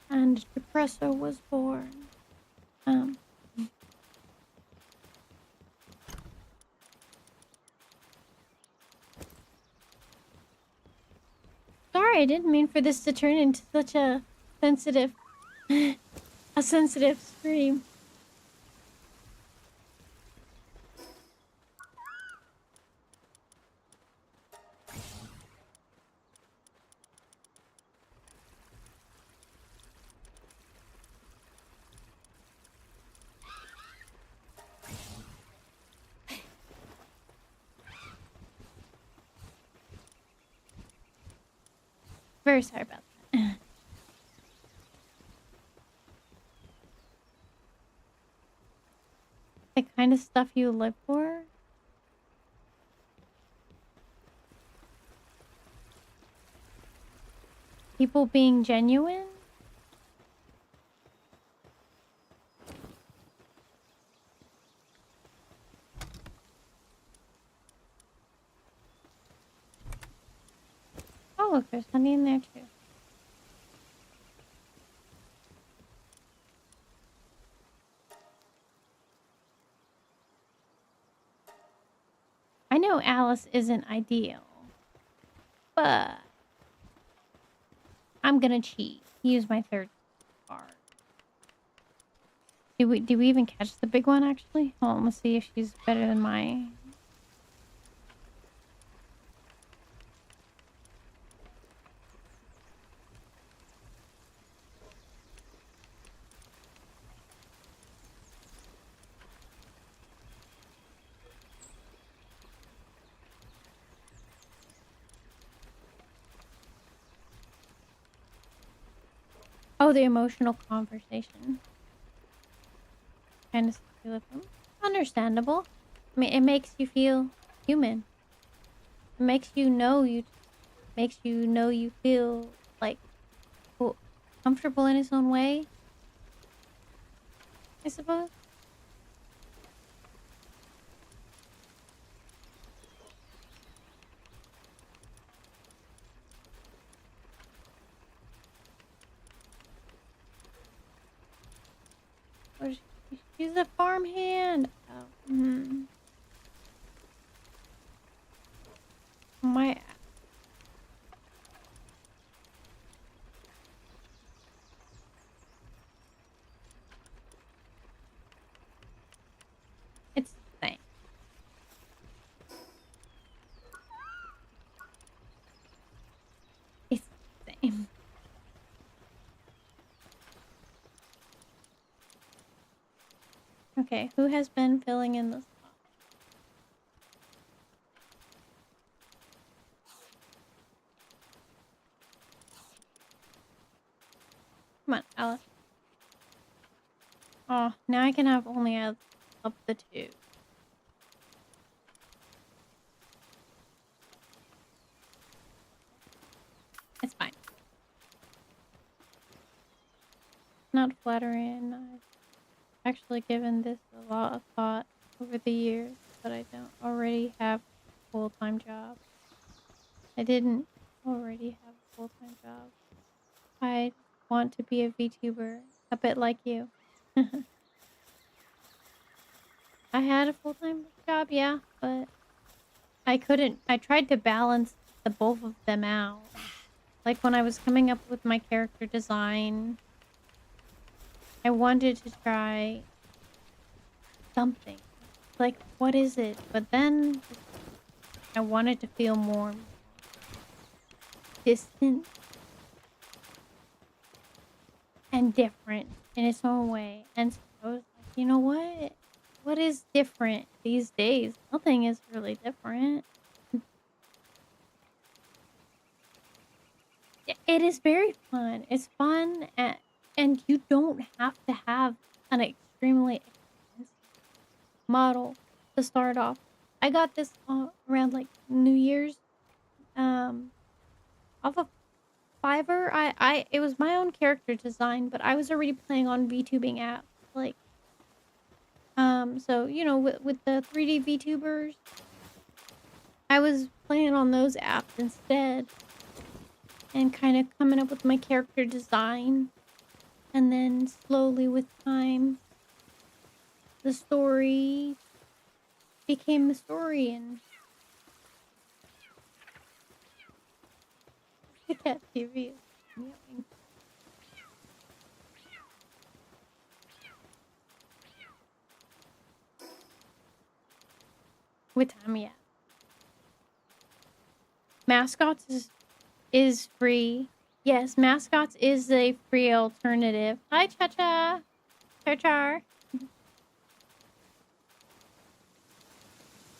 and Depresso was born. Sorry, I didn't mean for this to turn into such a sensitive, stream. Very sorry about that. The kind of stuff you live for? People being genuine? Oh, look, there's honey in there too. I know Alice isn't ideal, but I'm gonna cheat. Use my third card. Did we even catch the big one actually? Hold on, let's see if she's better than mine. Oh, the emotional conversation. Kind of with them. Understandable. I mean, it makes you feel human. It makes you know you feel like comfortable in its own way, I suppose. She's a farmhand. Oh. My... It's the same. It's the same. Okay, who has been filling in the spot? Come on, Alice. Oh, now I can have only up the 2. It's fine. Not flattering. I've actually given this a lot of thought over the years, but I don't already have a full-time job. I didn't already have a full-time job. I want to be a VTuber, a bit like you. I had a full-time job, yeah, but I couldn't. I tried to balance the both of them out. Like when I was coming up with my character design, I wanted to try something. Like, what is it? But then I wanted to feel more distant and different in its own way. And so I was like, you know what? What is different these days? Nothing is really different. It is very fun. It's fun, and you don't have to have an extremely expensive model to start off. I got this around like New Year's, off of Fiverr. It was my own character design, but I was already playing on VTubing apps, like, so you know, with the 3D VTubers, I was playing on those apps instead, and kind of coming up with my character design, and then slowly with time, the story became the story, and the cat TV is meowing. With time, yeah. Mascots is free. Yes, Mascots is a free alternative. Hi, Cha-Cha. Char-Char.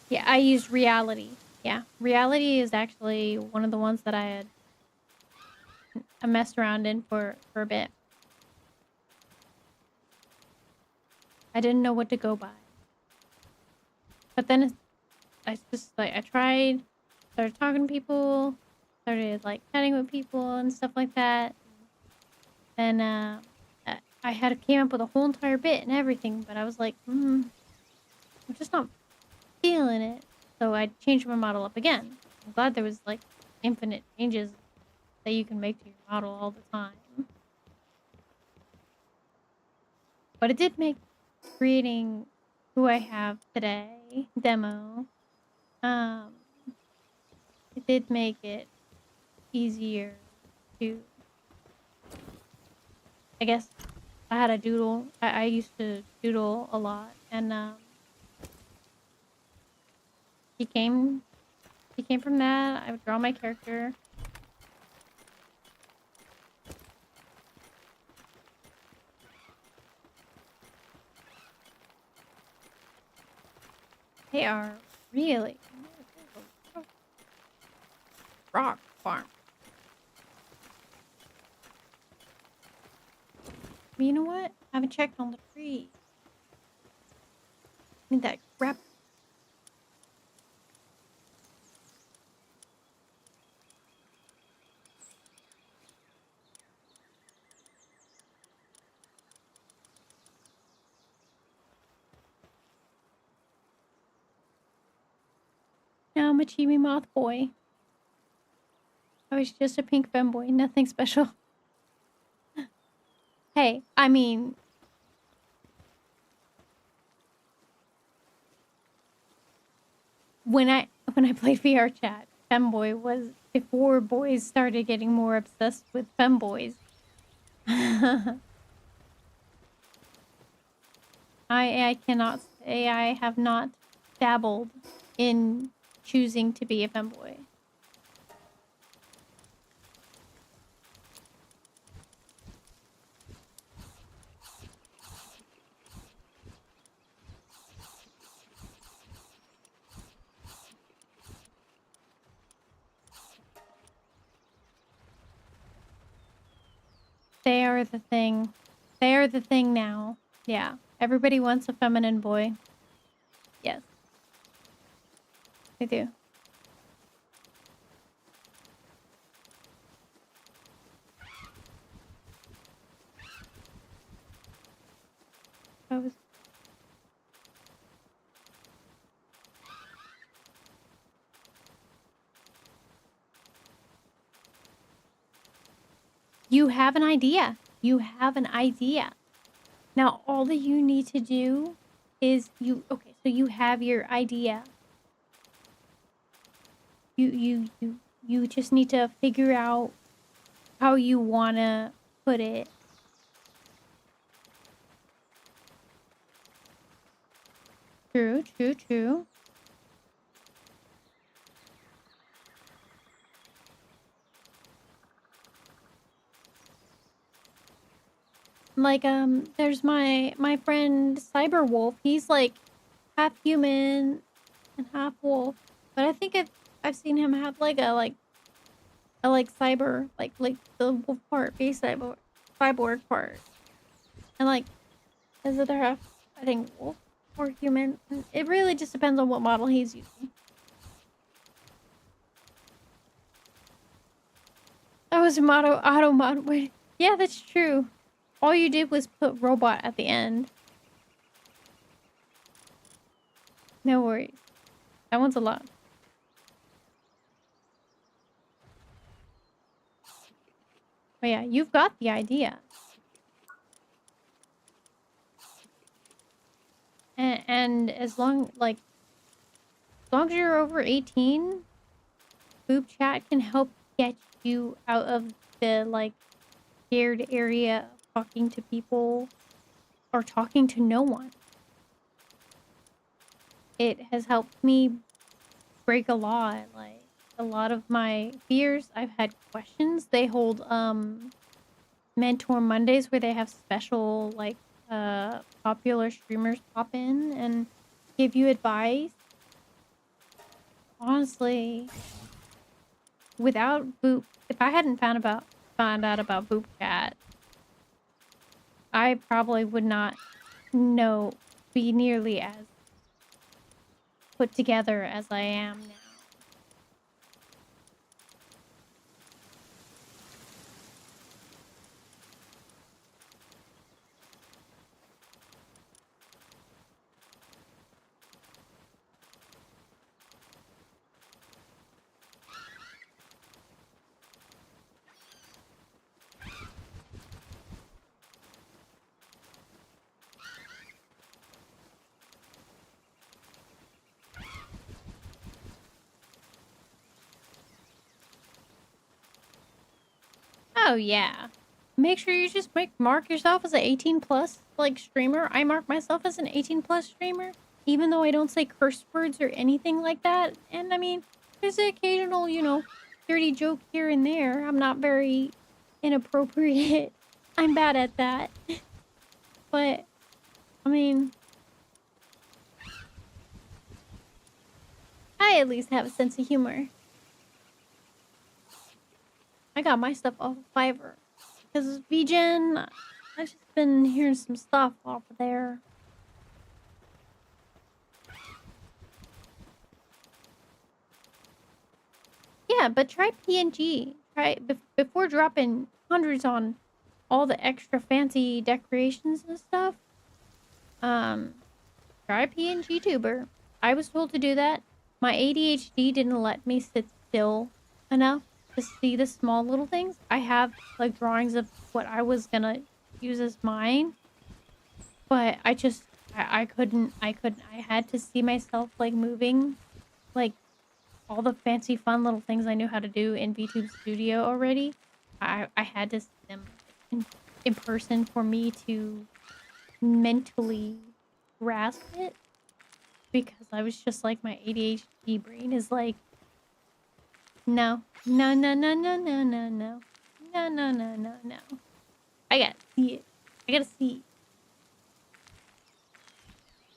Yeah, I use Reality. Yeah, Reality is actually one of the ones that I messed around in for a bit. I didn't know what to go by. But then I just, like, I tried, started talking to people, started, like, chatting with people and stuff like that. And, I came up with a whole entire bit and everything, but I was like, I'm just not feeling it. So I changed my model up again. I'm glad there was, like, infinite changes that you can make to your model all the time. But it did make creating who I have today, demo, it did make it easier to, I guess, I had a doodle. I used to doodle a lot, and he came from that. I would draw my character. They are really rock farm. But you know what? I haven't checked on the tree. I need that crap. Now I'm a chibi moth boy. I was just a pink femboy, nothing special. Hey, I mean, when I played VR chat, femboy was before boys started getting more obsessed with femboys. I cannot say I have not dabbled in choosing to be a femboy. They are the thing. They are the thing now. Yeah. Everybody wants a feminine boy. Yes. They do. I was... You have an idea. You have an idea. Now, all that you need to do is okay, so you have your idea. You just need to figure out how you want to put it. True, true, true. Like, there's my friend Cyberwolf. He's like half human and half wolf. But I think I've seen him have like a cyber, like the wolf part, be cyborg part. And like his other half, I think wolf or human. It really just depends on what model he's using. That was auto mod. Wait, yeah, that's true. All you did was put robot at the end. No worries. That one's a lot. But yeah, you've got the idea. And as long as you're over 18, Boob Chat can help get you out of the like scared area of talking to people or talking to no one. It has helped me break a lot. Like a lot of my fears, I've had questions. They hold Mentor Mondays where they have special like popular streamers pop in and give you advice. Honestly, without Boop, if I hadn't found out about Boop Cat, I probably would not be nearly as put together as I am now. Oh yeah. Make sure you just mark yourself as an 18 plus like streamer. I mark myself as an 18 plus streamer, even though I don't say curse words or anything like that. And I mean, there's the occasional, dirty joke here and there. I'm not very inappropriate. I'm bad at that. But I mean, I at least have a sense of humor. I got my stuff off of Fiverr. Because VGen, I've just been hearing some stuff off of there. Yeah, but try PNG. Before dropping hundreds on all the extra fancy decorations and stuff. Try PNG Tuber. I was told to do that. My ADHD didn't let me sit still enough to see the small little things. I have like drawings of what I was gonna use as mine, but I couldn't. I had to see myself like moving, like all the fancy fun little things I knew how to do in VTube Studio already. I had to see them in person for me to mentally grasp it, because I was just like, my ADHD brain is like, no, no, no, no, no, no, no, no, no, no, no, no, no. I gotta see it. I gotta see.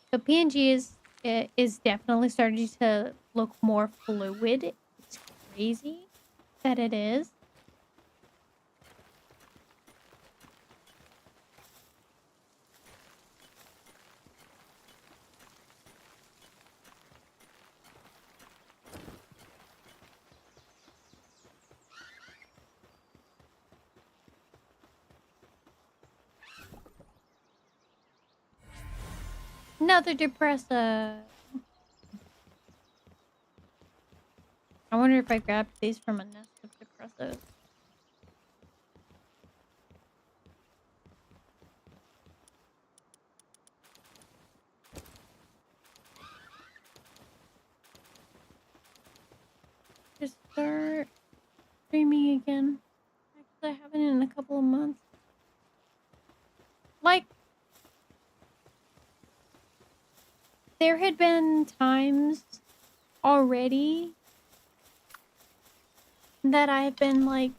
So PNG is definitely starting to look more fluid. It's crazy that it is. Another depressor. I wonder if I grabbed these from a nest of depressos. Just start streaming again. Actually, I haven't in a couple of months. Like, there had been times already that I've been like,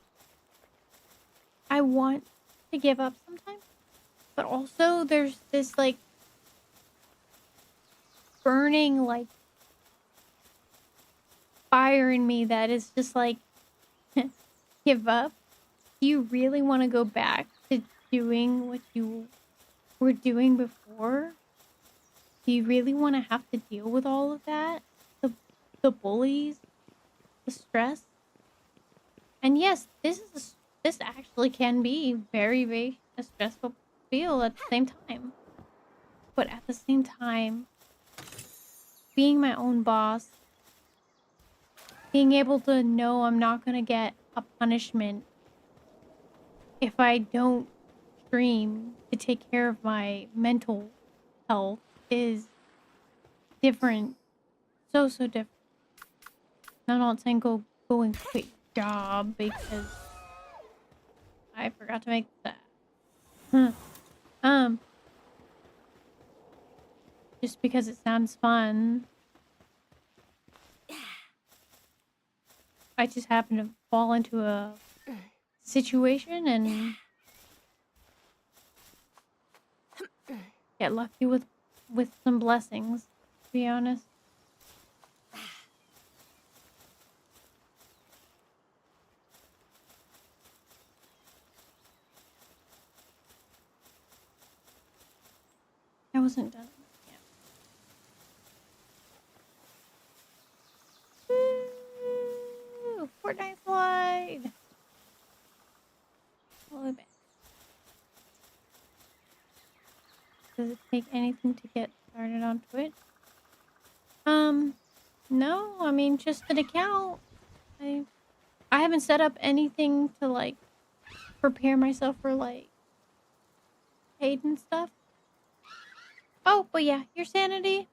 I want to give up sometimes. But also there's this like burning like fire in me that is just like, give up. Do you really want to go back to doing what you were doing before? Do you really want to have to deal with all of that? The bullies, the stress? And yes, this actually can be very, very a stressful feel at the same time. But at the same time, being my own boss, being able to know I'm not going to get a punishment if I don't stream to take care of my mental health is different. So different. I'm not saying go and quit your job because I forgot to make that. Just because it sounds fun. I just happen to fall into a situation and get lucky with some blessings, to be honest. I wasn't done yet. Woo! Fortnite slide! Hold it. Does it take anything to get started on Twitch? No. I mean, just an account. I haven't set up anything to, like, prepare myself for, like, paid and stuff. Oh, but yeah, your sanity.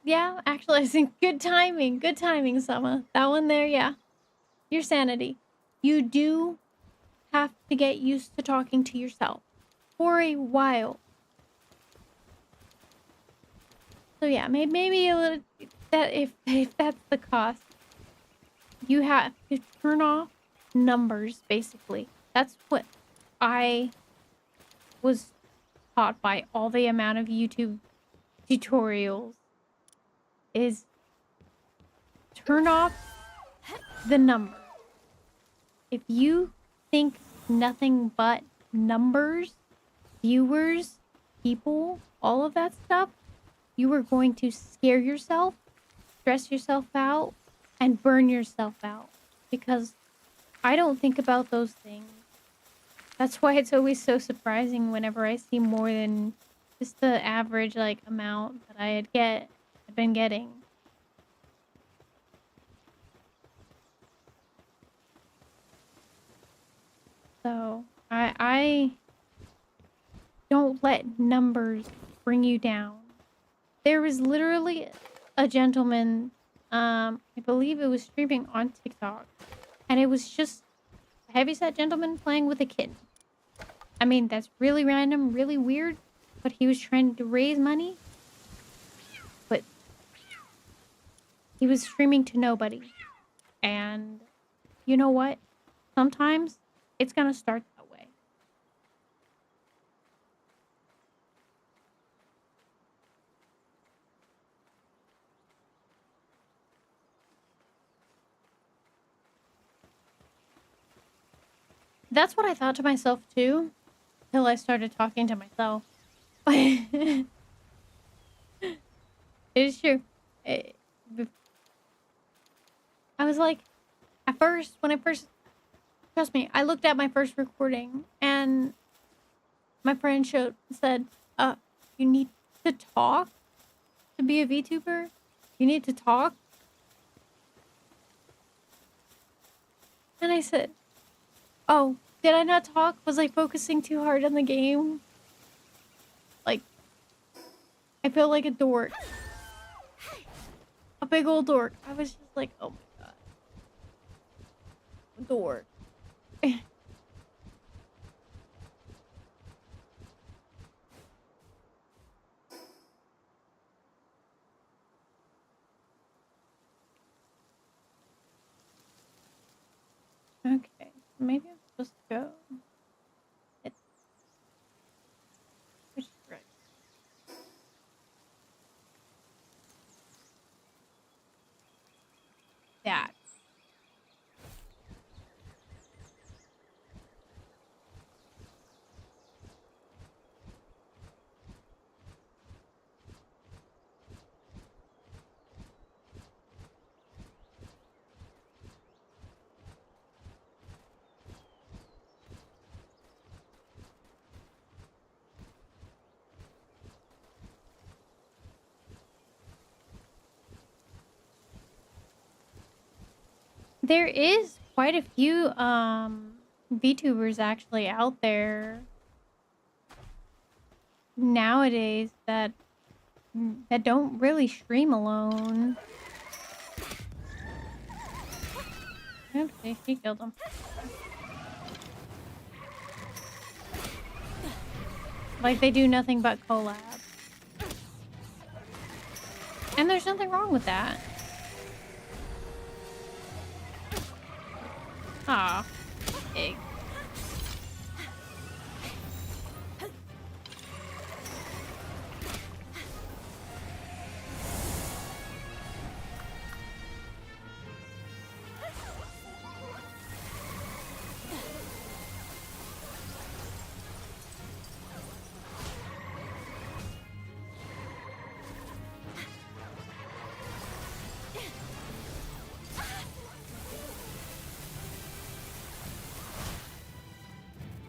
Yeah, actually, I think good timing, Sama. That one there, yeah. Your sanity. You do have to get used to talking to yourself for a while. So yeah, maybe a little, that if that's the cost, you have to turn off numbers, basically. That's what I was taught by all the amount of YouTube tutorials, is turn off the numbers. If you think nothing but numbers, viewers, people, all of that stuff, you are going to scare yourself, stress yourself out, and burn yourself out. Because I don't think about those things. That's why it's always so surprising whenever I see more than just the average like amount that I had been getting. So I don't let numbers bring you down. There was literally a gentleman I believe it was streaming on TikTok. And it was just a heavyset gentleman playing with a kitten. I mean, that's really random, really weird, but he was trying to raise money. But he was streaming to nobody. And you know what? Sometimes it's gonna start that way. That's what I thought to myself too, till I started talking to myself. It's true. It, I was like, at first, when I first, trust me, I looked at my first recording and my friend said, you need to talk to be a VTuber? You need to talk? And I said, oh, did I not talk? Was I focusing too hard on the game? Like, I feel like a dork. A big old dork. I was just like, oh my god. Dork. Okay, maybe I'm supposed to go. Which direction? That. There is quite a few VTubers actually out there nowadays that don't really stream alone. Okay, she killed him. Like they do nothing but collab. And there's nothing wrong with that. Aw, pig.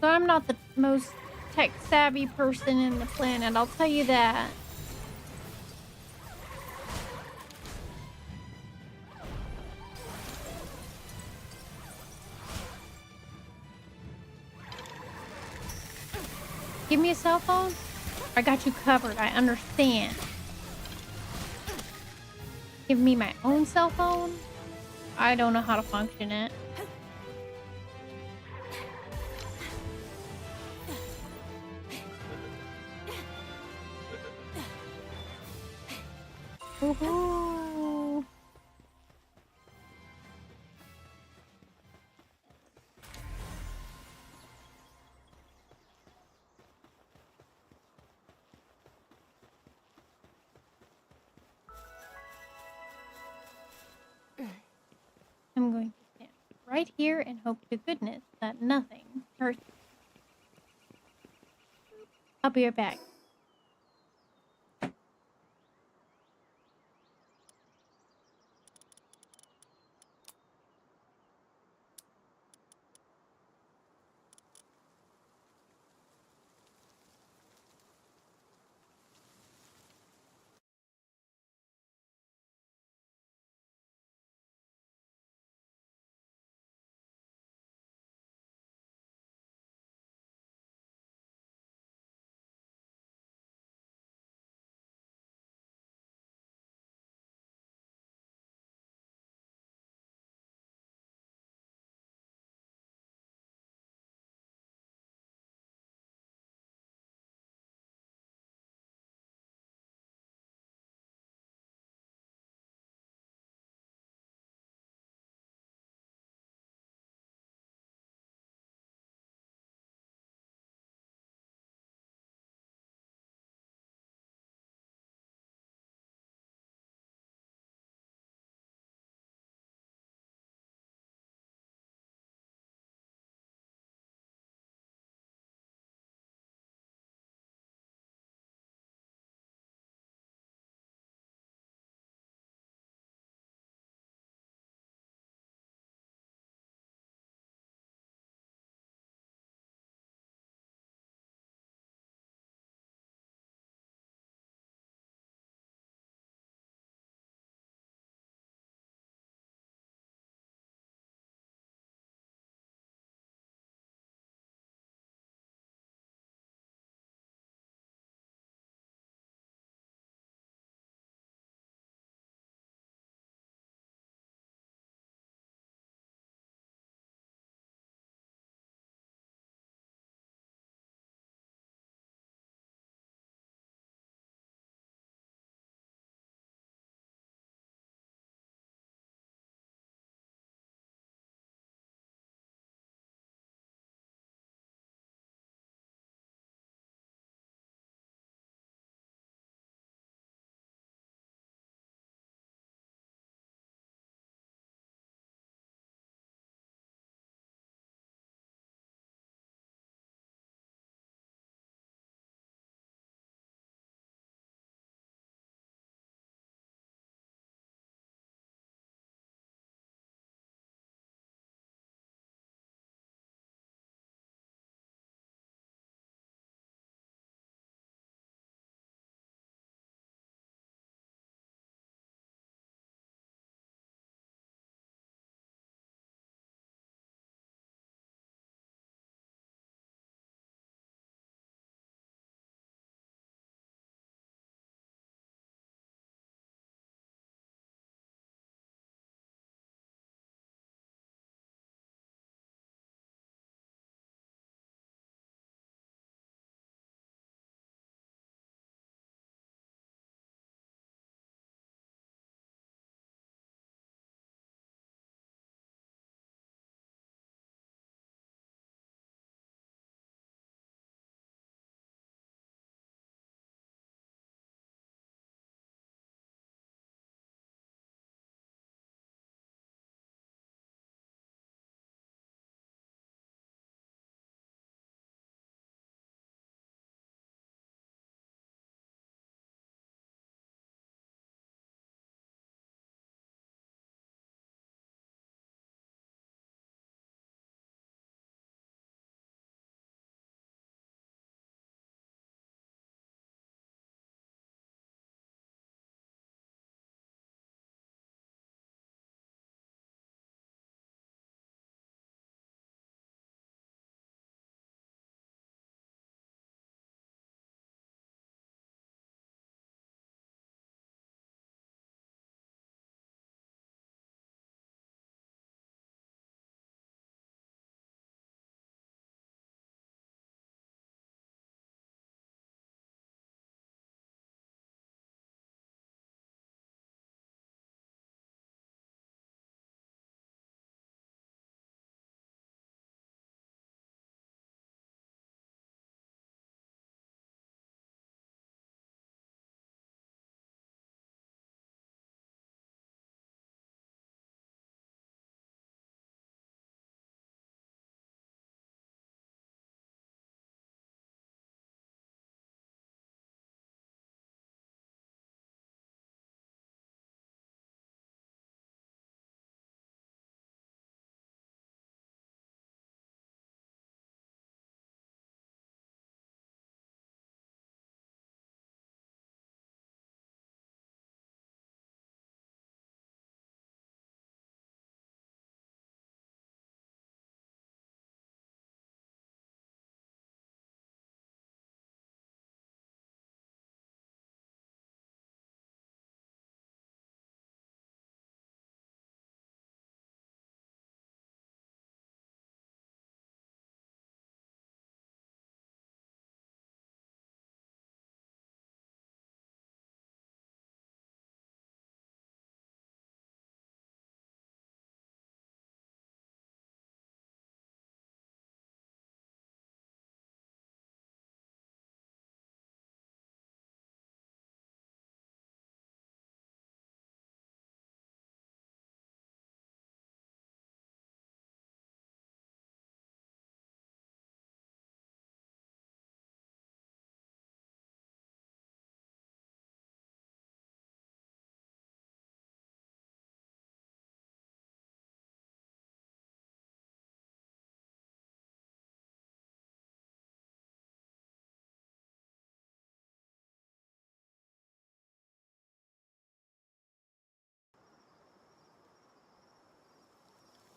So I'm not the most tech savvy person in the planet, I'll tell you that. Give me a cell phone? I got you covered, I understand. Give me my own cell phone? I don't know how to function it. Woohoo! I'm going to stand right here and hope to goodness that nothing hurts me. I'll be right back.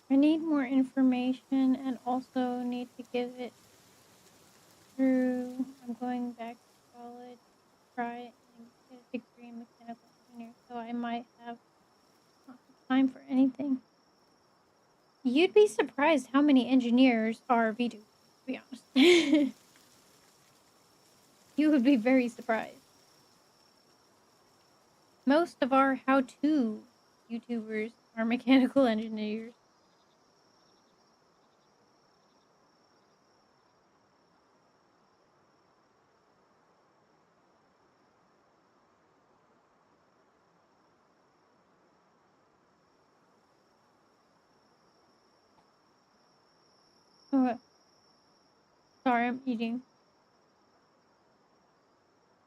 I need more information and also need to give it through. I'm going back to college to try and get a degree in mechanical engineering, so I might not have time for anything. You'd be surprised how many engineers are VTubers, to be honest. You would be very surprised. Most of our how-to YouTubers are mechanical engineers. Oh, sorry, I'm eating.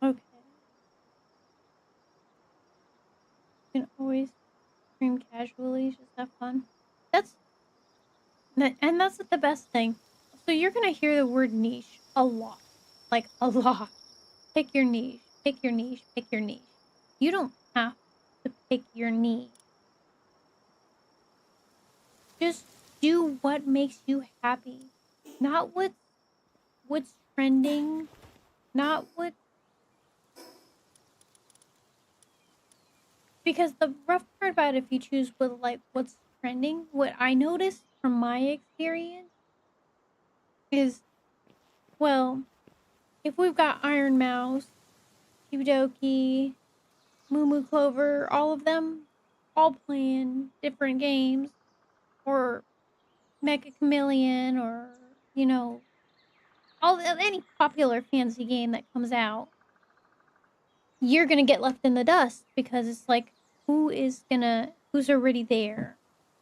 Okay. You can always stream casually, just have fun. And that's the best thing. So you're gonna hear the word niche a lot. Like a lot. Pick your niche, pick your niche, pick your niche. You don't have to pick your niche. Just do what makes you happy. Not what's trending. Not what, because the rough part about it, if you choose with like what's trending, what I noticed from my experience is, well, if we've got Iron Mouse, Kidoki, Moo Moo Clover, all of them, all playing different games, or Mecha Chameleon, or, you know, any popular fantasy game that comes out, you're gonna get left in the dust because it's like, who's already there,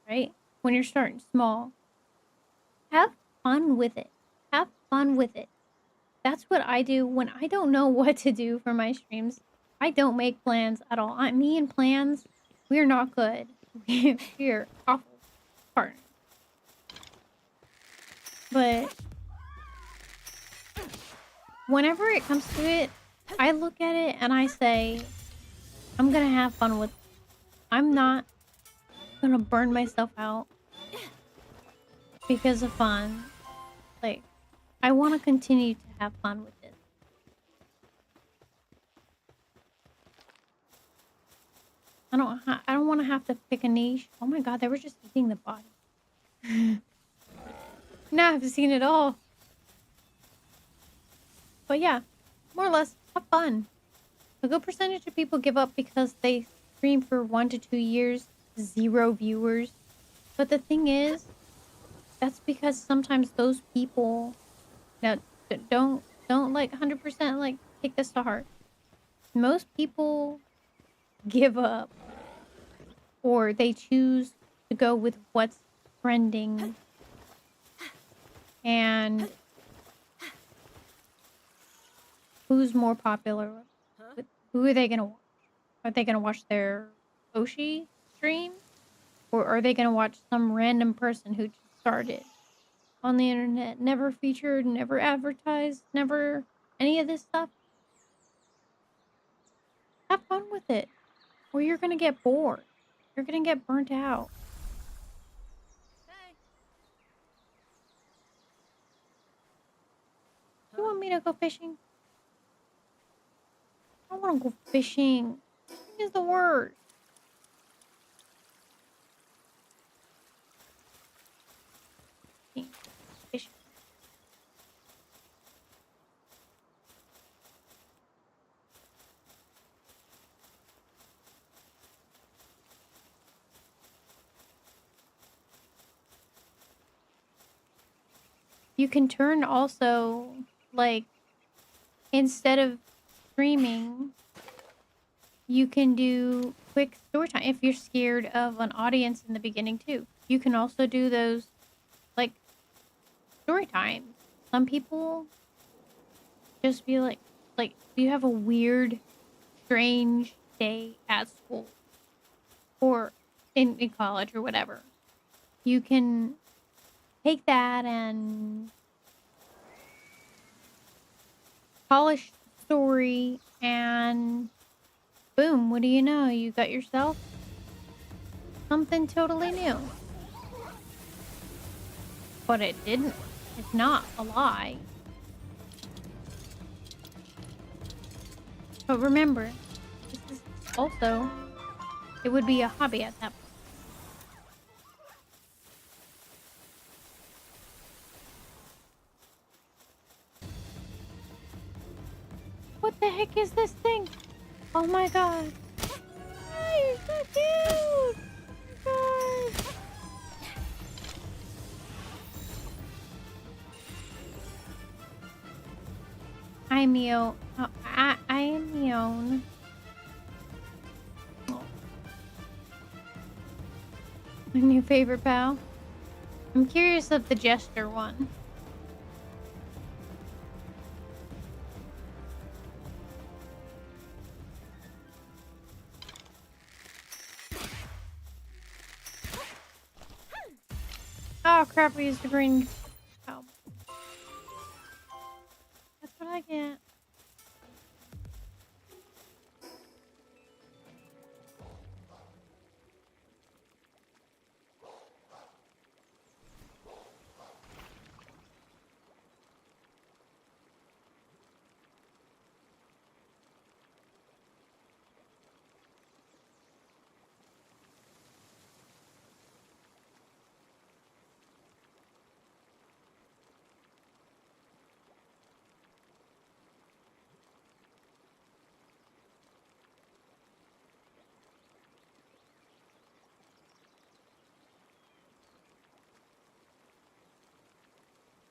right? When you're starting small, have fun with it. Have fun with it. That's what I do when I don't know what to do for my streams. I don't make plans at all. Me and plans, we're not good. We're awful partners. But whenever it comes to it, I look at it and I say, I'm gonna have fun with it. I'm not gonna burn myself out because of fun. Like, I want to continue to have fun with this. I don't want to have to pick a niche. Oh my god, they were just eating the body. Now I've seen it all. But yeah, more or less, have fun. A good percentage of people give up because they stream for 1 to 2 years, 0 viewers. But the thing is, that's because sometimes those people, now don't like 100% like take this to heart. Most people give up, or they choose to go with what's trending, and who's more popular. Who are they gonna watch? Are they gonna watch their Oshi stream, or are they gonna watch some random person who just started on the internet, never featured, never advertised, never any of this stuff? Have fun with it, or you're gonna get bored. You're gonna get burnt out. You want me to go fishing? I want to go fishing. Fishing is the word. Fishing. You can turn also, like, instead of streaming, you can do quick story time if you're scared of an audience in the beginning too. You can also do those, like, story times. Some people just be like, you have a weird, strange day at school or in college or whatever. You can take that and polish the story, and boom, what do you know? You got yourself something totally new. But it didn't. It's not a lie. But remember, this is also, it would be a hobby at that point. What the heck is this thing? Oh my god. Oh, you're so cute! Oh my god. I'm Mio. Oh, I am Mion. Oh. My new favorite pal. I'm curious of the jester one. Oh crap, we used the green. Oh. That's what I get.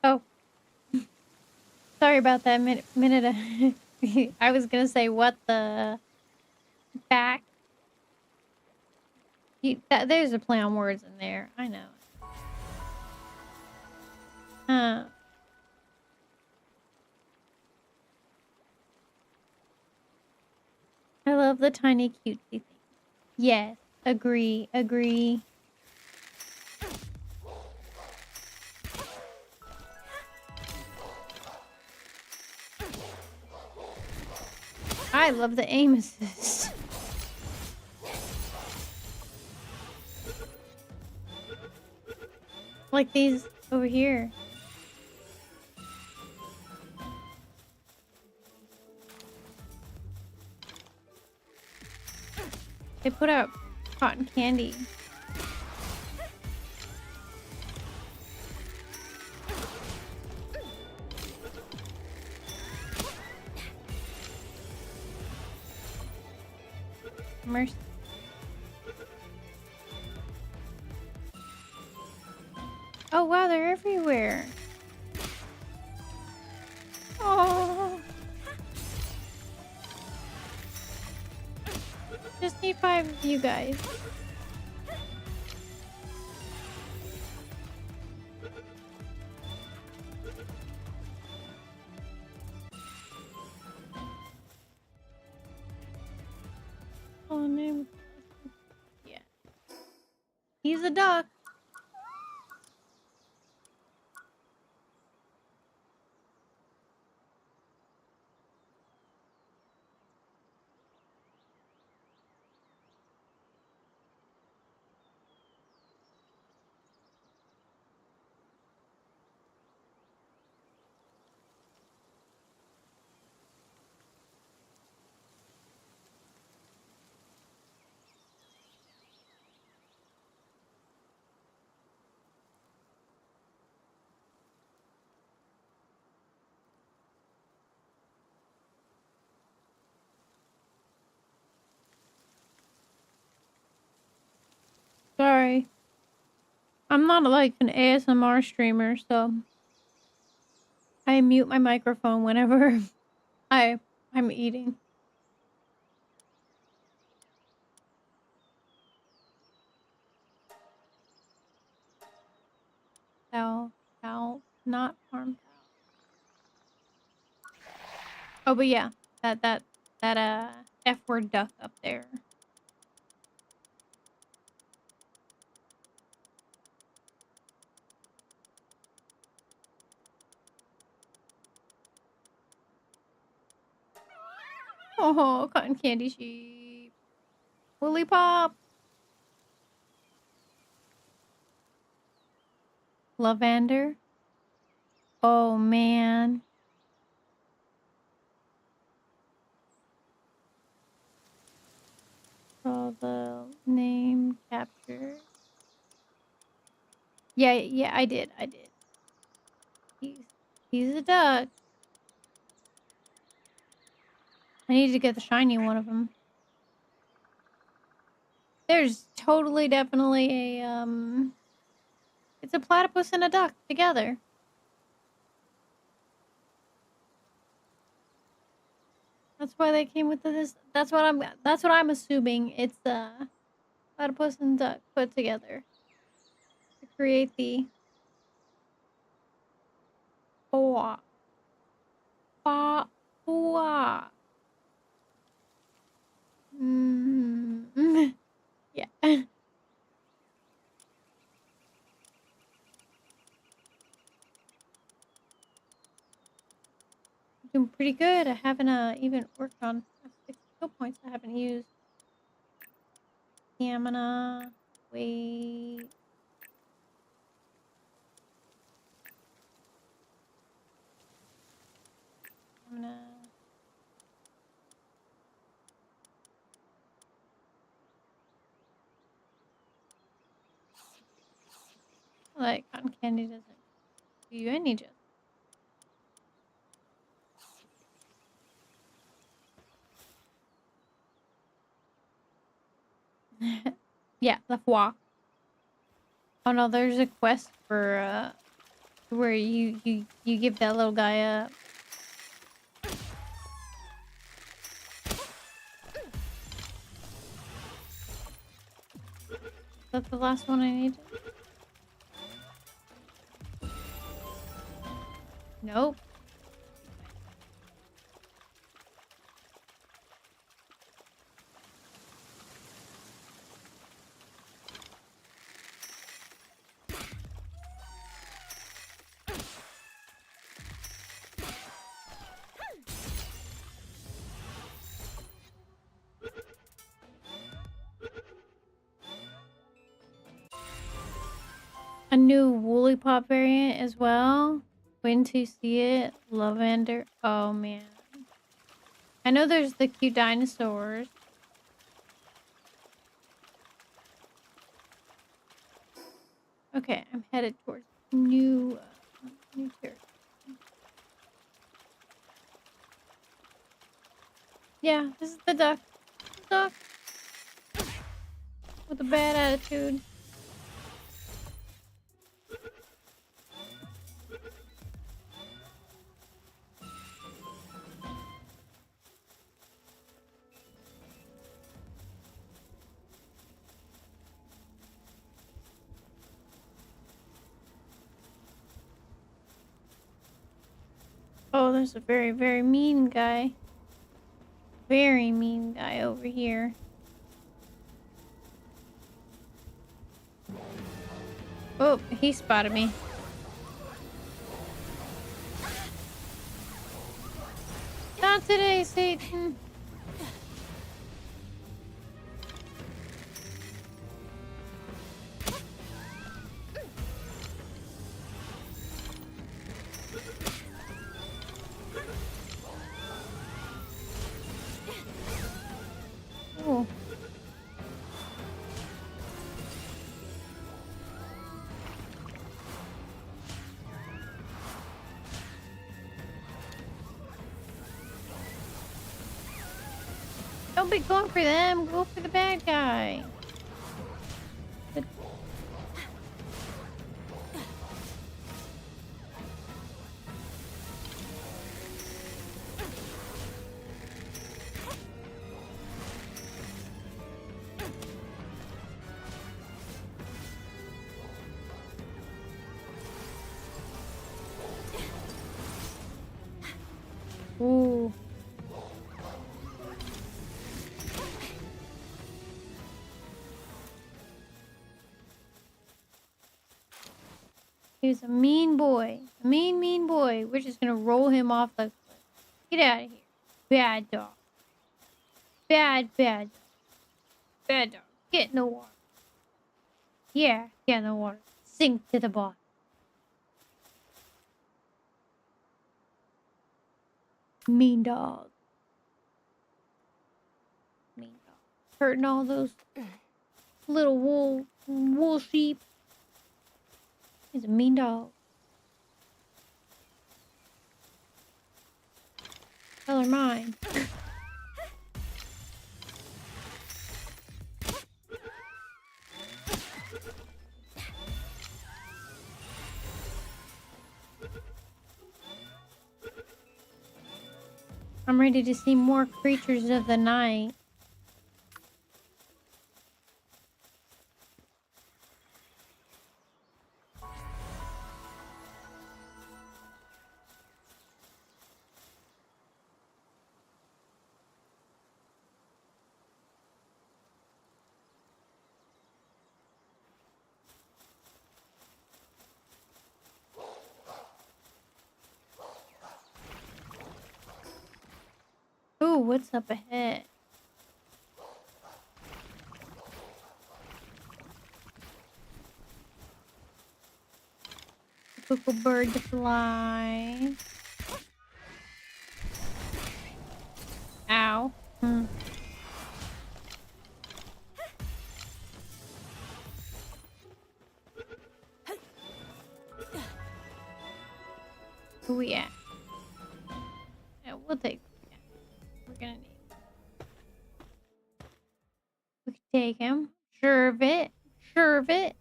Oh. Sorry about that minute. I was gonna say what the back. There's a play on words in there. I know. Huh. I love the tiny cutesy thing. Yes. Agree. Agree. I love the aim assist. Like these over here. They put out cotton candy. Mercy. Oh wow, they're everywhere. Oh. Just need 5 of you guys. Oh no. Yeah. He's a duck. Sorry. I'm not like an ASMR streamer, so I mute my microphone whenever I'm eating. Not harm. Oh, but yeah, that F word duck up there. Oh, cotton candy sheep. Woolly pop. Lavender. Oh man. Oh, the name capture. Yeah, I did. He's he's a duck. I need to get the shiny one of them. There's totally definitely a it's a platypus and a duck together. That's why they came with this. That's what I'm assuming. It's a platypus and duck put together to create the boa. Boa. Yeah. Doing pretty good. I haven't even worked on 6 skill points I haven't used. Stamina. Wait. Stamina. Like cotton candy doesn't do you any justice. Yeah, the foie. Oh no, there's a quest for where you give that little guy a. That's the last one I need. Nope. A new Woolly Pop variant as well. When to see it, lavender. Oh man, I know there's the cute dinosaurs. Okay, I'm headed towards new territory. Yeah, this is the duck. Duck with a bad attitude. Oh, there's a very, very mean guy. Very mean guy over here. Oh, he spotted me. Not today, Satan. Oh. Don't be going for them. Go for the bad guy. But ooh. He was a mean boy. A mean, mean boy. We're just gonna roll him off the cliff. Get out of here. Bad dog. Bad dog. Bad dog. Get in the water. Yeah, get in the water. Sink to the bottom. Mean dog. Mean dog. Hurting all those little wool sheep. He's a mean dog. Tell her mine. I'm ready to see more creatures of the night. Ooh, what's up ahead? Typical bird to fly. Ow. Who we at? Yeah, we'll take what we got. We're gonna need. We can take him. Sure of it. Sure of it.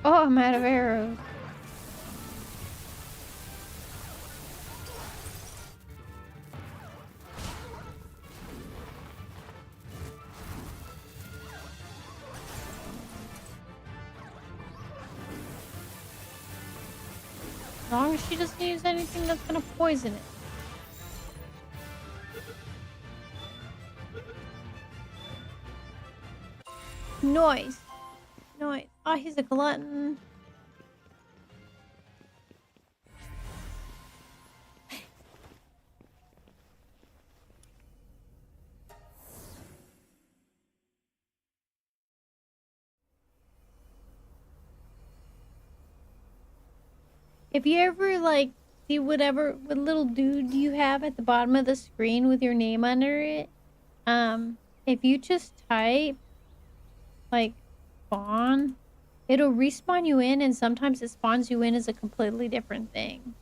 Oh, I'm out of arrows. As long as she doesn't use anything that's gonna poison it. Noise. Noise. Oh, he's a glutton. If you ever, like, see what little dude you have at the bottom of the screen with your name under it, if you just type, like, spawn, it'll respawn you in, and sometimes it spawns you in as a completely different thing.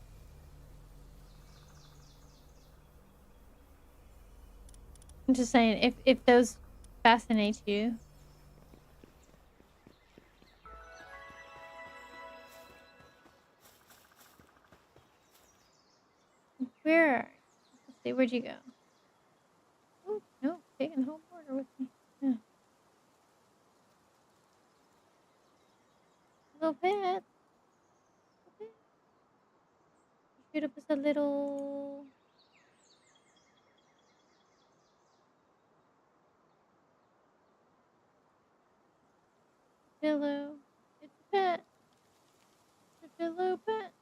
I'm just saying, if those fascinate you. Where? Let's see, where'd you go? Oh, no, taking the whole border with me. Yeah. Little pet. You shoot up as a little... pillow. It's a pet. It's a pillow pet.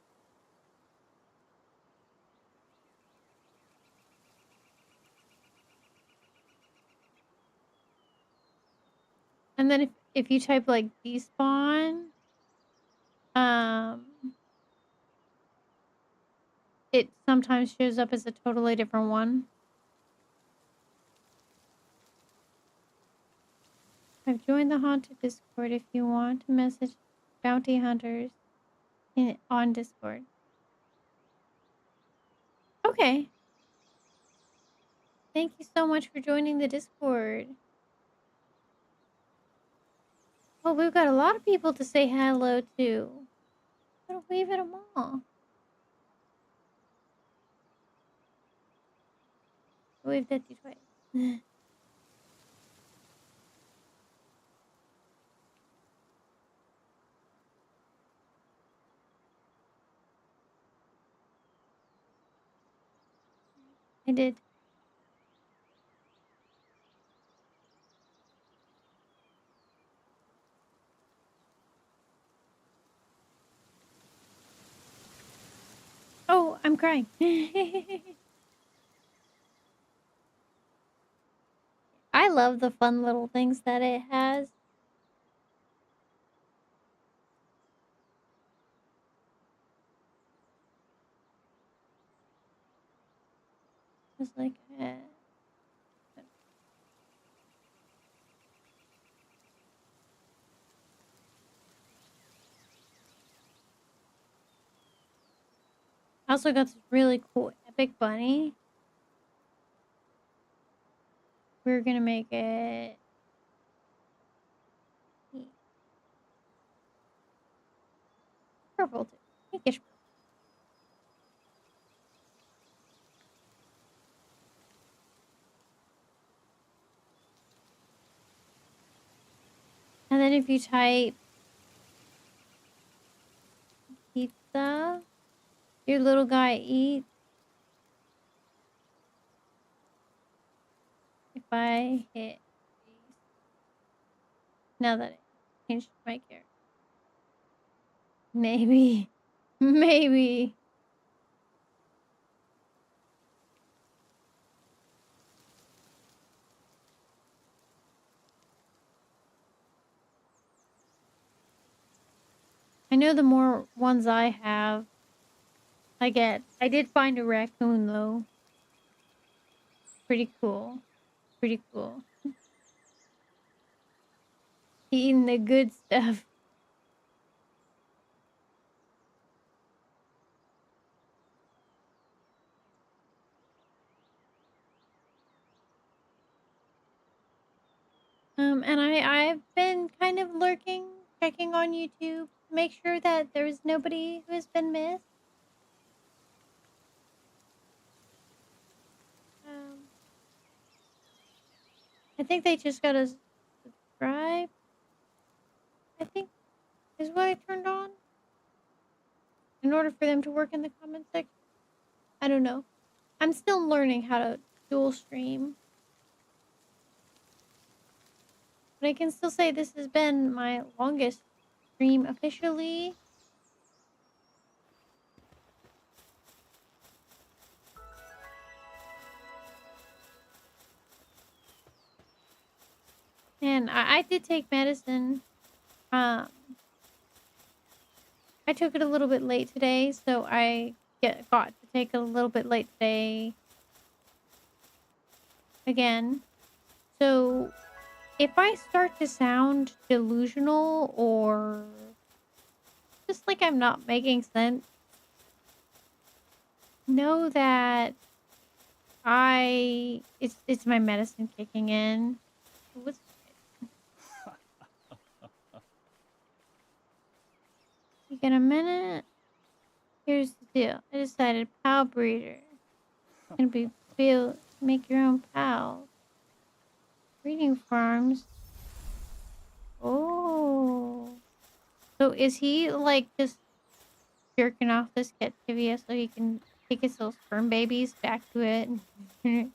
And then if you type like despawn, it sometimes shows up as a totally different one. I've joined the Haunted Discord if you want to message bounty hunters on Discord. Okay. Thank you so much for joining the Discord. Oh, we've got a lot of people to say hello to. Gotta wave at them all. I waved at you twice. I did. Oh, Oh, I'm crying. I love the fun little things that it has. Just like I also got this really cool epic bunny. We're gonna make it purple too. Pinkish purple. And then if you type pizza, your little guy eats. If I hit now that I changed my character. Maybe. Maybe. I know the more ones I have, I get. I did find a raccoon though. Pretty cool. Pretty cool. Eating the good stuff. And I've been kind of lurking, checking on YouTube, make sure that there's nobody who has been missed. I think they just gotta subscribe. I think is what I turned on in order for them to work in the comment section. I don't know. I'm still learning how to dual stream. But I can still say this has been my longest stream officially. And I did take medicine. I took it a little bit late today, so I got to take it a little bit late today again. So if I start to sound delusional or just like I'm not making sense, know that it's my medicine kicking in. What's you get a minute? Here's the deal. I decided pal breeder. Gonna be make your own pals. Breeding farms. Oh. So is he like just jerking off this Captivia so he can take his little sperm babies back to it and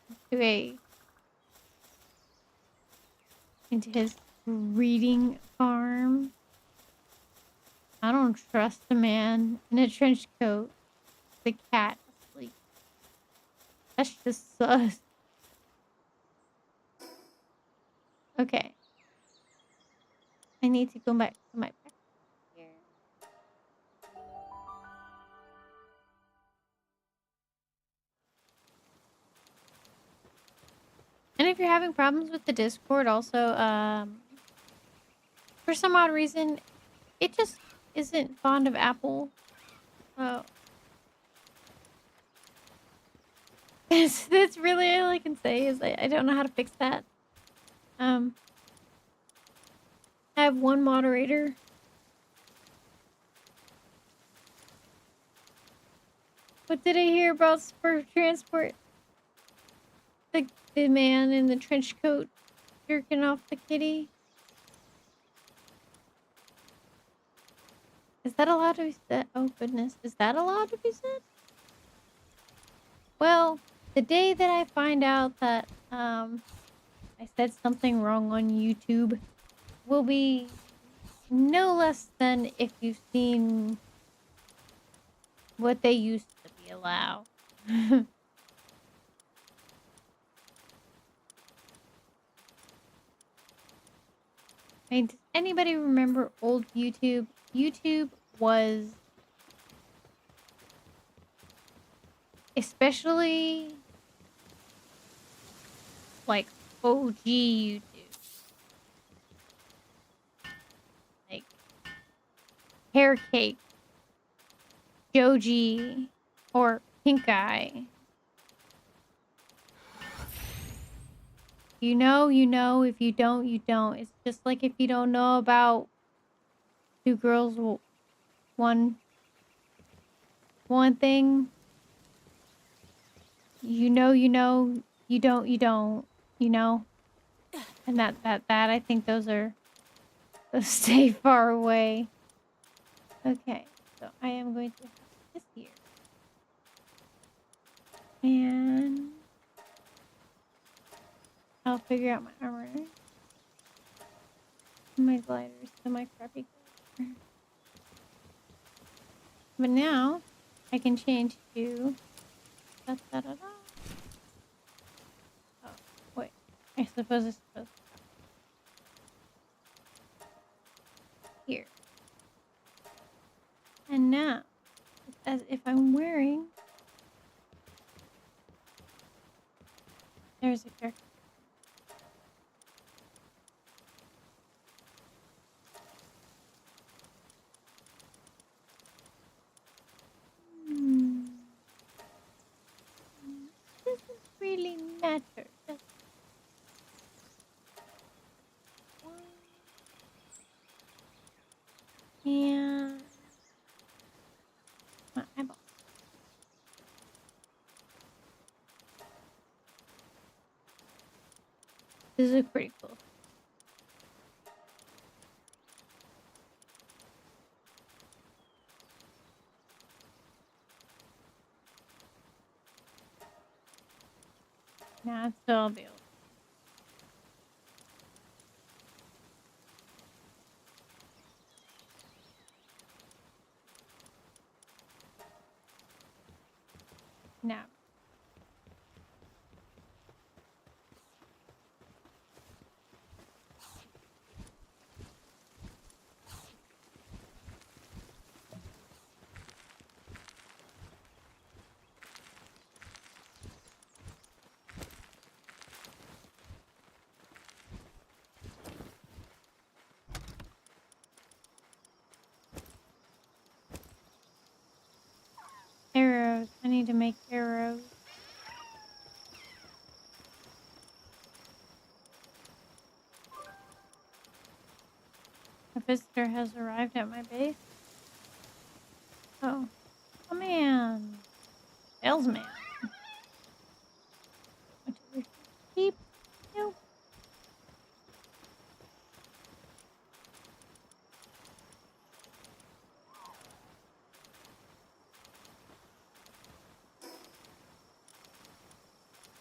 into his breeding farm? I don't trust a man in a trench coat. The cat asleep. That's just sus. Okay. I need to go back to my back here. And if you're having problems with the Discord also, for some odd reason, it just isn't fond of Apple. Oh. That's really all I can say is I don't know how to fix that. I have one moderator. What did I hear about spur transport? The man in the trench coat jerking off the kitty. Is that allowed to be said? Oh goodness, is that allowed to be said? Well, the day that I find out that I said something wrong on YouTube will be no less than if you've seen what they used to be. we allow. Hey, does anybody remember old YouTube? YouTube was, especially like OG YouTube, like Hair Cake, Joji, or Pink Eye. You know, you know. If you don't, you don't. It's just like if you don't know about Two Girls, One thing. You know, you know. You don't, you don't. You know. And that I think those stay far away. Okay, so I am going to have this here. And I'll figure out my armor. My gliders, so my crappy glider. But now I can change to da, da, da, da. Oh, wait. I suppose it's supposed to here. And now it's as if I'm wearing, there's a character. Doesn't really matter. Does it? And my eyeball. This is pretty cool. Now it's still built. Now. Arrows. I need to make arrows. A visitor has arrived at my base. Oh. Oh man. Salesman. Beep. Nope.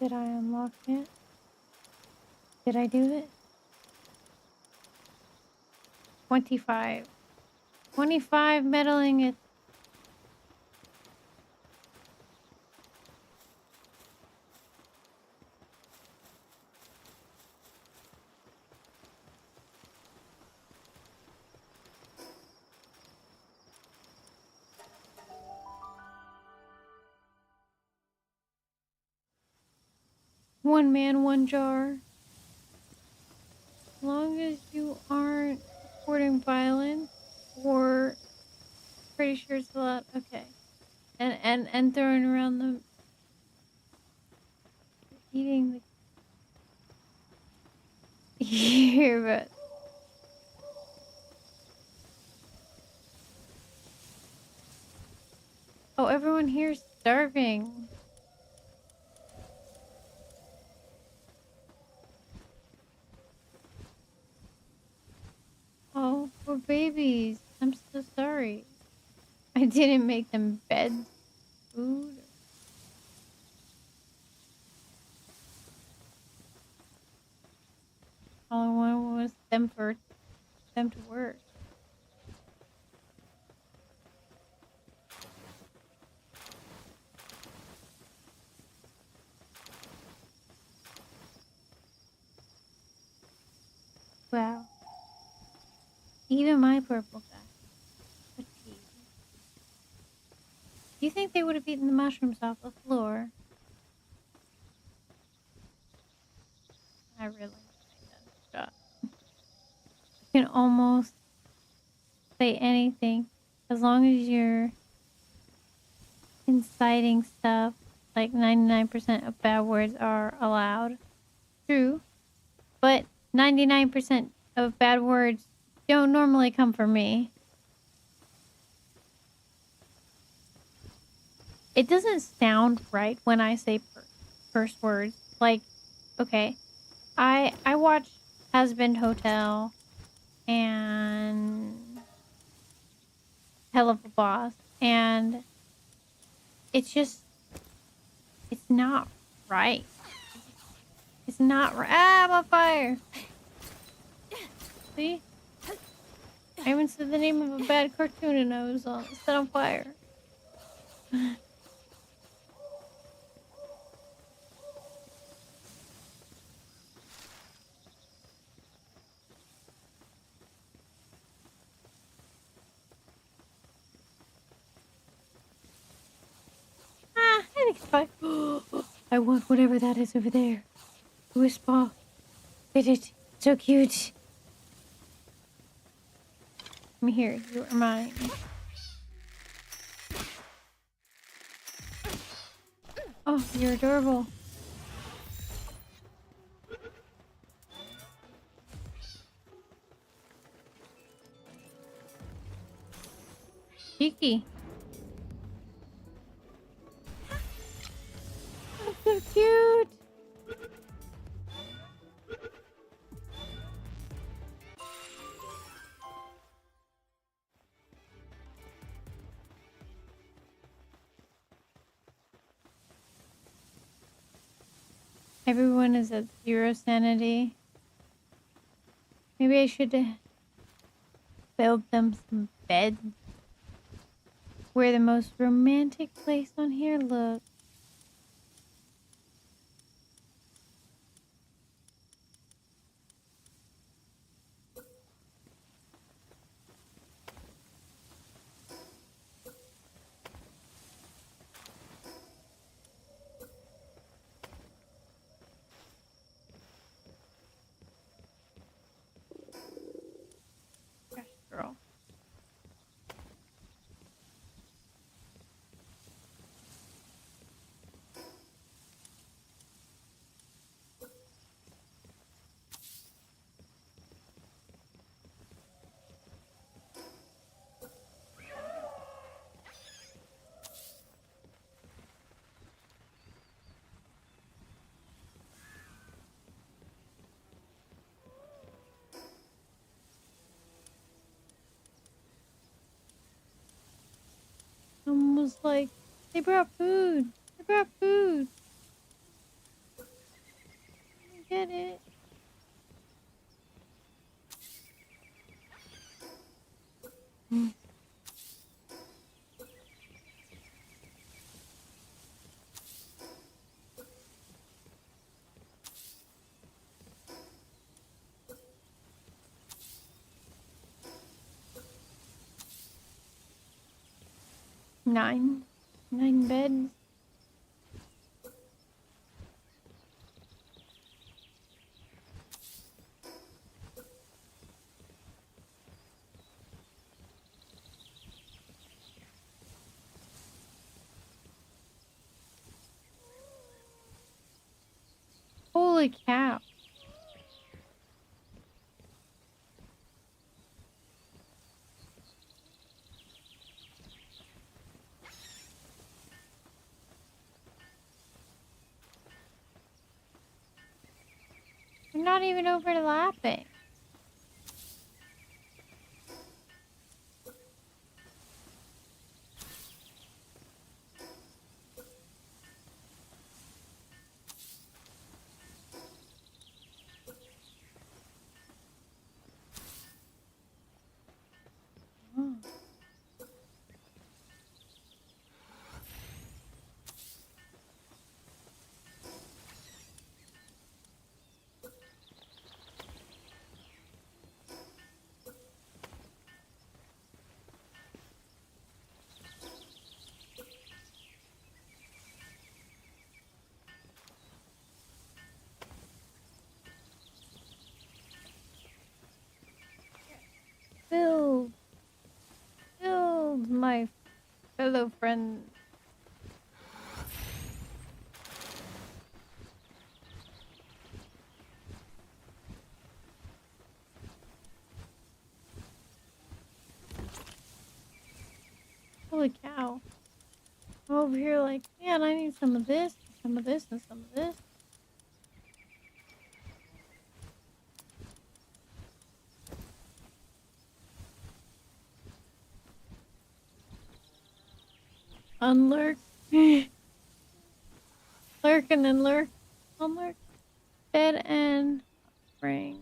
Did I unlock it? Did I do it? 25. 25 meddling it. One man, one jar. As long as you aren't supporting violence, or pretty sure it's allowed. Okay. And throwing around the eating the here, but oh, everyone here's starving. Oh, poor babies. I'm so sorry. I didn't make them beds, food. All I wanted was them to work. Even my purple guy. Fatigue. Do you think they would have eaten the mushrooms off the floor? I really think that's You can almost say anything as long as you're inciting stuff. Like 99% of bad words are allowed. True. But 99% of bad words don't normally come from me. It doesn't sound right when I say first words. Like, okay, I watched Husband Hotel and Hell of a Boss, and it's not right. It's not right. Ah, I'm on fire. See? I even said the name of a bad cartoon and I was set on fire. Ah, I think it's fine. I want whatever that is over there. Whisper. Get it. So cute. Come here. You are mine. Oh, you're adorable. Cheeky. Oh, so cute. Everyone is at 0 sanity. Maybe I should build them some beds. Where the most romantic place on here looks. Gosh, girl. Someone was like, they brought food. They brought food. I get it. Mm. Nine beds. Holy cow. They're not even overlapping. Oh. my fellow friends. Holy cow. I'm over here like, man, I need some of this, some of this, and some of this. Unlurk. Lurk and then lurk. Unlurk. Bed and spring.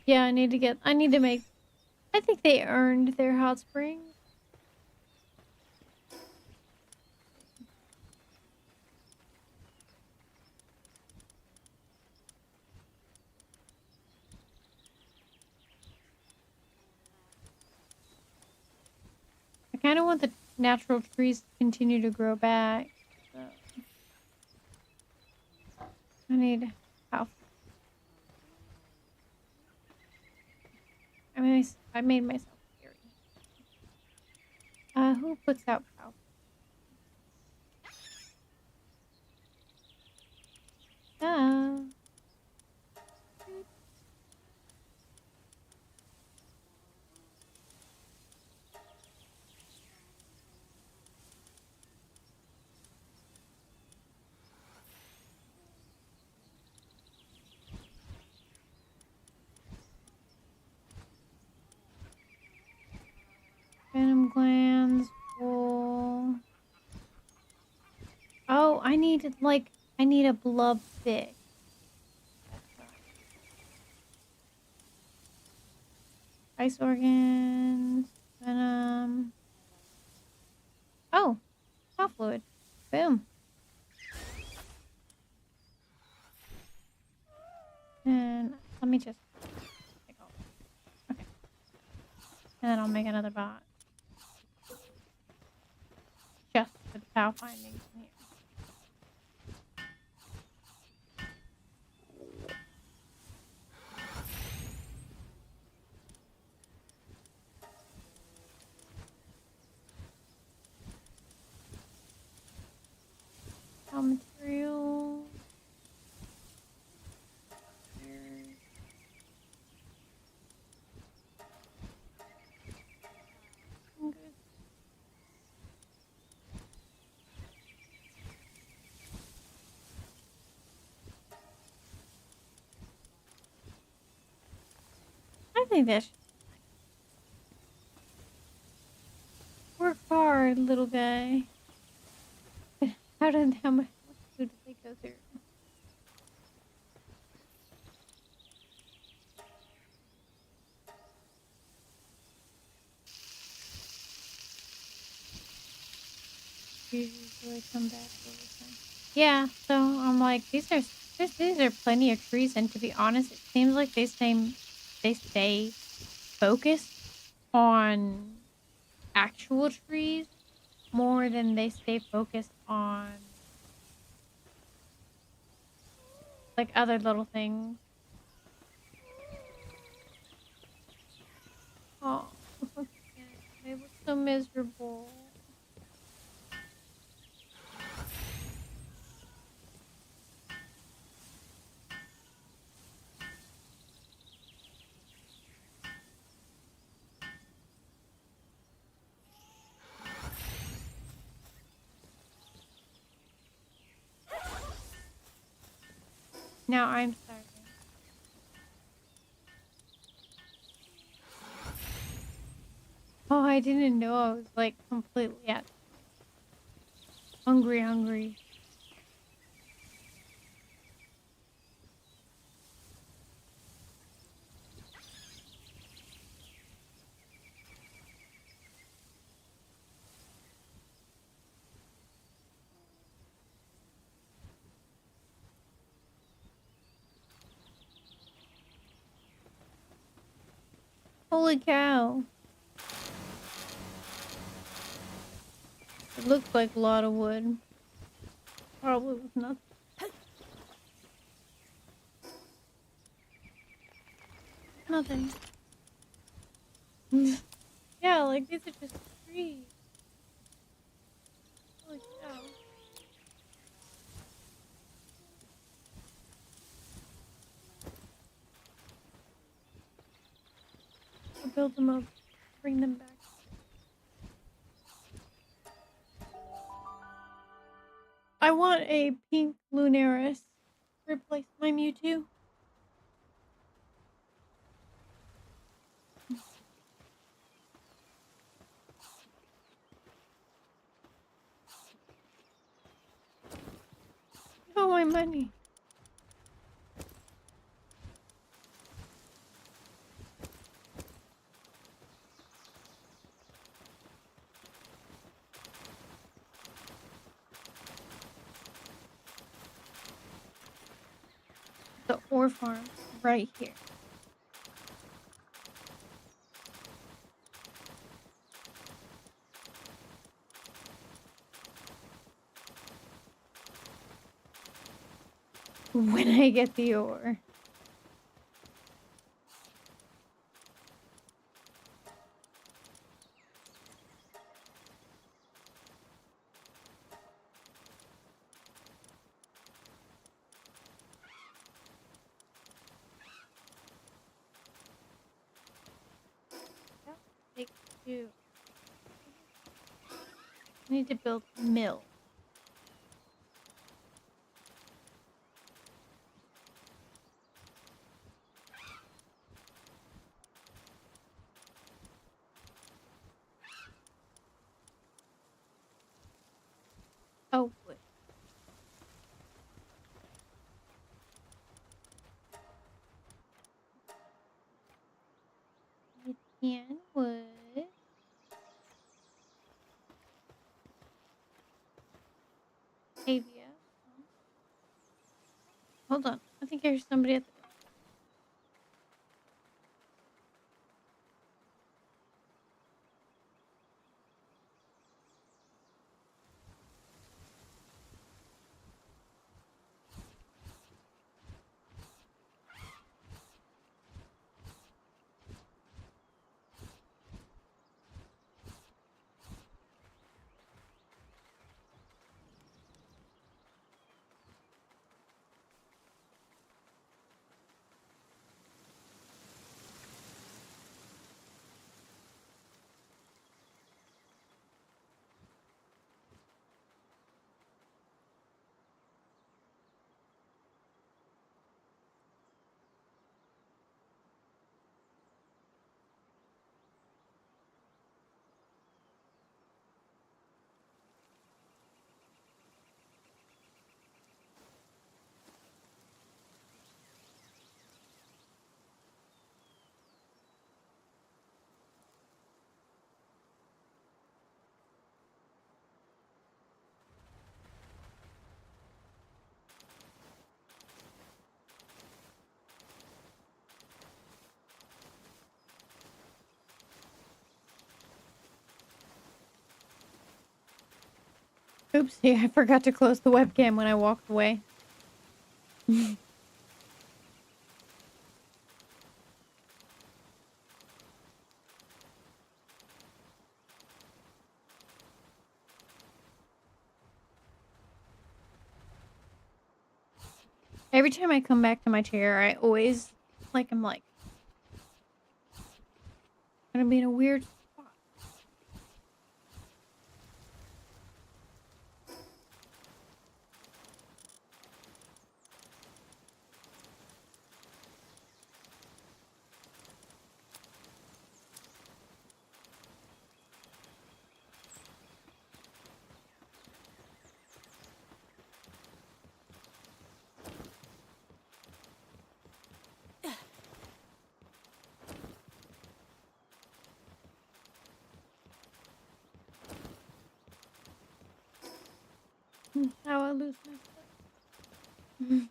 Yeah, I need to make, I think they earned their hot springs. I kind of want the natural trees to continue to grow back. So I need pow. I made myself scary. Who puts out pow? Ah. Venom glands, wool. Oh, I need a blood thick. Ice organs, venom. Oh, cow fluid. Boom. And let me just take all. Okay. And then I'll make another box. Just for the cow findings in here. Cow material. I think that should work hard, little guy. How much food did they go through? Usually come back over time. Yeah, so I'm like, these are plenty of trees, and to be honest, it seems like they stay focused on actual trees more than they stay focused on like other little things. Oh, they look so miserable. Now I'm starving. Oh, I didn't know I was like completely at hungry. Holy cow. It looks like a lot of wood. Probably was nothing. Nothing. Yeah, like these are just trees. tree. Holy cow. I'll build them up, bring them back. I want a pink Lunaris to replace my Mewtwo. Oh, my money. The ore farm right here. When I get the ore. That takes two. I need to build a mill. Oh, wood. Can wood. Avia. Hold on. I think there's somebody at the door. Oopsie, I forgot to close the webcam when I walked away. Every time I come back to my chair, I always, I'm gonna be in a weird spot. How I lose my stuff.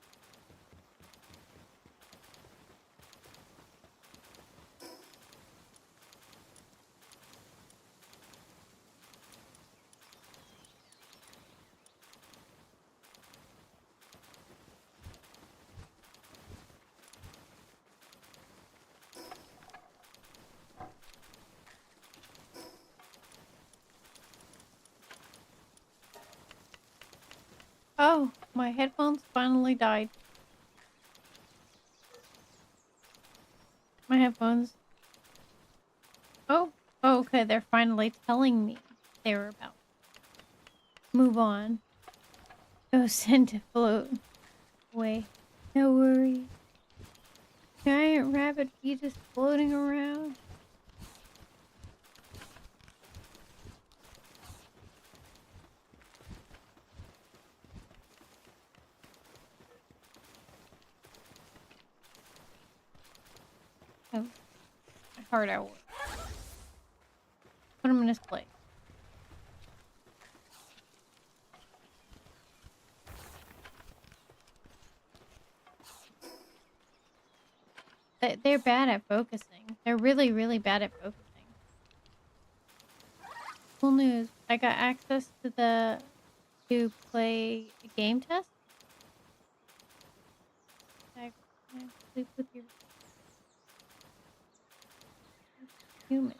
Oh, my headphones finally died. My headphones. Oh, okay. They're finally telling me they were about to move on. Go send to float away. No worries. Giant rabbit fetus floating around. Oh, my heart out. Put him in his place. They're bad at focusing. They're really, really bad at focusing. Cool news. I got access to play a game test. I sleep with your human.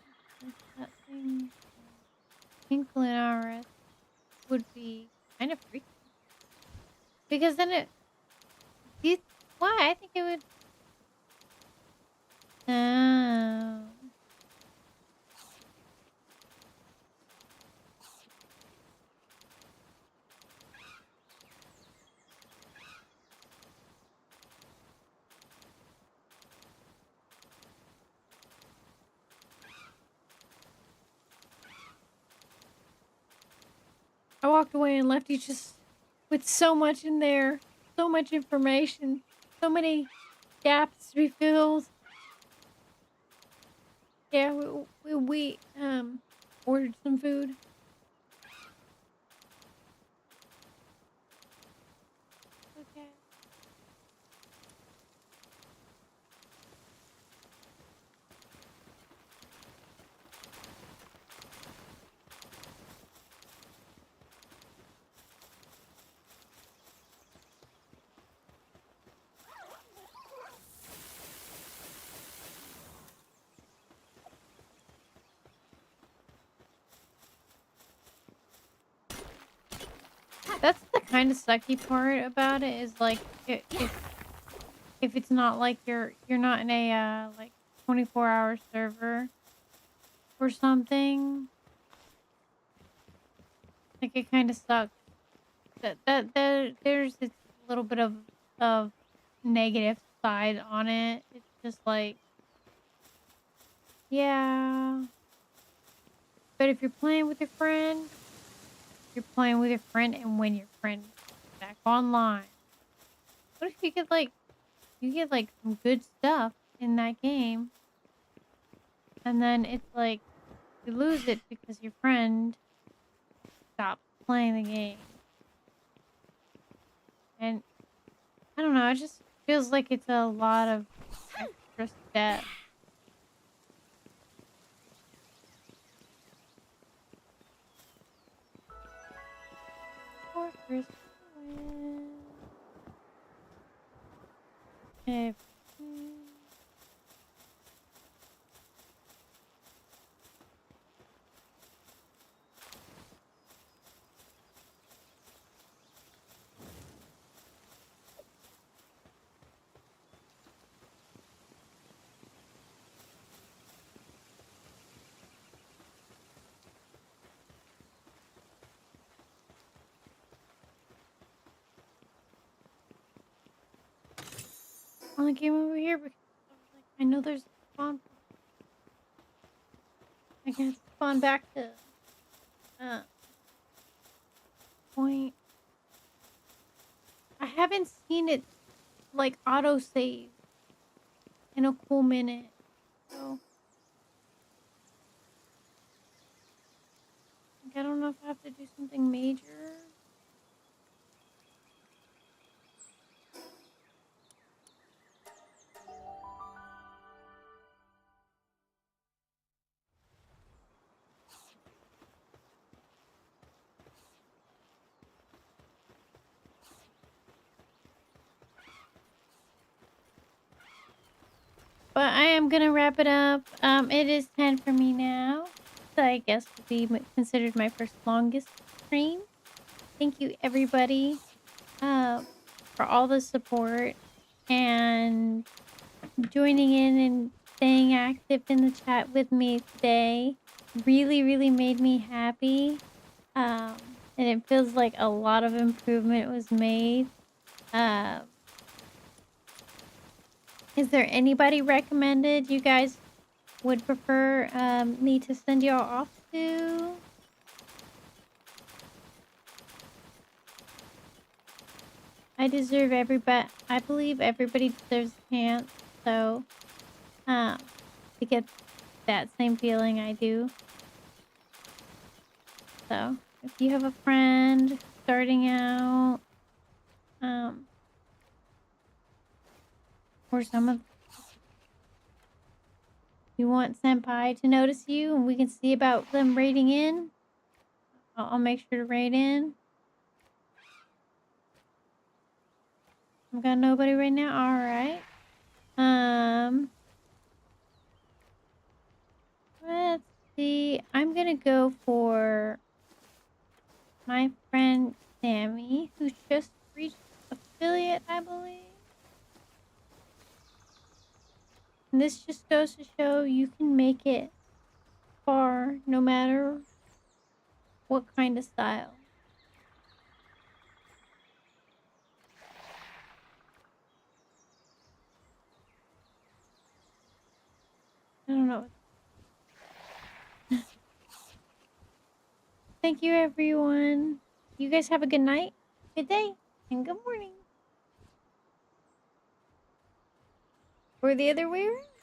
That thing. Twinkling RS would be kind of freaky. Because then why? I think it would. Oh. I walked away and left you just with so much in there, so much information, so many gaps to be filled. Yeah, we ordered some food. Okay. That's the kind of sucky part about it is like if it's not like you're not in a like 24-hour server or something. Like it kind of sucks. There's this little bit of negative side on it. It's just like yeah. But if you're playing with your friend, you're playing with your friend and when your friend is back online. What if you get like some good stuff in that game and then it's like you lose it because your friend stopped playing the game. And I don't know, it just feels like it's a lot of extra steps. Fortress win. If I only came over here because I was like, I know there's a spawn. I can spawn back to point. I haven't seen it like auto save in a cool minute. So like, I don't know if I have to do something major. But I am gonna wrap it up. It is 10 for me now. So I guess will be considered my first longest stream. Thank you, everybody. uh, for all the support and joining in and staying active in the chat with me today. Really, really made me happy. And it feels like a lot of improvement was made. Um, is there anybody recommended you guys would prefer me to send y'all off to? I deserve everybody. I believe everybody deserves a chance. So, um, to get that same feeling I do. So, if you have a friend starting out, or some of you want senpai to notice you and we can see about them raiding in, I'll make sure to raid in. I've got nobody right now. All right. Let's see. I'm gonna go for my friend Sammy, who just reached affiliate, I believe. And this just goes to show you can make it far no matter what kind of style. I don't know. Thank you, everyone. You guys have a good night, good day, and good morning. Or the other way around.